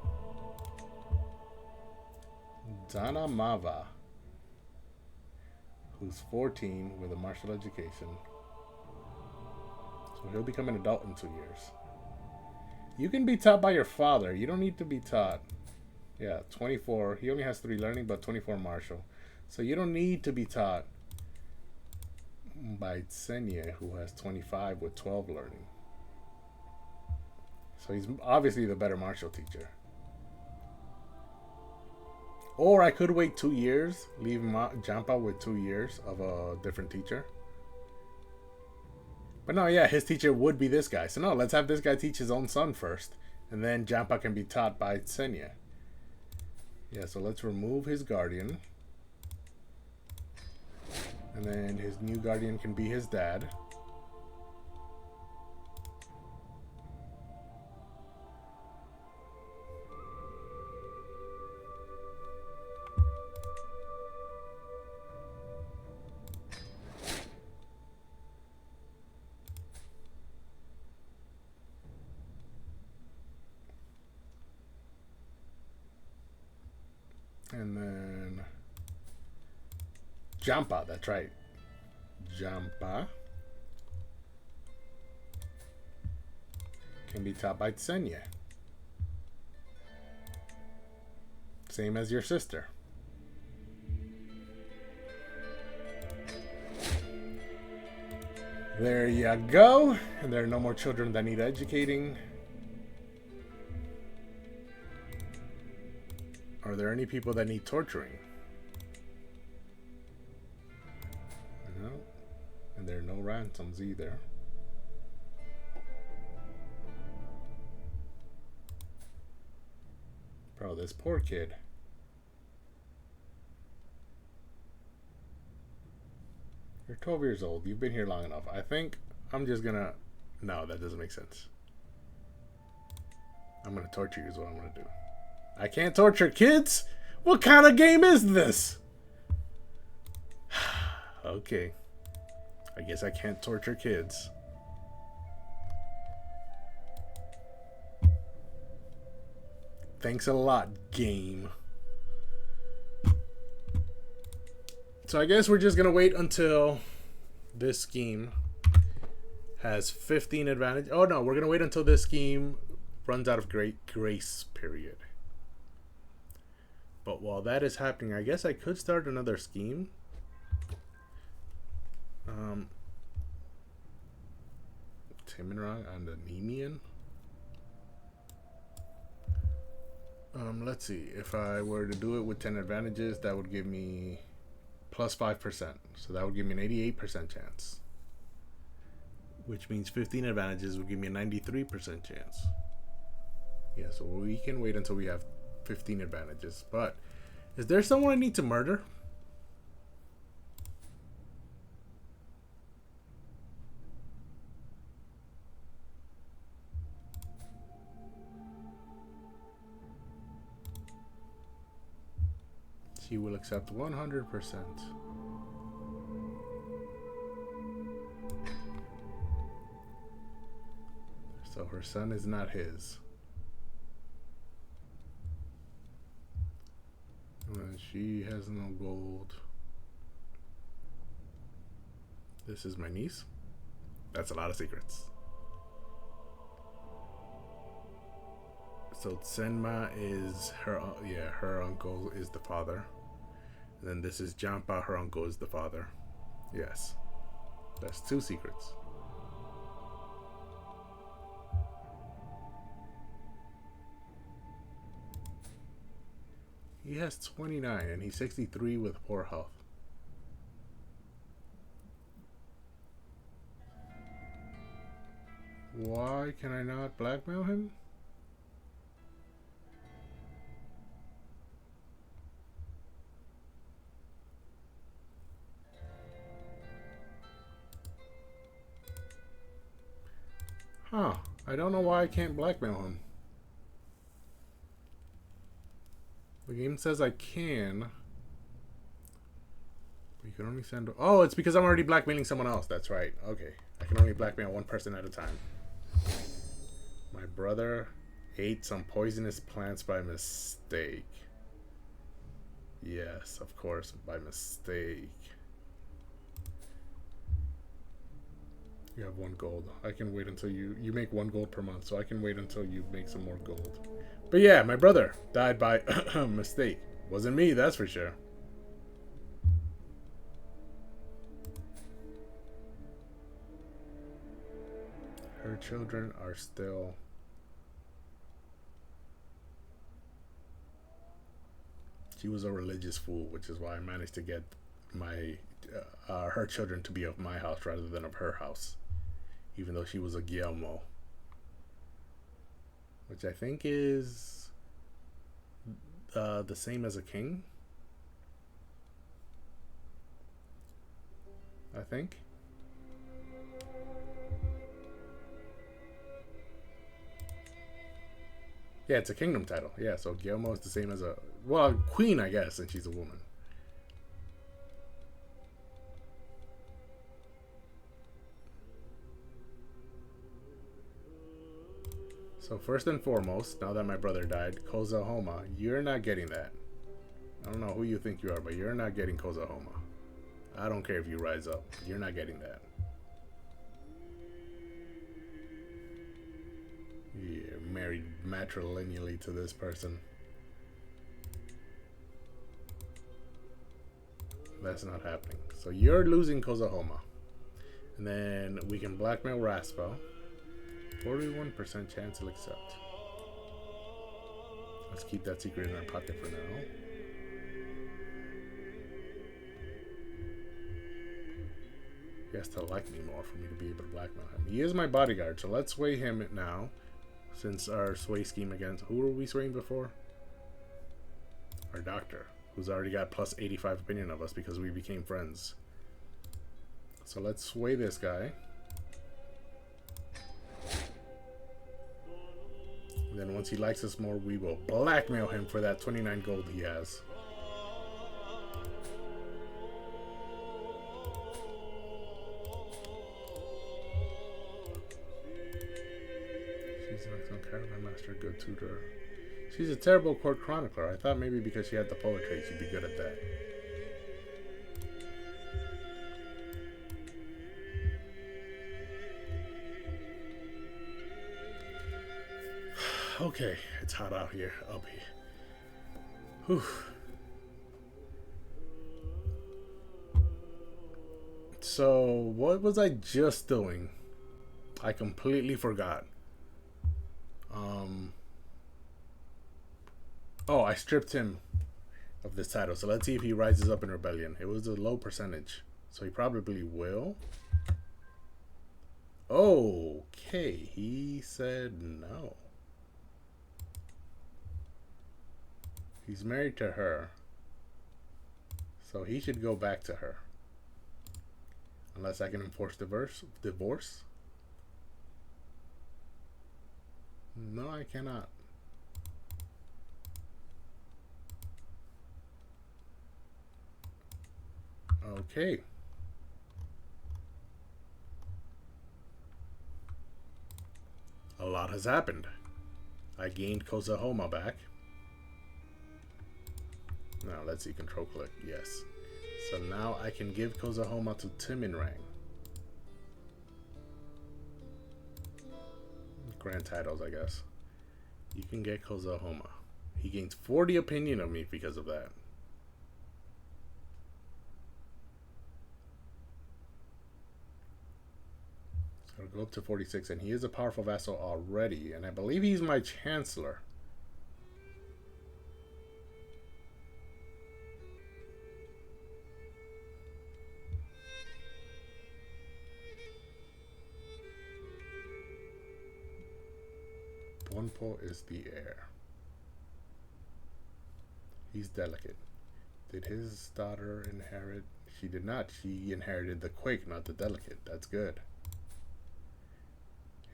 Dana Mava, who's 14 with a martial education. So he'll become an adult in 2 years. You can be taught by your father. You don't need to be taught. Yeah, 24. He only has 3 learning, but 24 martial. So you don't need to be taught by Senya, who has 25 with 12 learning. So he's obviously the better martial teacher. Or I could wait 2 years, leave Jampa with 2 years of a different teacher. But no, yeah, his teacher would be this guy. So no, let's have this guy teach his own son first. And then Jampa can be taught by Senya. Yeah, so let's remove his guardian. And then his new guardian can be his dad. And then Jampa, that's right. Jampa can be taught by Senya. Same as your sister. There you go. And there are no more children that need educating. Are there any people that need torturing? No. And there are no ransoms either. Bro, this poor kid. You're 12 years old. You've been here long enough. I think I'm just gonna... No, that doesn't make sense. I'm gonna torture you is what I'm gonna do. I can't torture kids? What kind of game is this? Okay. I guess I can't torture kids. Thanks a lot, game. So I guess we're just gonna wait until this scheme has 15 advantage. Oh no, we're gonna wait until this scheme runs out of grace period. But while that is happening, I guess I could start another scheme. Timonrang and Anemian. Let's see. If I were to do it with 10 advantages, that would give me plus 5%. So that would give me an 88% chance. Which means 15 advantages would give me a 93% chance. Yeah, so we can wait until we have 15 advantages. But is there someone I need to murder? She will accept 100%. So her son is not his. And she has no gold. This is my niece. That's a lot of secrets. So Tsenma is her, yeah, her uncle is the father. And then this is Jampa, her uncle is the father. Yes. That's 2 secrets. He has 29 and he's 63 with poor health. Why can I not blackmail him? Huh. I don't know why I can't blackmail him. The game says I can. But you can only send... Oh, it's because I'm already blackmailing someone else. That's right. Okay. I can only blackmail one person at a time. My brother ate some poisonous plants by mistake. Yes, of course, by mistake. You have 1 gold. I can wait until you make 1 gold per month, so I can wait until you make some more gold. But yeah, my brother died by mistake. Wasn't me, that's for sure. Her children are still... She was a religious fool, which is why I managed to get my her children to be of my house rather than of her house. Even though she was a Guillermo. Which I think is the same as a king. I think. Yeah, it's a kingdom title. Yeah, so Guillermo is the same as a... Well, queen, I guess, since she's a woman. So first and foremost, now that my brother died, Kozahoma, you're not getting that. I don't know who you think you are, but you're not getting Kozahoma. I don't care if you rise up. You're not getting that. You're married matrilineally to this person. That's not happening. So you're losing Kozahoma. And then we can blackmail Raspa. 41% chance he'll accept. Let's keep that secret in our pocket for now. He has to like me more for me to be able to blackmail him. He is my bodyguard, so let's sway him now. Since our sway scheme against... Who were we swaying before? Our doctor, who's already got plus 85 opinion of us because we became friends. So let's sway this guy. And then once he likes us more, we will blackmail him for that 29 gold he has. She's an excellent caravan master, good tutor. She's a terrible court chronicler. I thought maybe because she had the poetry, she'd be good at that. Okay, it's hot out here. Up here. Whew. So, what was I just doing? I completely forgot. Oh, I stripped him of this title. So let's see if he rises up in rebellion. It was a low percentage, so he probably will. Okay, he said no. He's married to her, so he should go back to her. Unless I can enforce divorce. No, I cannot. Okay. A lot has happened. I gained Kozahoma back. Now let's see, control click, yes. So now I can give Kozahoma to Timinrang. Grand titles, I guess. You can get Kozahoma. He gains 40 opinion of me because of that. So I'll go up to 46, and he is a powerful vassal already, and I believe he's my chancellor. Bonpo is the heir. He's delicate. Did his daughter inherit? She did not. She inherited the quick, not the delicate. That's good.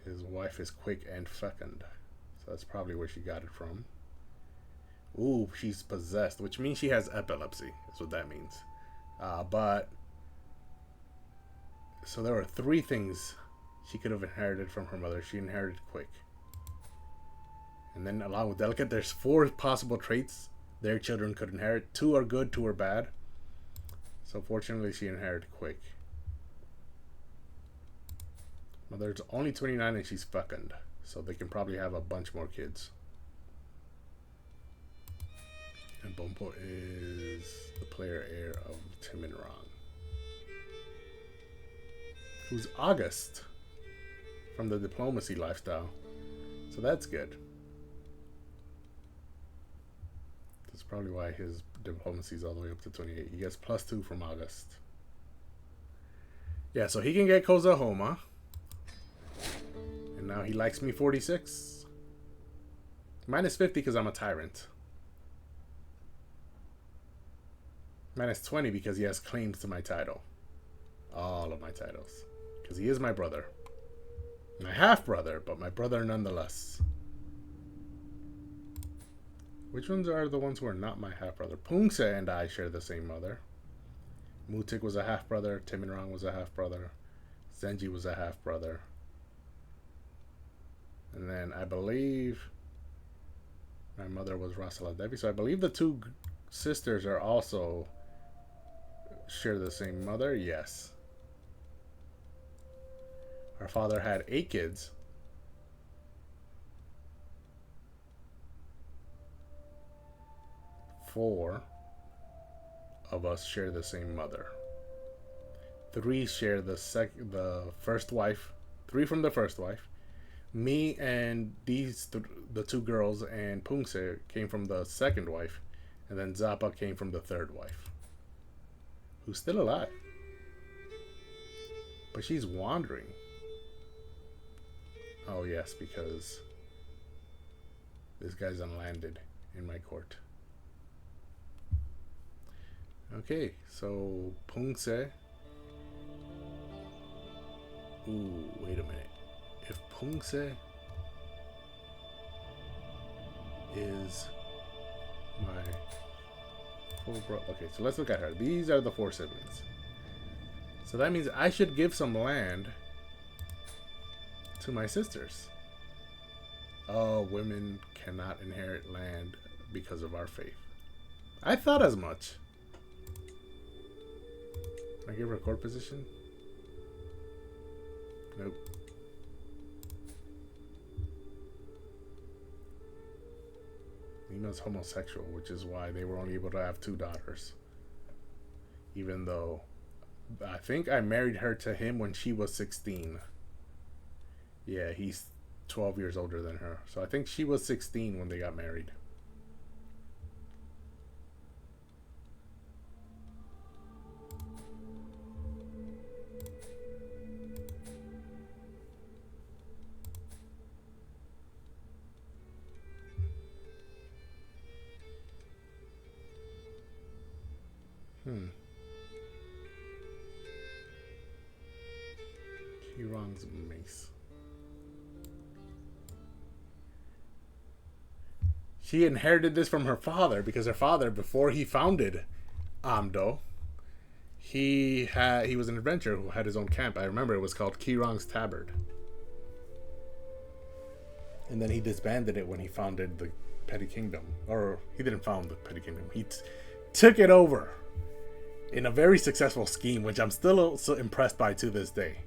His wife is quick and fecund. So that's probably where she got it from. Ooh, she's possessed, which means she has epilepsy. That's what that means. So there were 3 things she could have inherited from her mother. She inherited quick. And then along with delicate, there's 4 possible traits their children could inherit. 2 are good, 2 are bad. So fortunately, she inherited quick. Mother's only 29 and she's fecund. So they can probably have a bunch more kids. And Bompo is the player heir of Timinrang. Who's August from the diplomacy lifestyle. So that's good. That's probably why his diplomacy is all the way up to 28. He gets +2 from August. Yeah, so he can get Kozahoma. And now he likes me 46. -50 because I'm a tyrant. -20 because he has claims to my title. All of my titles. Because he is my brother. My half-brother, but my brother nonetheless. Which ones are the ones who are not my half-brother? Pungse and I share the same mother. Mutik was a half-brother. Timinrang was a half-brother. Zenji was a half-brother. And then I believe my mother was Rasala Devi. So I believe the 2 sisters are also share the same mother. Yes. Our father had 8 kids. Four of us share the same mother. 3 share the first wife. 3 from the first wife. Me and the 2 girls and Pungse came from the second wife, and then Zappa came from the third wife, who's still alive, but she's wandering. Oh yes, because this guy's unlanded in my court. Okay, so Pungse. Ooh, wait a minute. If Pungse is my full brother. Okay, so let's look at her. These are the 4 siblings. So that means I should give some land to my sisters. Oh, women cannot inherit land because of our faith. I thought as much. Can I give her a court position? Nope. Nima's homosexual, which is why they were only able to have 2 daughters. Even though I think I married her to him when she was 16. Yeah, he's 12 years older than her. So I think she was 16 when they got married. Kirong's mace. She inherited this from her father because her father, before he founded Amdo, he was an adventurer who had his own camp. I remember it was called Kirong's Tabard. And then he disbanded it when he founded the Petty Kingdom. Or he didn't found the Petty Kingdom. He took it over in a very successful scheme, which I'm still so impressed by to this day.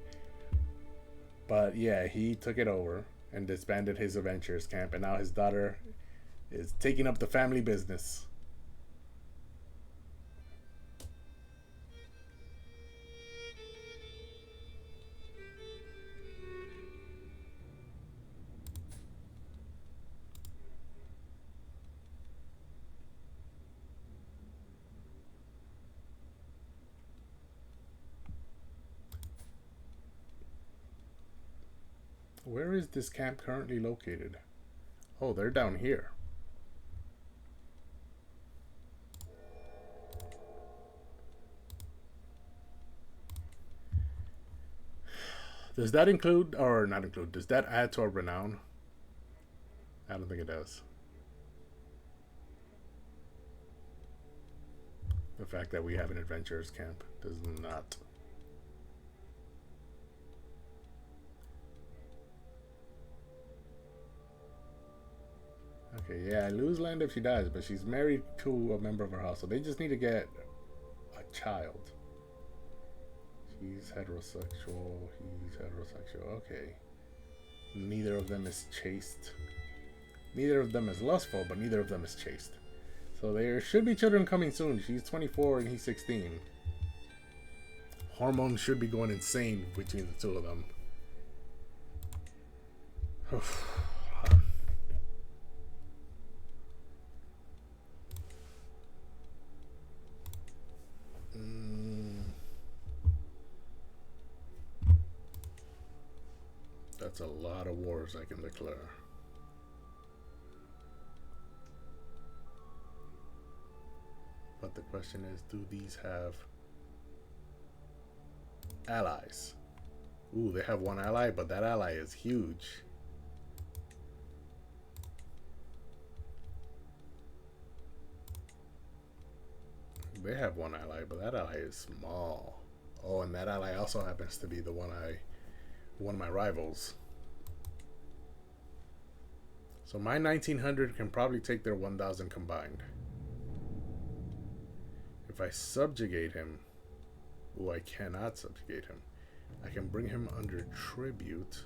But yeah, he took it over and disbanded his adventurers camp, and now his daughter is taking up the family business. Where is this camp currently located? Oh, they're down here. Does that include, or not include, does that add to our renown? I don't think it does. The fact that we have an adventurers camp does not. Okay, yeah, I lose land if she dies, but she's married to a member of her house, so they just need to get a child. She's heterosexual, he's heterosexual, okay. Neither of them is chaste. Neither of them is lustful, but neither of them is chaste. So there should be children coming soon. She's 24 and he's 16. Hormones should be going insane between the two of them. That's a lot of wars I can declare. But the question is, do these have allies? Ooh, they have one ally, but that ally is huge. They have one ally, but that ally is small. Oh, and that ally also happens to be the one of my rivals. So my 1900 can probably take their 1000 combined. If I subjugate him, I cannot subjugate him. I can bring him under tribute,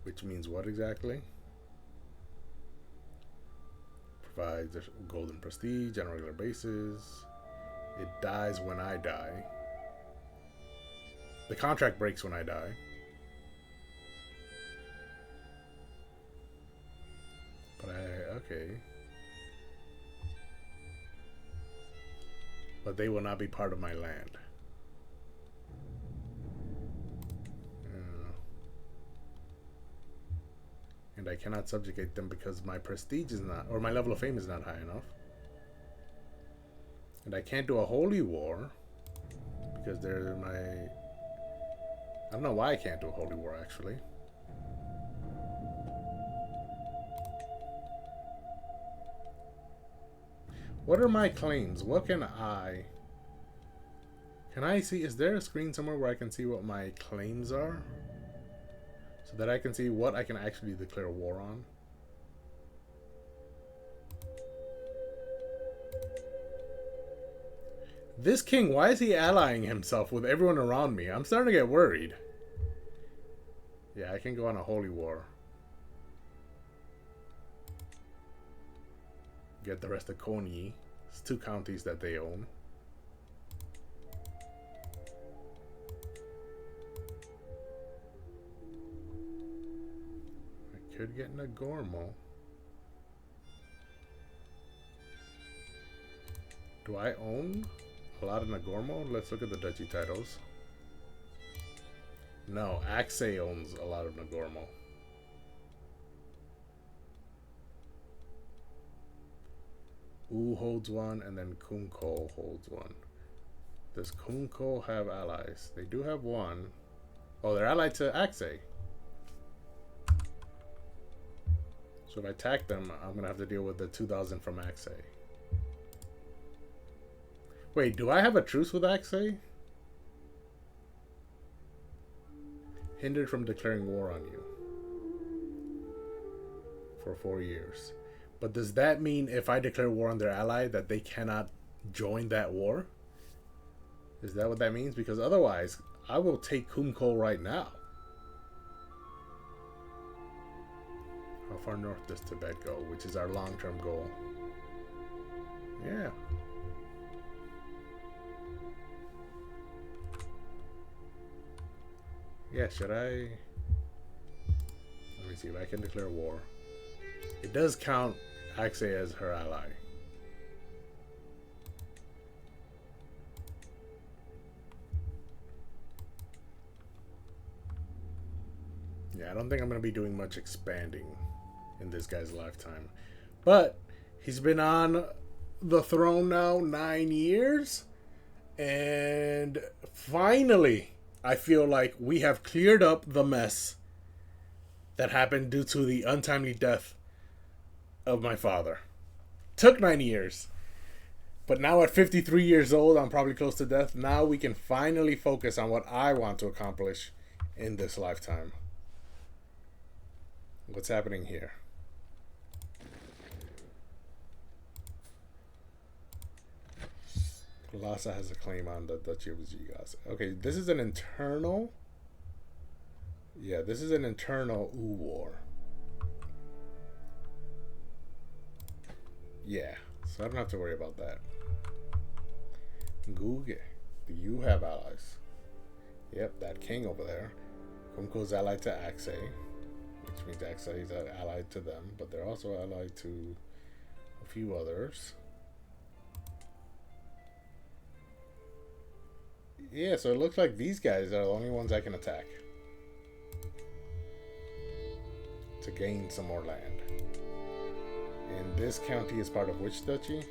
which means what exactly? Provides a golden prestige on a regular basis. It dies when I die. The contract breaks when I die. But okay. But they will not be part of my land. And I cannot subjugate them because my prestige is not, or my level of fame is not high enough. And I can't do a holy war because they're my... I don't know why I can't do a holy war, actually. What are my claims? What can I... Can I see... Is there a screen somewhere where I can see what my claims are? So that I can see what I can actually declare war on? This king, why is he allying himself with everyone around me? I'm starting to get worried. Yeah, I can go on a holy war. Get the rest of Konyi. It's 2 counties that they own. I could get Nagormo. Do I own a lot of Nagormo? Let's look at the duchy titles. No, Axe owns a lot of Nagormo. U holds one, and then Kunko holds one. Does Kunko have allies? They do have one. Oh, they're allied to Axe. So if I attack them, I'm going to have to deal with the 2,000 from Axe. Wait, do I have a truce with Axe? Hindered from declaring war on you. For 4 years. But does that mean if I declare war on their ally that they cannot join that war? Is that what that means? Because otherwise, I will take Kumko right now. How far north does Tibet go? Which is our long-term goal. Yeah. Yeah, should I... Let me see if I can declare war. It does count Axe as her ally. Yeah, I don't think I'm going to be doing much expanding in this guy's lifetime. But he's been on the throne now 9 years. And finally, I feel like we have cleared up the mess that happened due to the untimely death of my father. Took 9 years. But now at 53 years old, I'm probably close to death. Now we can finally focus on what I want to accomplish in this lifetime. What's happening here? Lhasa has a claim on the Duchy of Zigas. Okay, this is an internal... Yeah, this is an internal war. Yeah, so I don't have to worry about that. Guge, do you have allies? Yep, that king over there. Kumko's allied to Axe, which means Axe is allied to them, but they're also allied to a few others. Yeah, so it looks like these guys are the only ones I can attack to gain some more land. And this county is part of which duchy?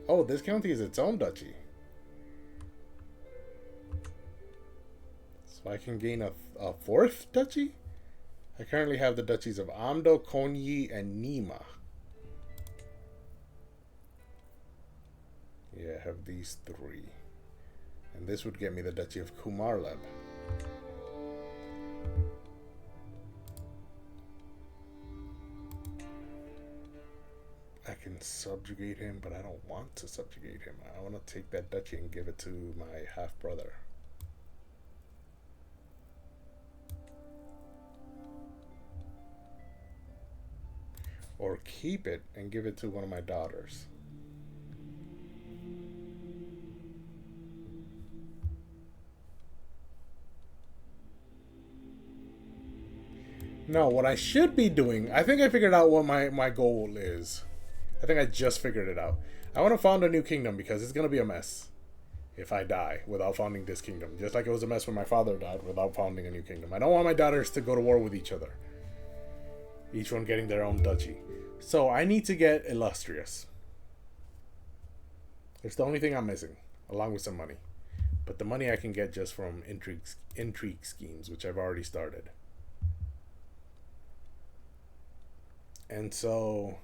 Oh, this county is its own duchy. So I can gain a 4th duchy? I currently have the duchies of Amdo, Konyi, and Nima. Yeah, I have these 3. And this would get me the duchy of Kumarleb. I can subjugate him, but I don't want to subjugate him. I want to take that duchy and give it to my half-brother. Or keep it and give it to one of my daughters. No, what I should be doing, I think I figured out what my goal is. I think I just figured it out. I want to found a new kingdom because it's going to be a mess if I die without founding this kingdom. Just like it was a mess when my father died without founding a new kingdom. I don't want my daughters to go to war with each other. Each one getting their own duchy. So I need to get illustrious. It's the only thing I'm missing, along with some money. But the money I can get just from intrigue schemes, which I've already started. And so...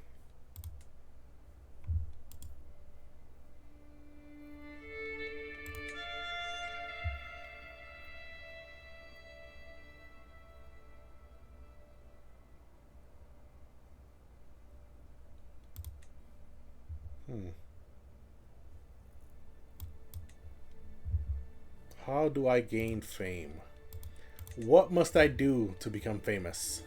How do I gain fame? What must I do to become famous?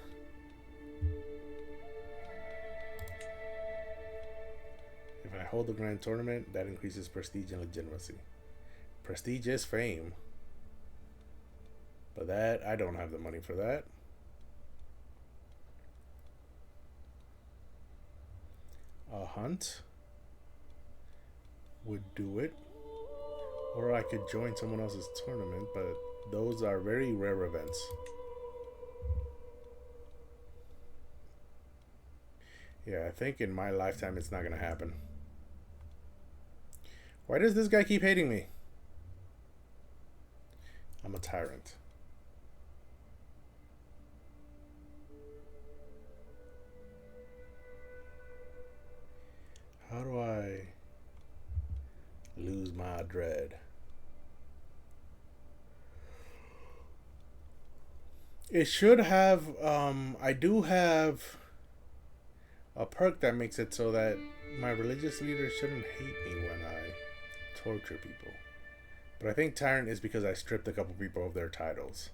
If I hold the grand tournament, that increases prestige and legitimacy. Prestige is fame. But that, I don't have the money for that. A hunt would do it. Or I could join someone else's tournament, but those are very rare events. Yeah, I think in my lifetime it's not going to happen. Why does this guy keep hating me? I'm a tyrant. How do I lose my dread? It should have, I do have a perk that makes it so that my religious leaders shouldn't hate me when I torture people. But I think Tyrant is because I stripped a couple people of their titles.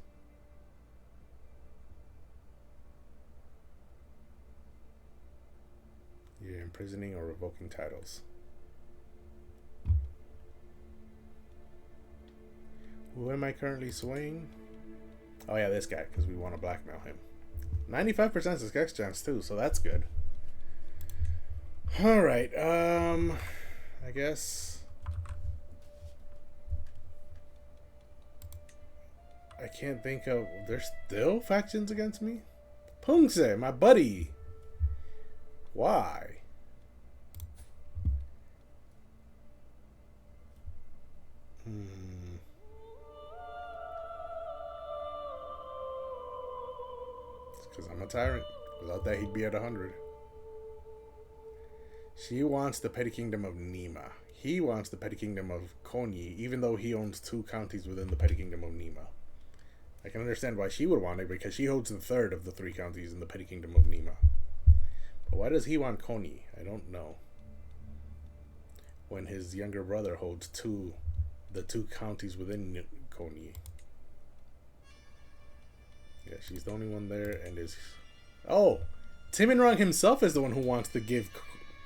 Yeah, imprisoning or revoking titles. Who am I currently swaying? Oh yeah, this guy, because we want to blackmail him. 95% success chance too, so that's good. Alright, I guess I can't think of... There's still factions against me? Pungse, my buddy! Why? It's because I'm a tyrant. Without that, he'd be at 100. She wants the petty kingdom of Nima. He wants the petty kingdom of Konyi, even though he owns 2 counties within the petty kingdom of Nima. I can understand why she would want it, because she holds the 3rd of the 3 counties in the petty kingdom of Nima. But why does he want Konyi? I don't know. When his younger brother holds the 2 counties within Konyi. Yeah, she's the only one there, and is... Oh! Timinrong himself is the one who wants to give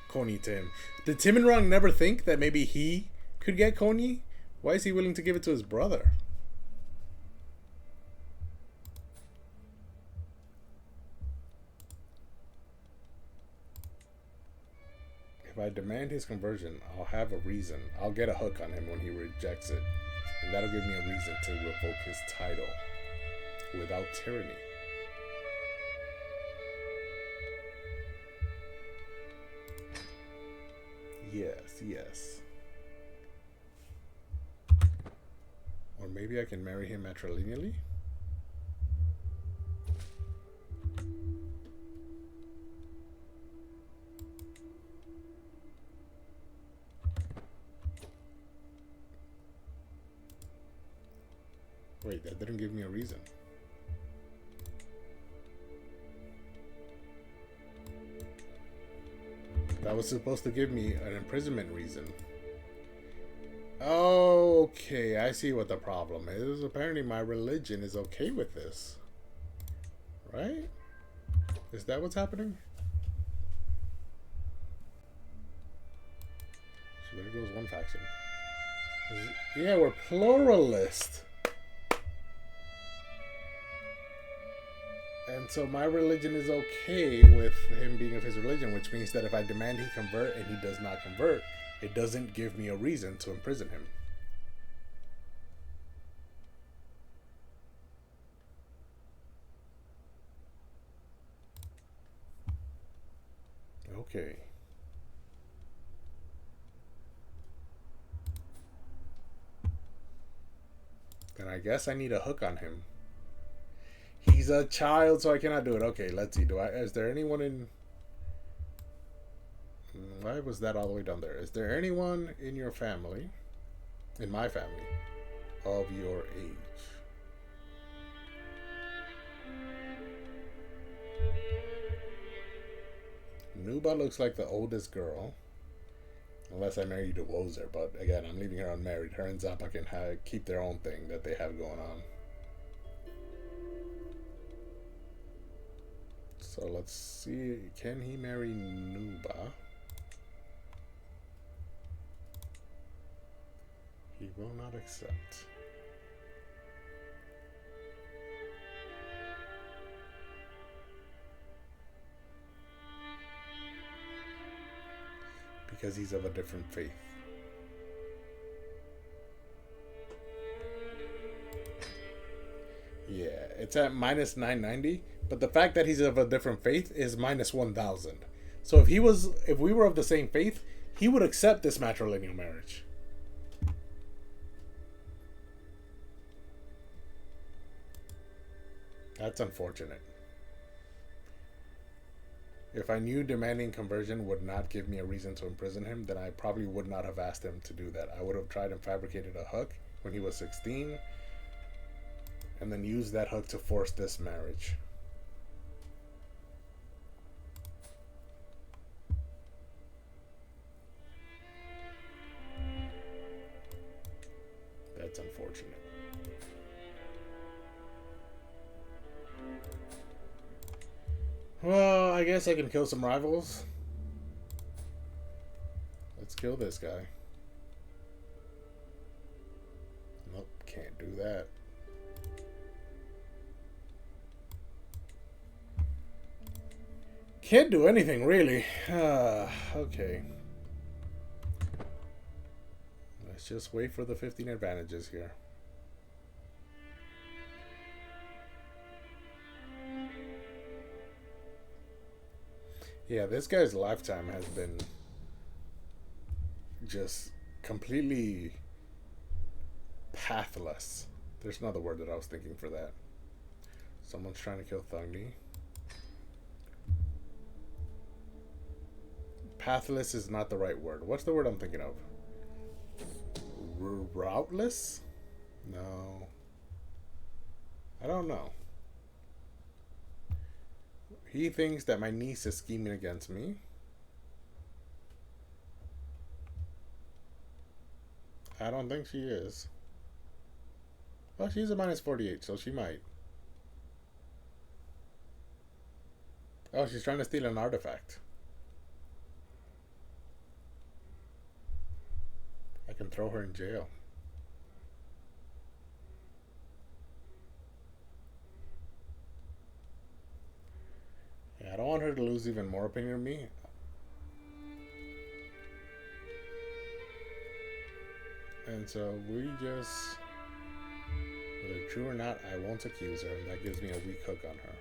Konyi to him. Did Timinrong never think that maybe he could get Konyi? Why is he willing to give it to his brother? If I demand his conversion, I'll have a reason. I'll get a hook on him when he rejects it. And that'll give me a reason to revoke his title. Without tyranny. Yes, yes. Or maybe I can marry him matrilineally? Wait, that didn't give me a reason. That was supposed to give me an imprisonment reason. Okay, I see what the problem is. Apparently my religion is okay with this. Right? Is that what's happening? So there goes one faction. Yeah, we're pluralist. And so my religion is okay with him being of his religion, which means that if I demand he convert and he does not convert, it doesn't give me a reason to imprison him. Okay. Then I guess I need a hook on him. He's a child, so I cannot do it. Okay, let's see. Is there anyone in... Why was that all the way down there? Is there anyone in your family, in my family, of your age? Nuba looks like the oldest girl. Unless I marry DeWozer, but again, I'm leaving her unmarried. Her and Zappa can keep their own thing that they have going on. So let's see, can he marry Nuba? He will not accept. Because he's of a different faith. Yeah, it's at minus 990, but the fact that he's of a different faith is minus 1000. So if we were of the same faith, he would accept this matrilineal marriage. That's unfortunate. If I knew demanding conversion would not give me a reason to imprison him, then I probably would not have asked him to do that. I would have tried and fabricated a hook when he was 16, and then used that hook to force this marriage. That's unfortunate. Well, I guess I can kill some rivals. Let's kill this guy. Nope, can't do that. Can't do anything, really. Okay. Let's just wait for the 15 advantages here. Yeah, this guy's lifetime has been just completely pathless. There's another word that I was thinking for that. Someone's trying to kill Thugni. Pathless is not the right word. What's the word I'm thinking of? Routeless? No. I don't know. He thinks that my niece is scheming against me. I don't think she is. Well, she's a minus 48, so she might. Oh, she's trying to steal an artifact. I can throw her in jail. Yeah, I don't want her to lose even more opinion of me. And so we just, whether true or not, I won't accuse her, and that gives me a weak hook on her.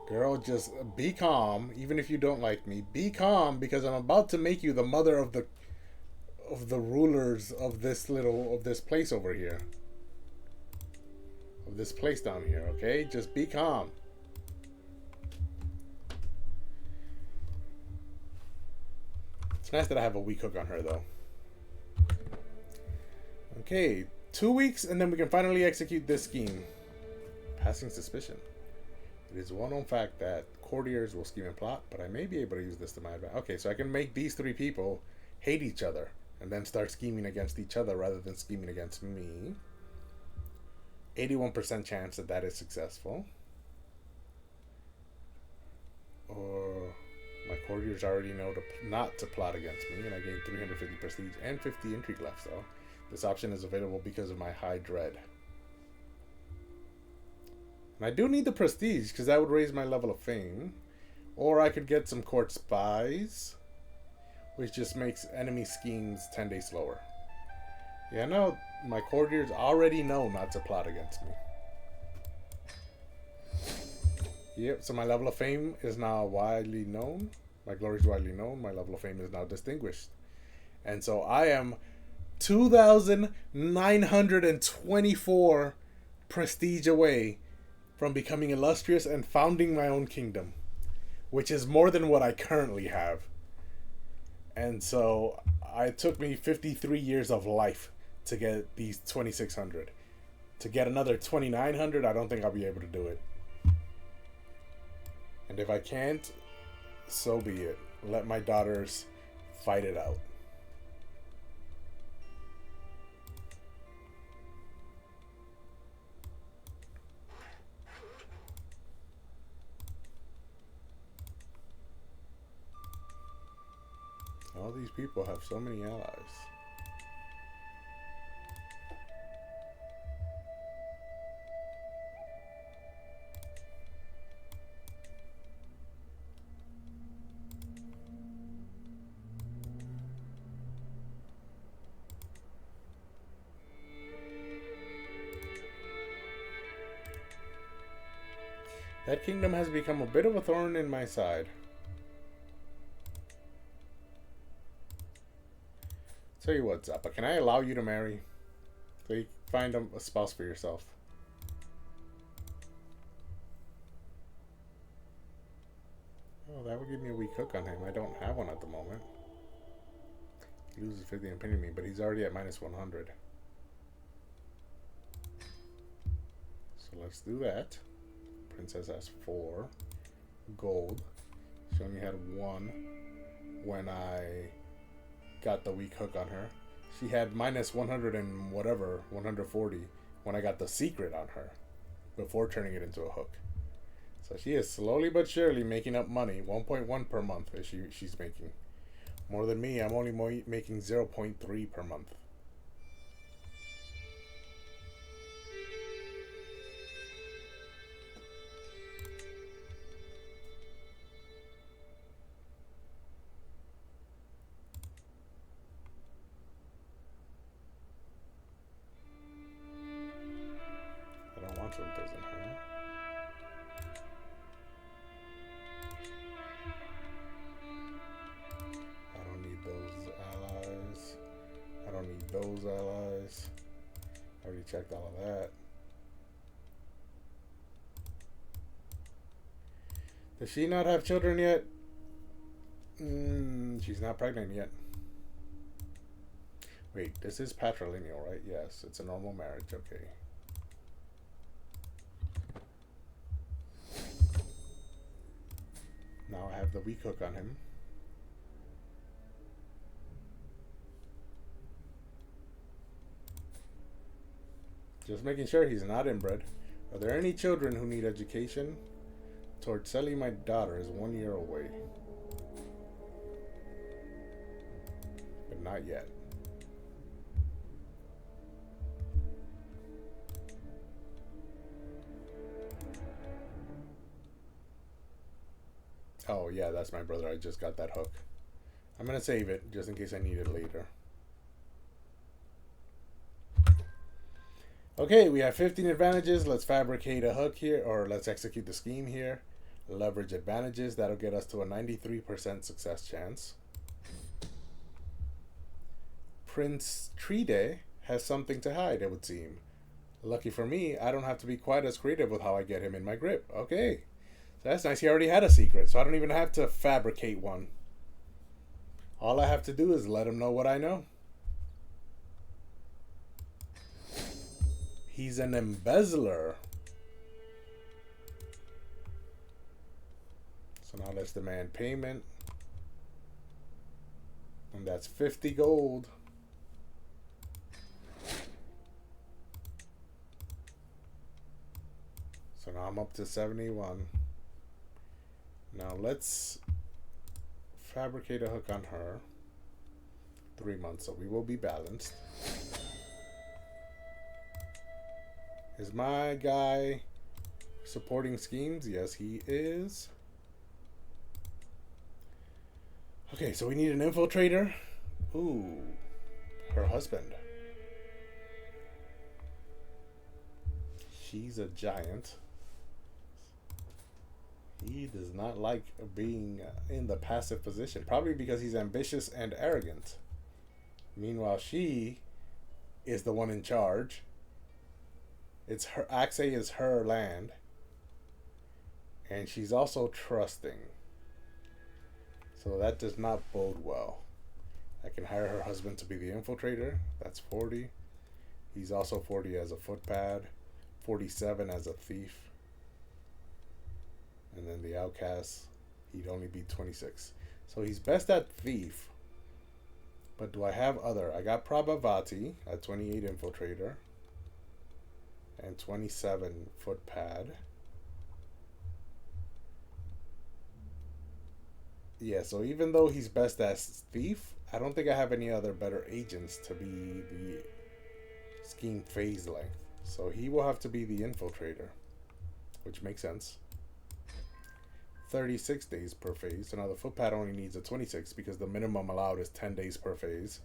Girl, just be calm. Even if you don't like me, be calm, because I'm about to make you the mother of the rulers of this place over here. Of this place down here, okay? Just be calm. It's nice that I have a weak hook on her, though. Okay, 2 weeks, and then we can finally execute this scheme. Passing suspicion. It is a well-known fact that courtiers will scheme and plot, but I may be able to use this to my advantage. Okay, so I can make these three people hate each other and then start scheming against each other rather than scheming against me. 81% chance that that is successful. Or my courtiers already know not to plot against me, and I gain 350 prestige and 50 intrigue left, so this option is available because of my high dread. And I do need the prestige because that would raise my level of fame. Or I could get some court spies, which just makes enemy schemes 10 days slower. Yeah, no, my courtiers already know not to plot against me. Yep, so my level of fame is now widely known. My glory is widely known. My level of fame is now distinguished. And so I am 2,924 prestige away from becoming illustrious and founding my own kingdom, which is more than what I currently have. And so it took me 53 years of life to get these 2,600. To get another 2,900, I don't think I'll be able to do it. And if I can't, so be it. Let my daughters fight it out. All these people have so many allies. That kingdom has become a bit of a thorn in my side. Tell you what, Zappa, can I allow you to marry? So you find a spouse for yourself. Oh, that would give me a weak hook on him. I don't have one at the moment. He loses 50 and pinning me, but he's already at minus 100. So let's do that. Princess has 4 gold. She only had 1 when I got the weak hook on her. She had minus 100 and whatever, 140 when I got the secret on her before turning it into a hook. So she is slowly but surely making up money. 1.1 per month is she's making. More than me. I'm only making 0.3 per month. I don't want to imprison her. I don't need those allies. I don't need those allies. I already checked all of that. Does she not have children yet? She's not pregnant yet. Wait, this is patrilineal, right? Yes, it's a normal marriage. Okay. Now I have the weak hook on him. Just making sure he's not inbred. Are there any children who need education? Towards selling my daughter is 1 year away. But not yet. Oh yeah, that's my brother. I just got that hook. I'm gonna save it just in case I need it later. Okay, we have 15 advantages. Let's fabricate a hook here, or let's execute the scheme here. Leverage advantages. That'll get us to a 93% success chance. Prince Tride has something to hide, it would seem. Lucky for me, I don't have to be quite as creative with how I get him in my grip. Okay. So that's nice. He already had a secret, so I don't even have to fabricate one. All I have to do is let him know what I know. He's an embezzler. So now let's demand payment. And that's 50 gold. So now I'm up to 71. Now let's fabricate a hook on her. 3 months, so we will be balanced. Is my guy supporting schemes? Yes, he is. Okay, so we need an infiltrator. Ooh, her husband. She's a giant. He does not like being in the passive position. Probably because he's ambitious and arrogant. Meanwhile, she is the one in charge. It's her. Axe is her land. And she's also trusting. So that does not bode well. I can hire her husband to be the infiltrator. That's 40. He's also 40 as a footpad, 47 as a thief, and then the outcast, he'd only be 26. So he's best at thief. But do I have other? I got Prabhavati at 28 infiltrator and 27 footpad. Yeah, so even though he's best as thief, I don't think I have any other better agents to be the scheme phase length. So he will have to be the infiltrator, which makes sense. 36 days per phase. So now the footpad only needs a 26 because the minimum allowed is 10 days per phase.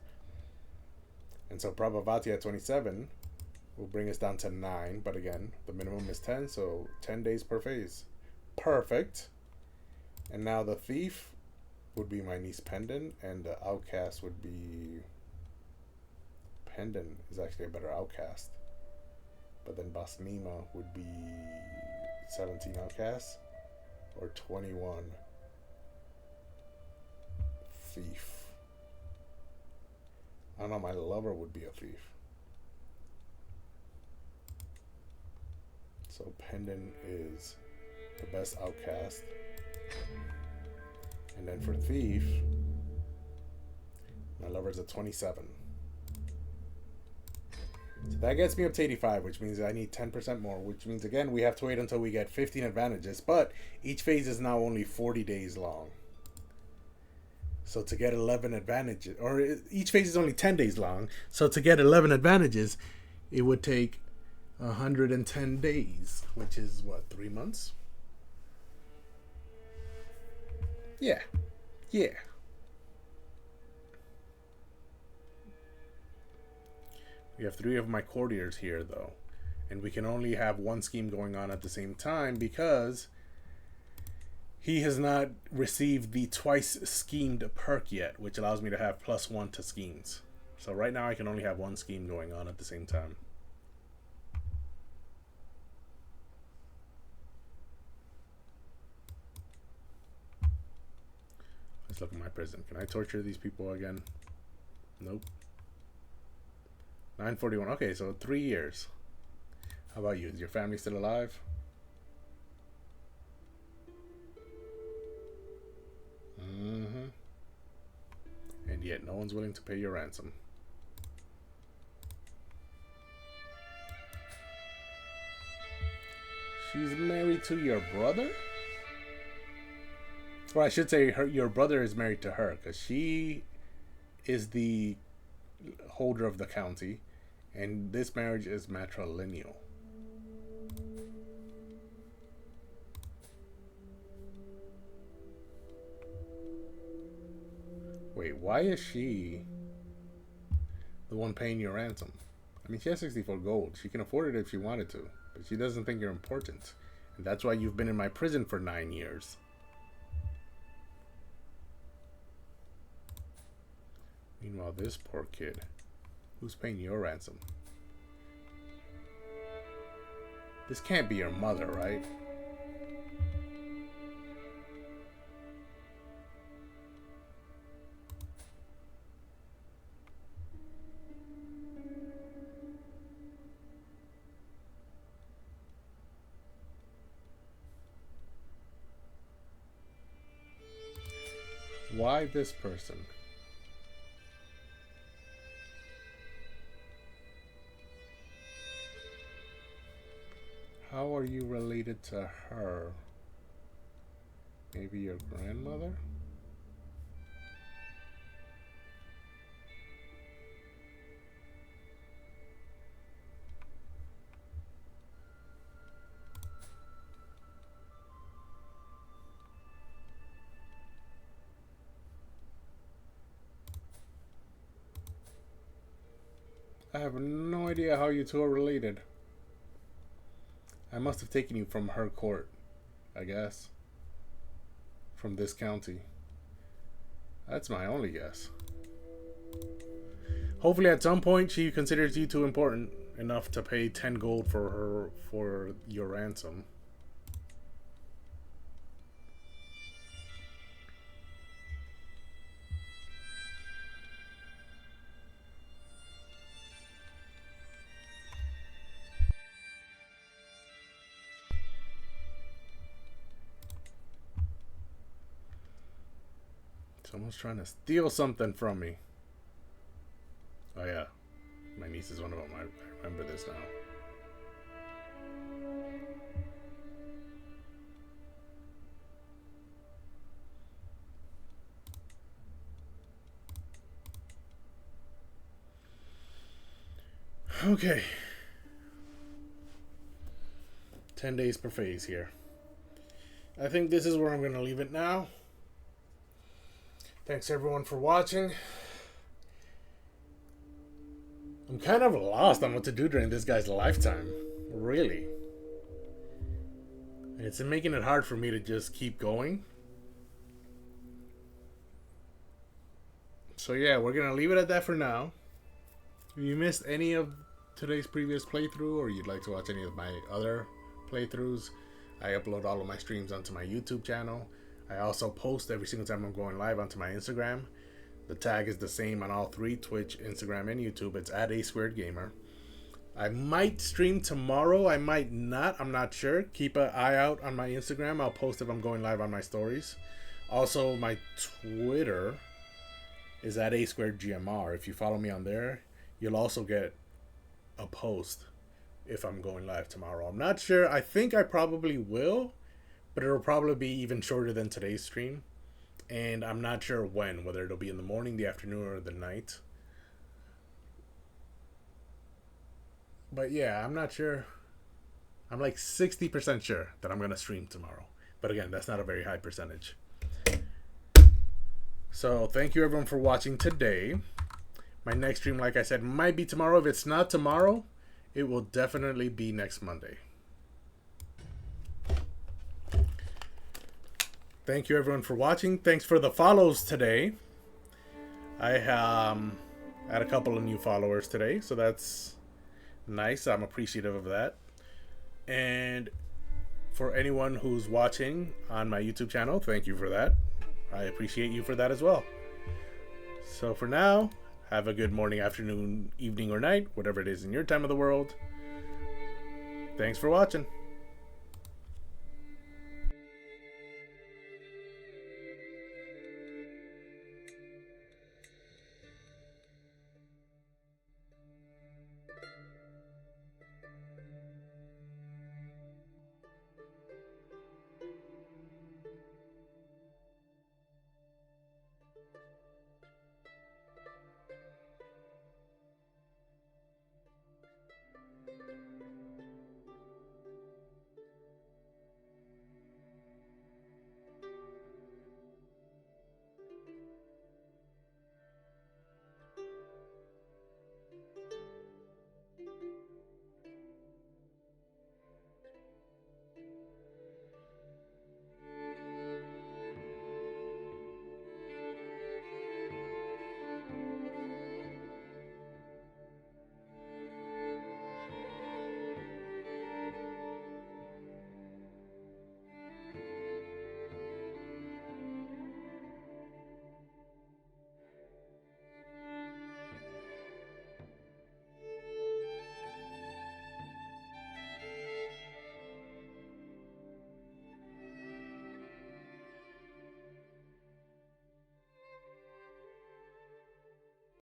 And so Prabhavati at 27 will bring us down to 9. But again, the minimum is 10, so 10 days per phase. Perfect. And now the thief would be my niece Pendant, and the outcast would be... Pendant is actually a better outcast. But then Basnima would be 17 outcasts. Or 21 thief. I don't know, my lover would be a thief. So Pendant is the best outcast. And then for thief, my lover's a 27. So that gets me up to 85, which means I need 10% more, which means, again, we have to wait until we get 15 advantages. But each phase is now only 40 days long. So to get 11 advantages, or each phase is only 10 days long. So to get 11 advantages, it would take 110 days, which is, what, 3 months? Yeah. Yeah. We have 3 of my courtiers here, though. And we can only have one scheme going on at the same time because he has not received the twice schemed perk yet, which allows me to have +1 to schemes. So right now I can only have one scheme going on at the same time. Let's look at my prison. Can I torture these people again? Nope. 941. Okay, so 3 years. How about you? Is your family still alive? Mm-hmm. And yet no one's willing to pay your ransom. She's married to your brother? Or I should say your brother is married to her, because she is the holder of the county, and this marriage is matrilineal. Wait, why is she the one paying your ransom? I mean, she has 64 gold. She can afford it if she wanted to, but she doesn't think you're important. And that's why you've been in my prison for 9 years. Meanwhile, this poor kid, who's paying your ransom? This can't be your mother, right? Why this person? How are you related to her? Maybe your grandmother? I have no idea how you two are related. I must have taken you from her court, I guess. From this county. That's my only guess. Hopefully at some point she considers you too important enough to pay 10 gold for your ransom. Someone's trying to steal something from me. Oh yeah, my niece is one of them. I remember this now. Okay. 10 days per phase here. I think this is where I'm going to leave it now. Thanks everyone for watching. I'm kind of lost on what to do during this guy's lifetime. Really. It's making it hard for me to just keep going. So yeah, we're going to leave it at that for now. If you missed any of today's previous playthrough, or you'd like to watch any of my other playthroughs, I upload all of my streams onto my YouTube channel. I also post every single time I'm going live onto my Instagram. The tag is the same on all three, Twitch, Instagram, and YouTube. It's at A2Gamer. I might stream tomorrow. I might not. I'm not sure. Keep an eye out on my Instagram. I'll post if I'm going live on my stories. Also, my Twitter is at A2GMR. If you follow me on there, you'll also get a post if I'm going live tomorrow. I'm not sure. I think I probably will, but it'll probably be even shorter than today's stream. And I'm not sure when, whether it'll be in the morning, the afternoon, or the night. But yeah, I'm not sure. I'm like 60% sure that I'm going to stream tomorrow. But again, that's not a very high percentage. So thank you everyone for watching today. My next stream, like I said, might be tomorrow. If it's not tomorrow, it will definitely be next Monday. Thank you everyone for watching. Thanks for the follows today. I had a couple of new followers today, so that's nice. I'm appreciative of that. And for anyone who's watching on my YouTube channel, thank you for that. I appreciate you for that as well. So for now, have a good morning, afternoon, evening, or night, whatever it is in your time of the world. Thanks for watching.